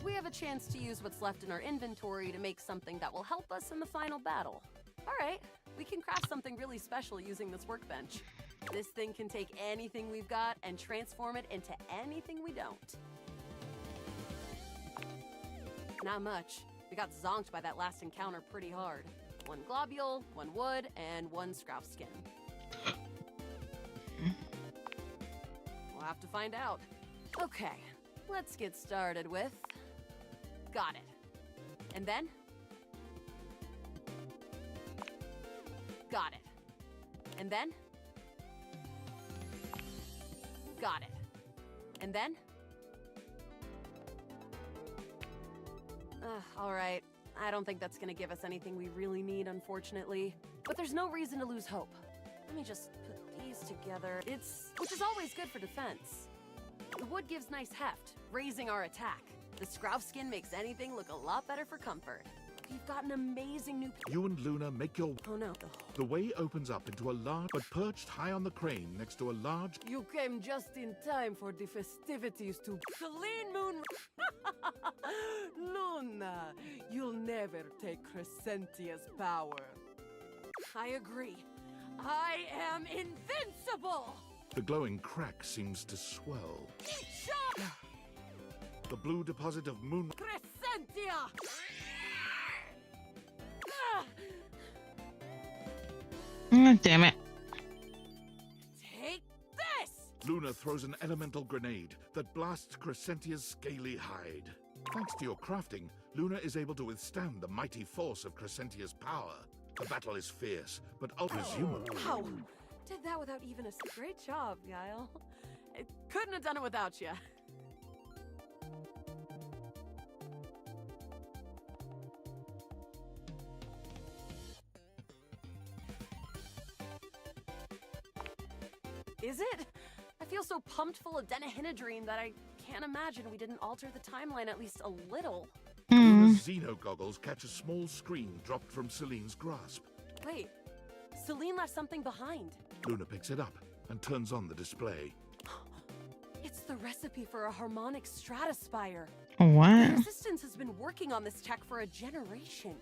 Speaker 15: We have a chance to use what's left in our inventory to make something that will help us in the final battle. All right, we can craft something really special using this workbench. This thing can take anything we've got and transform it into anything we don't. Not much. We got zonked by that last encounter pretty hard. 1 globule, 1 wood, and 1 scrap skin. We'll have to find out. Okay, let's get started with... Got it. And then? Got it. And then? Got it. And then? All right. I don't think that's gonna give us anything we really need, unfortunately. But there's no reason to lose hope. Let me just put these together. Which is always good for defense. The wood gives nice heft, raising our attack. The scrow skin makes anything look a lot better for comfort. We've got an amazing new...
Speaker 4: You and Luna make your...
Speaker 15: Oh no.
Speaker 4: The way opens up into a large... But perched high on the crane next to a large...
Speaker 15: You came just in time for the festivities to... Celine Moon... Luna, you'll never take Crescentia's power. I agree. I am invincible!
Speaker 4: The glowing crack seems to swell. The blue deposit of moon...
Speaker 15: Crescentia!
Speaker 1: Damn it.
Speaker 15: Take this!
Speaker 4: Luna throws an elemental grenade that blasts Crescentia's scaly hide. Thanks to your crafting, Luna is able to withstand the mighty force of Crescentia's power. The battle is fierce, but presumably...
Speaker 15: Wow! Did that without even a... Great job, Guile. I couldn't have done it without you. Is it? I feel so pumped full of denahydrine that I can't imagine we didn't alter the timeline at least a little.
Speaker 4: Luna's Xeno goggles catch a small screen dropped from Celine's grasp.
Speaker 15: Wait, Celine left something behind.
Speaker 4: Luna picks it up and turns on the display.
Speaker 15: It's the recipe for a harmonic stratospire.
Speaker 1: What?
Speaker 15: The Resistance has been working on this tech for a generation.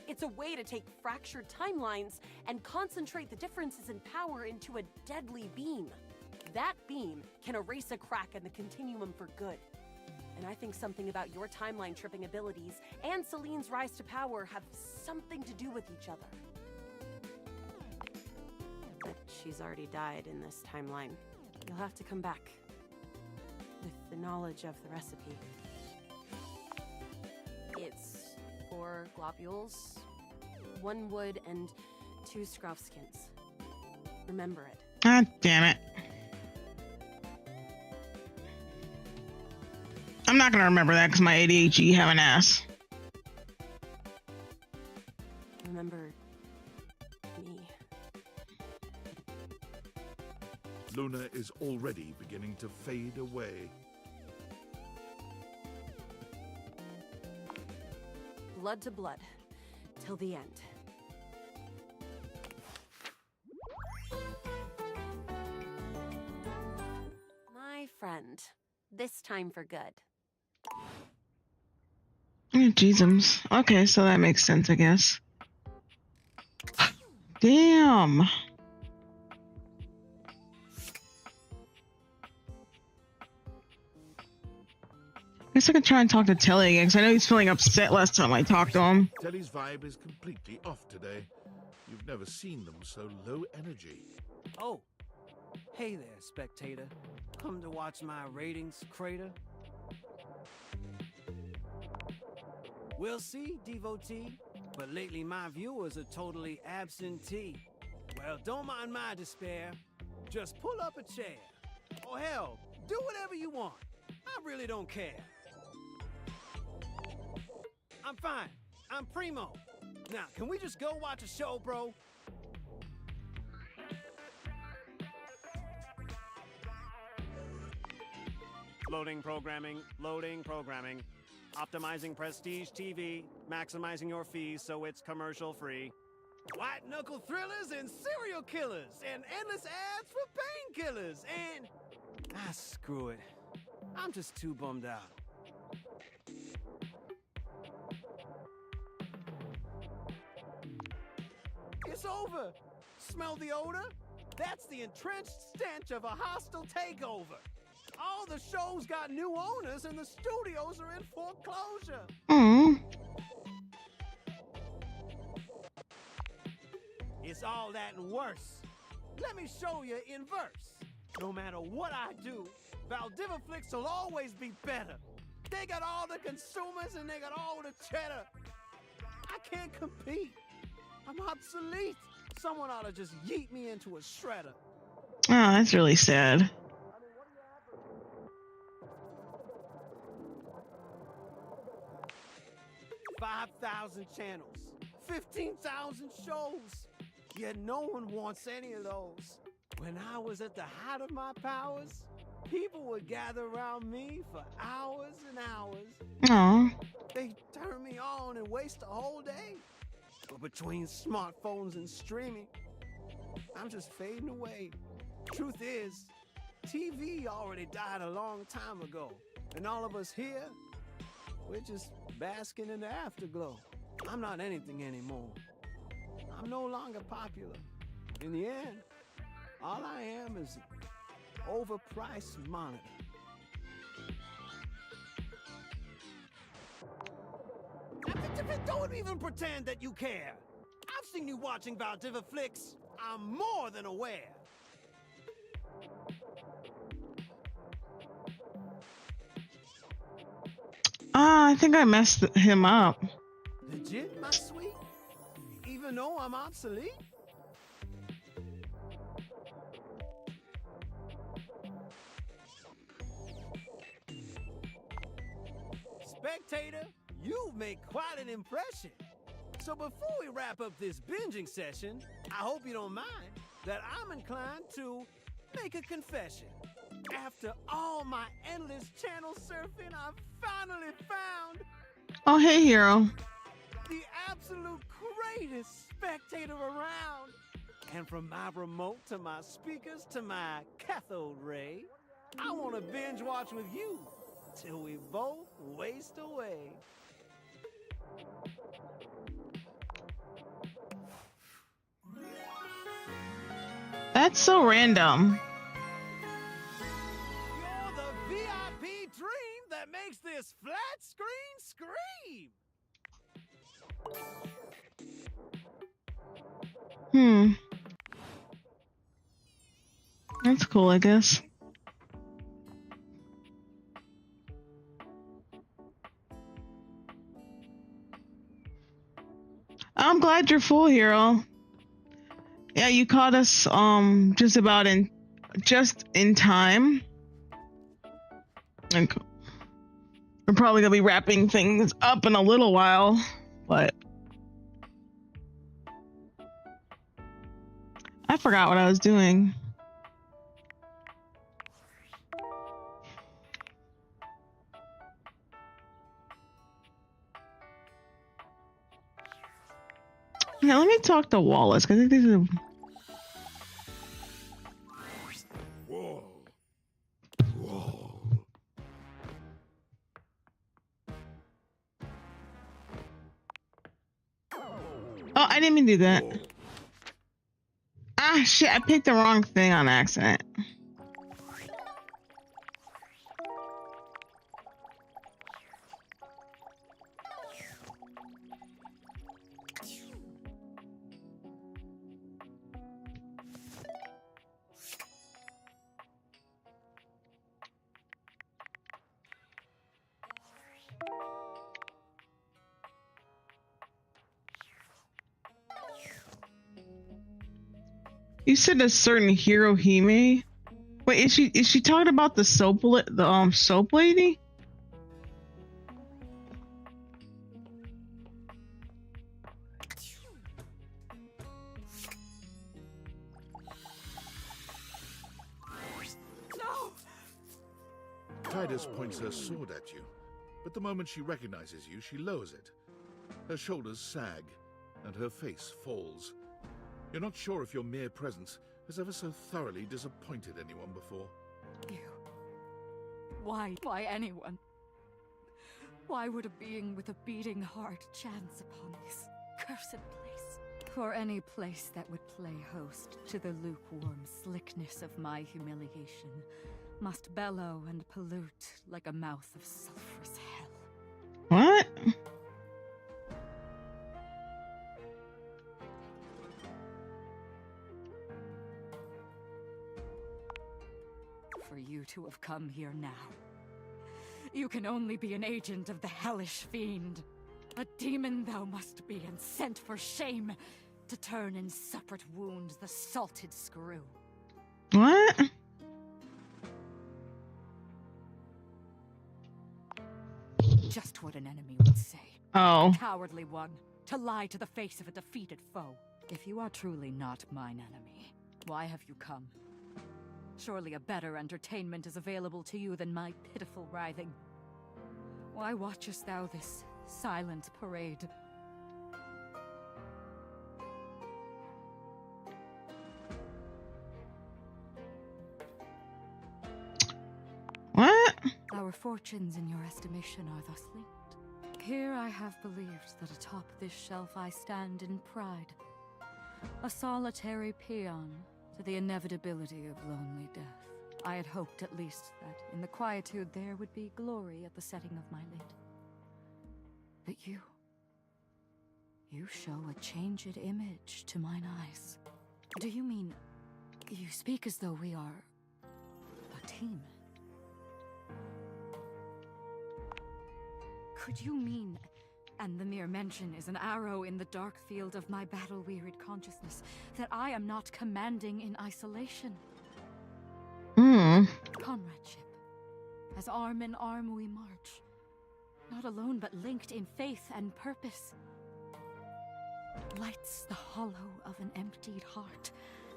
Speaker 15: It's a way to take fractured timelines and concentrate the differences in power into a deadly beam. That beam can erase a crack in the continuum for good. And I think something about your timeline tripping abilities and Celine's rise to power have something to do with each other. But she's already died in this timeline. You'll have to come back with the knowledge of the recipe. It's 4 globules, 1 wood, and 2 scrow skins. Remember it.
Speaker 1: God damn it. I'm not gonna remember that because my ADHD have an ass.
Speaker 15: Remember me.
Speaker 4: Luna is already beginning to fade away.
Speaker 15: Blood to blood. Till the end. My friend. This time for good.
Speaker 1: Jeezums. Okay, so that makes sense, I guess. Damn. I guess I could try and talk to Telly again, because I know he's feeling upset last time I talked to him.
Speaker 4: Telly's vibe is completely off today. You've never seen them so low energy.
Speaker 18: Oh, hey there, spectator. Come to watch my ratings crater? We'll see, devotee. But lately my viewers are totally absentee. Well, don't mind my despair. Just pull up a chair. Or hell, do whatever you want. I really don't care. I'm fine. I'm primo. Now, can we just go watch a show, bro? Loading programming, loading programming. Optimizing prestige TV, maximizing your fees so it's commercial free. White knuckle thrillers and serial killers, and endless ads for painkillers, and... screw it. I'm just too bummed out. It's over! Smell the odor? That's the entrenched stench of a hostile takeover. All the shows got new owners and the studios are in foreclosure. It's all that and worse. Let me show you in verse. No matter what I do, Valdiviflix will always be better. They got all the consumers and they got all the cheddar. I can't compete. I'm obsolete. Someone ought to just yeet me into a shredder.
Speaker 1: Oh, that's really sad.
Speaker 18: $5,000 channels, 15,000 shows. Yet no one wants any of those. When I was at the height of my powers, people would gather around me for hours and hours.
Speaker 1: Aww.
Speaker 18: They turn me on and waste a whole day. But between smartphones and streaming, I'm just fading away. Truth is, TV already died a long time ago. And all of us here, we're just basking in the afterglow. I'm not anything anymore. I'm no longer popular. In the end, all I am is an overpriced monitor. Don't even pretend that you care. I've seen you watching Valdiviflix. I'm more than aware.
Speaker 1: I think I messed him up.
Speaker 18: Legit, my sweet? Even though I'm obsolete? Spectator, you've made quite an impression. So before we wrap up this binging session, I hope you don't mind that I'm inclined to make a confession. After all my endless channel surfing, I've finally found...
Speaker 1: Oh, hey, hero.
Speaker 18: ...the absolute greatest spectator around. And from my remote to my speakers to my cathode ray, I want to binge watch with you till we both waste away.
Speaker 1: That's so random.
Speaker 18: You're the VIP dream that makes this flat screen scream.
Speaker 1: That's cool, I guess. I'm glad you're full, hero. Yeah, you caught us just in time. And we're probably gonna be wrapping things up in a little while, but I forgot what I was doing. Yeah, let me talk to Wallace because I think this is.
Speaker 4: Whoa. Whoa.
Speaker 1: Oh, I didn't mean to do that. Ah, shit! I picked the wrong thing on accident. You said a certain Hirohime. Wait, is she talking about the soap lady?
Speaker 15: No!
Speaker 4: Titus points her sword at you, but the moment she recognizes you, she lowers it. Her shoulders sag, and her face falls. You're not sure if your mere presence has ever so thoroughly disappointed anyone before.
Speaker 13: You. Why anyone? Why would a being with a beating heart chance upon this cursed place? For any place that would play host to the lukewarm slickness of my humiliation must bellow and pollute like a mouth of sulphurous hell.
Speaker 1: What?
Speaker 13: For you to have come here now, you can only be an agent of the hellish fiend. A demon thou must be, and sent for shame to turn in separate wounds the salted screw.
Speaker 1: What?
Speaker 13: Just what an enemy would say.
Speaker 1: Oh.
Speaker 13: Cowardly one, to lie to the face of a defeated foe. If you are truly not mine enemy, why have you come? Surely a better entertainment is available to you than my pitiful writhing. Why watchest thou this silent parade?
Speaker 1: What?
Speaker 13: Our fortunes in your estimation are thus linked. Here I have believed that atop this shelf I stand in pride, a solitary peon to the inevitability of lonely death. I had hoped at least that in the quietude there would be glory at the setting of my lid. But you show a changed image to mine eyes. Do you mean, you speak as though we are a team? Could you mean, and the mere mention is an arrow in the dark field of my battle-wearied consciousness, that I am not commanding in isolation? Comradeship. As arm in arm we march. Not alone, but linked in faith and purpose. Lights the hollow of an emptied heart.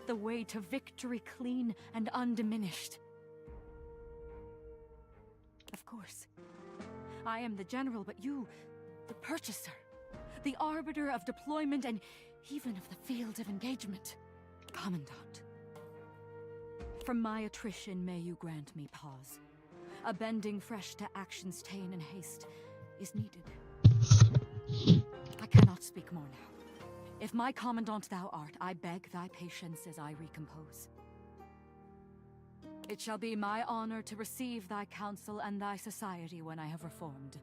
Speaker 13: The way to victory clean and undiminished. Of course, I am the general, but you, the purchaser. The arbiter of deployment and even of the field of engagement. Commandant. From my attrition may you grant me pause. A bending fresh to action's ta'en and haste is needed. I cannot speak more now. If my commandant thou art, I beg thy patience as I recompose. It shall be my honor to receive thy counsel and thy society when I have reformed.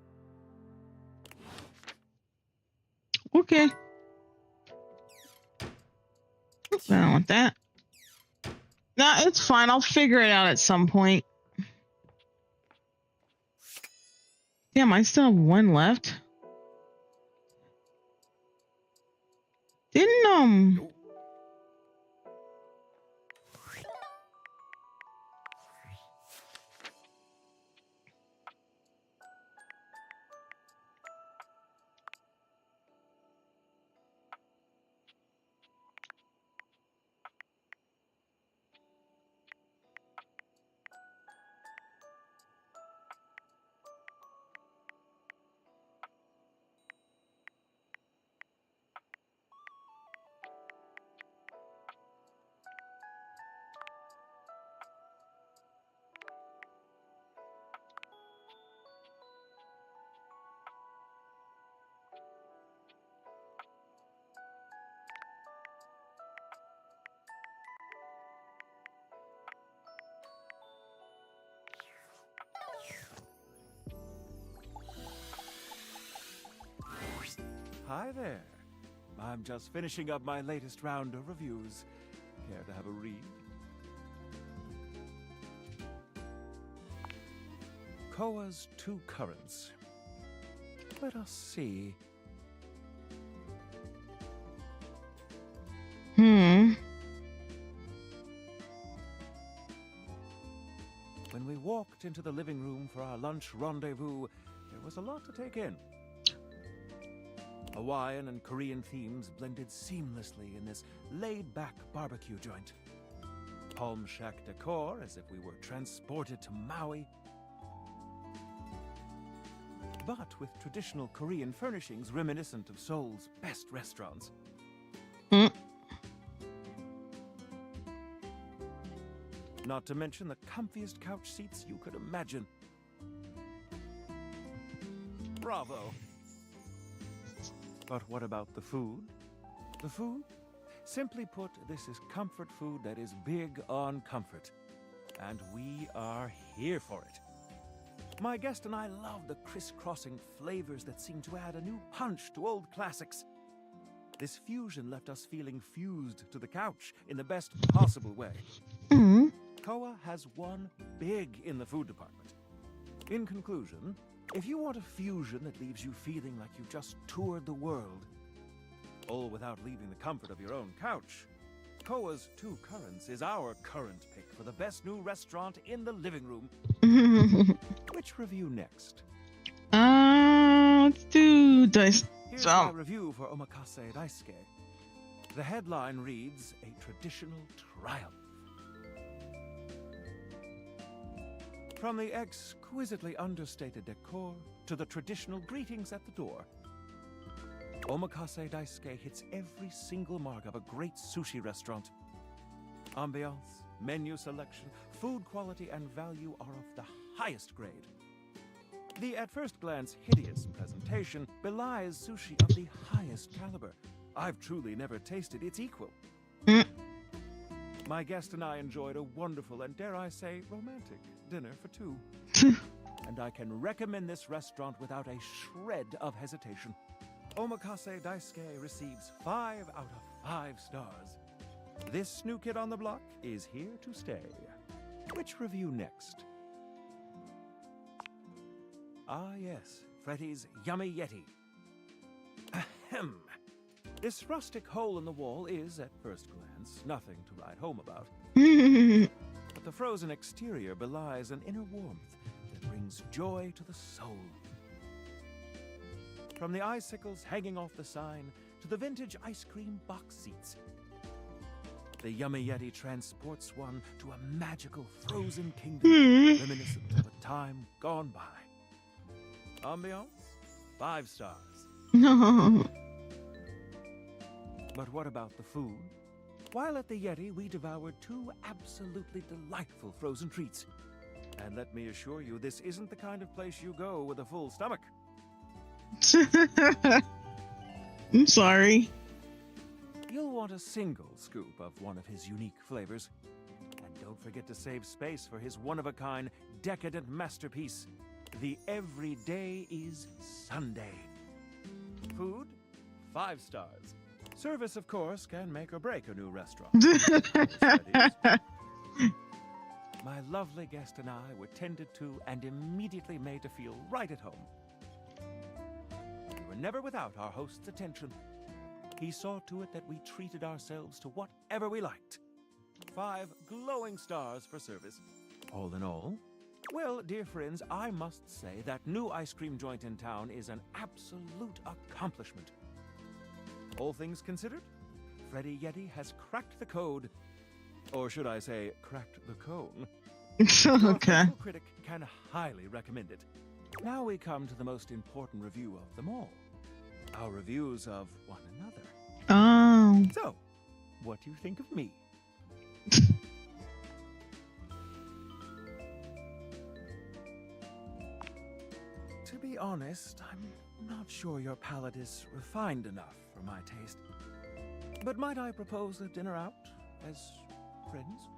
Speaker 1: Okay. I don't want that. No, it's fine. I'll figure it out at some point. Damn, I still have one left. Didn't
Speaker 9: hi there. I'm just finishing up my latest round of reviews. Care to have a read? Koa's Two Currents. Let us see. When we walked into the living room for our lunch rendezvous, there was a lot to take in. Hawaiian and Korean themes blended seamlessly in this laid-back barbecue joint. Palm shack decor as if we were transported to Maui. But with traditional Korean furnishings reminiscent of Seoul's best restaurants. Not to mention the comfiest couch seats you could imagine. Bravo! But what about the food? The food? Simply put, this is comfort food that is big on comfort. And we are here for it. My guest and I love the crisscrossing flavors that seem to add a new punch to old classics. This fusion left us feeling fused to the couch in the best possible way. Koa has won big in the food department. In conclusion, if you want a fusion that leaves you feeling like you just toured the world, all without leaving the comfort of your own couch, Koa's Two Currents is our current pick for the best new restaurant in the living room. Which review next?
Speaker 1: Let's do this.
Speaker 9: Here's my review for Omakase Daisuke. The headline reads, "A Traditional Triumph." From the exquisitely understated decor to the traditional greetings at the door, Omakase Daisuke hits every single mark of a great sushi restaurant. Ambiance, menu selection, food quality, and value are of the highest grade. The at first glance hideous presentation belies sushi of the highest caliber. I've truly never tasted its equal. My guest and I enjoyed a wonderful and, dare I say, romantic dinner for two. And I can recommend this restaurant without a shred of hesitation. Omakase Daisuke receives 5 out of 5 stars. This new kid on the block is here to stay. Which review next? Ah yes, Freddy's Yummy Yeti. Ahem. This rustic hole in the wall is, at first glance, nothing to write home about. But the frozen exterior belies an inner warmth that brings joy to the soul. From the icicles hanging off the sign to the vintage ice cream box seats, the Yummy Yeti transports one to a magical frozen kingdom reminiscent of a time gone by. Ambiance? 5 stars. But what about the food? While at the Yeti, we devoured 2 absolutely delightful frozen treats. And let me assure you, this isn't the kind of place you go with a full stomach.
Speaker 1: I'm sorry.
Speaker 9: You'll want a single scoop of one of his unique flavors. And don't forget to save space for his one-of-a-kind, decadent masterpiece, the Everyday is Sunday. Food? 5 stars. Service, of course, can make or break a new restaurant. My lovely guest and I were tended to and immediately made to feel right at home. We were never without our host's attention. He saw to it that we treated ourselves to whatever we liked. 5 glowing stars for service. All in all, well, dear friends, I must say that new ice cream joint in town is an absolute accomplishment. All things considered, Freddy Yeti has cracked the code. Or should I say, cracked the cone.
Speaker 1: Okay.
Speaker 9: Our critic can highly recommend it. Now we come to the most important review of them all. Our reviews of one another.
Speaker 1: Oh.
Speaker 9: So, what do you think of me? To be honest, I'm not sure your palate is refined enough for my taste. But might I propose a dinner out as friends?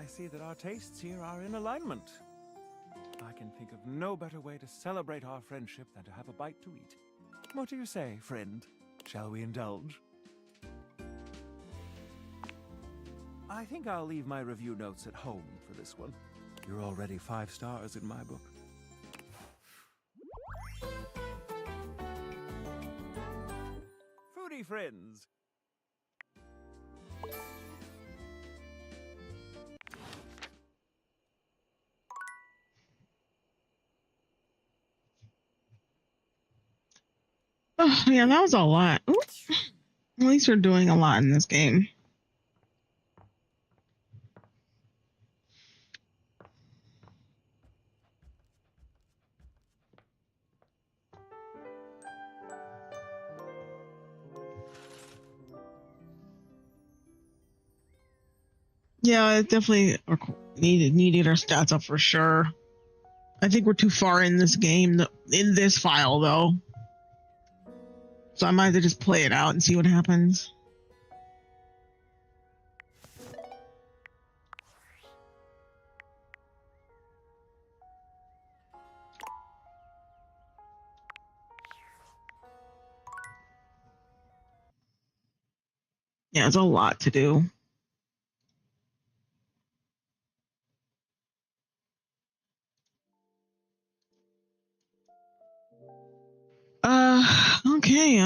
Speaker 9: see that our tastes here are in alignment. I can think of no better way to celebrate our friendship than to have a bite to eat. What do you say, friend? Shall we indulge? I think I'll leave my review notes at home for this one. You're already 5 stars in my book. Foodie friends!
Speaker 1: Oh, yeah, that was a lot. Ooh. At least we're doing a lot in this game. Yeah, it definitely needed our stats up for sure. I think we're too far in this game, in this file, though. So I might have to just play it out and see what happens. Yeah, it's a lot to do. Okay,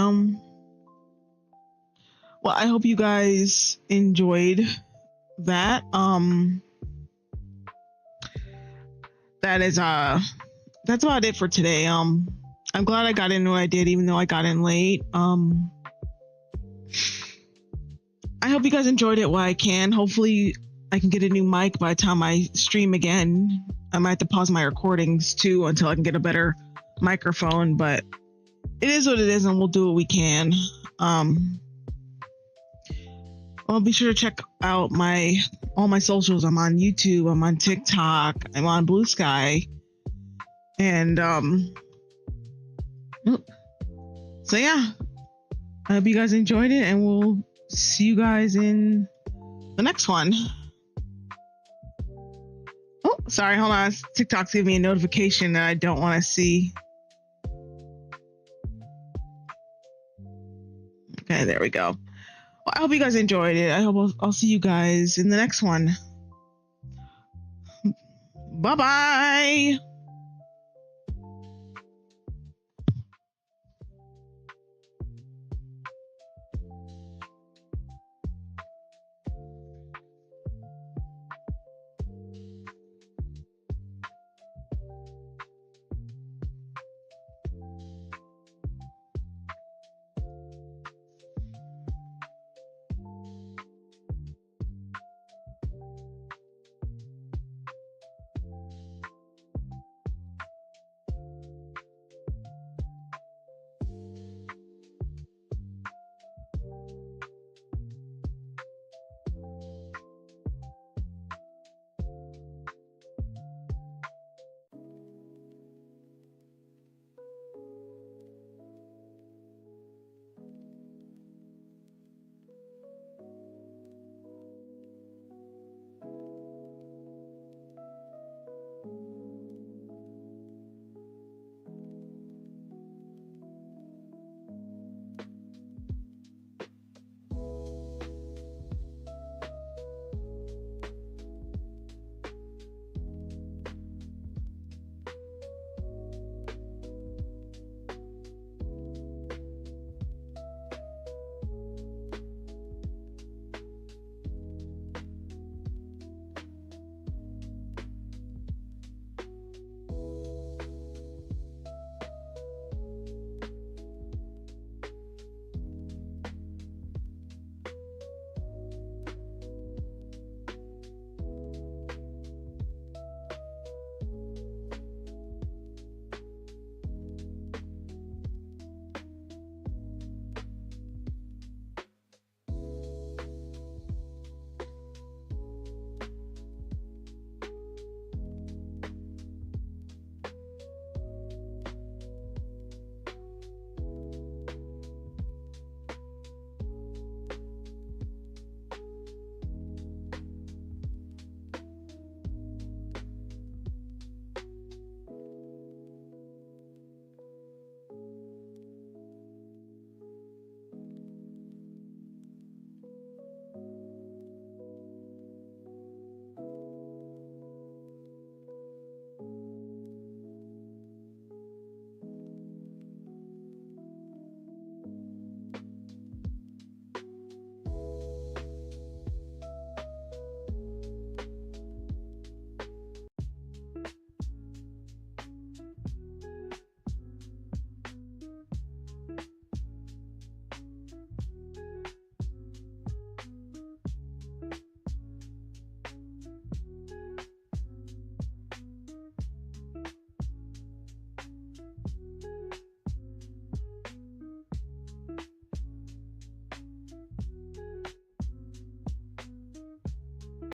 Speaker 1: well, I hope you guys enjoyed that. That's about it for today. I'm glad I got in what I did, even though I got in late. I hope you guys enjoyed it while I can. Hopefully I can get a new mic by the time I stream again. I might have to pause my recordings too until I can get a better microphone, but it is what it is, and we'll do what we can. Well, be sure to check out all my socials. I'm on YouTube, I'm on TikTok, I'm on Blue Sky, and so yeah, I hope you guys enjoyed it, and we'll see you guys in the next one. Oh, sorry, hold on. TikTok's giving me a notification that I don't want to see. Okay, there we go. Well, I hope you guys enjoyed it. I hope I'll see you guys in the next one. Bye-bye.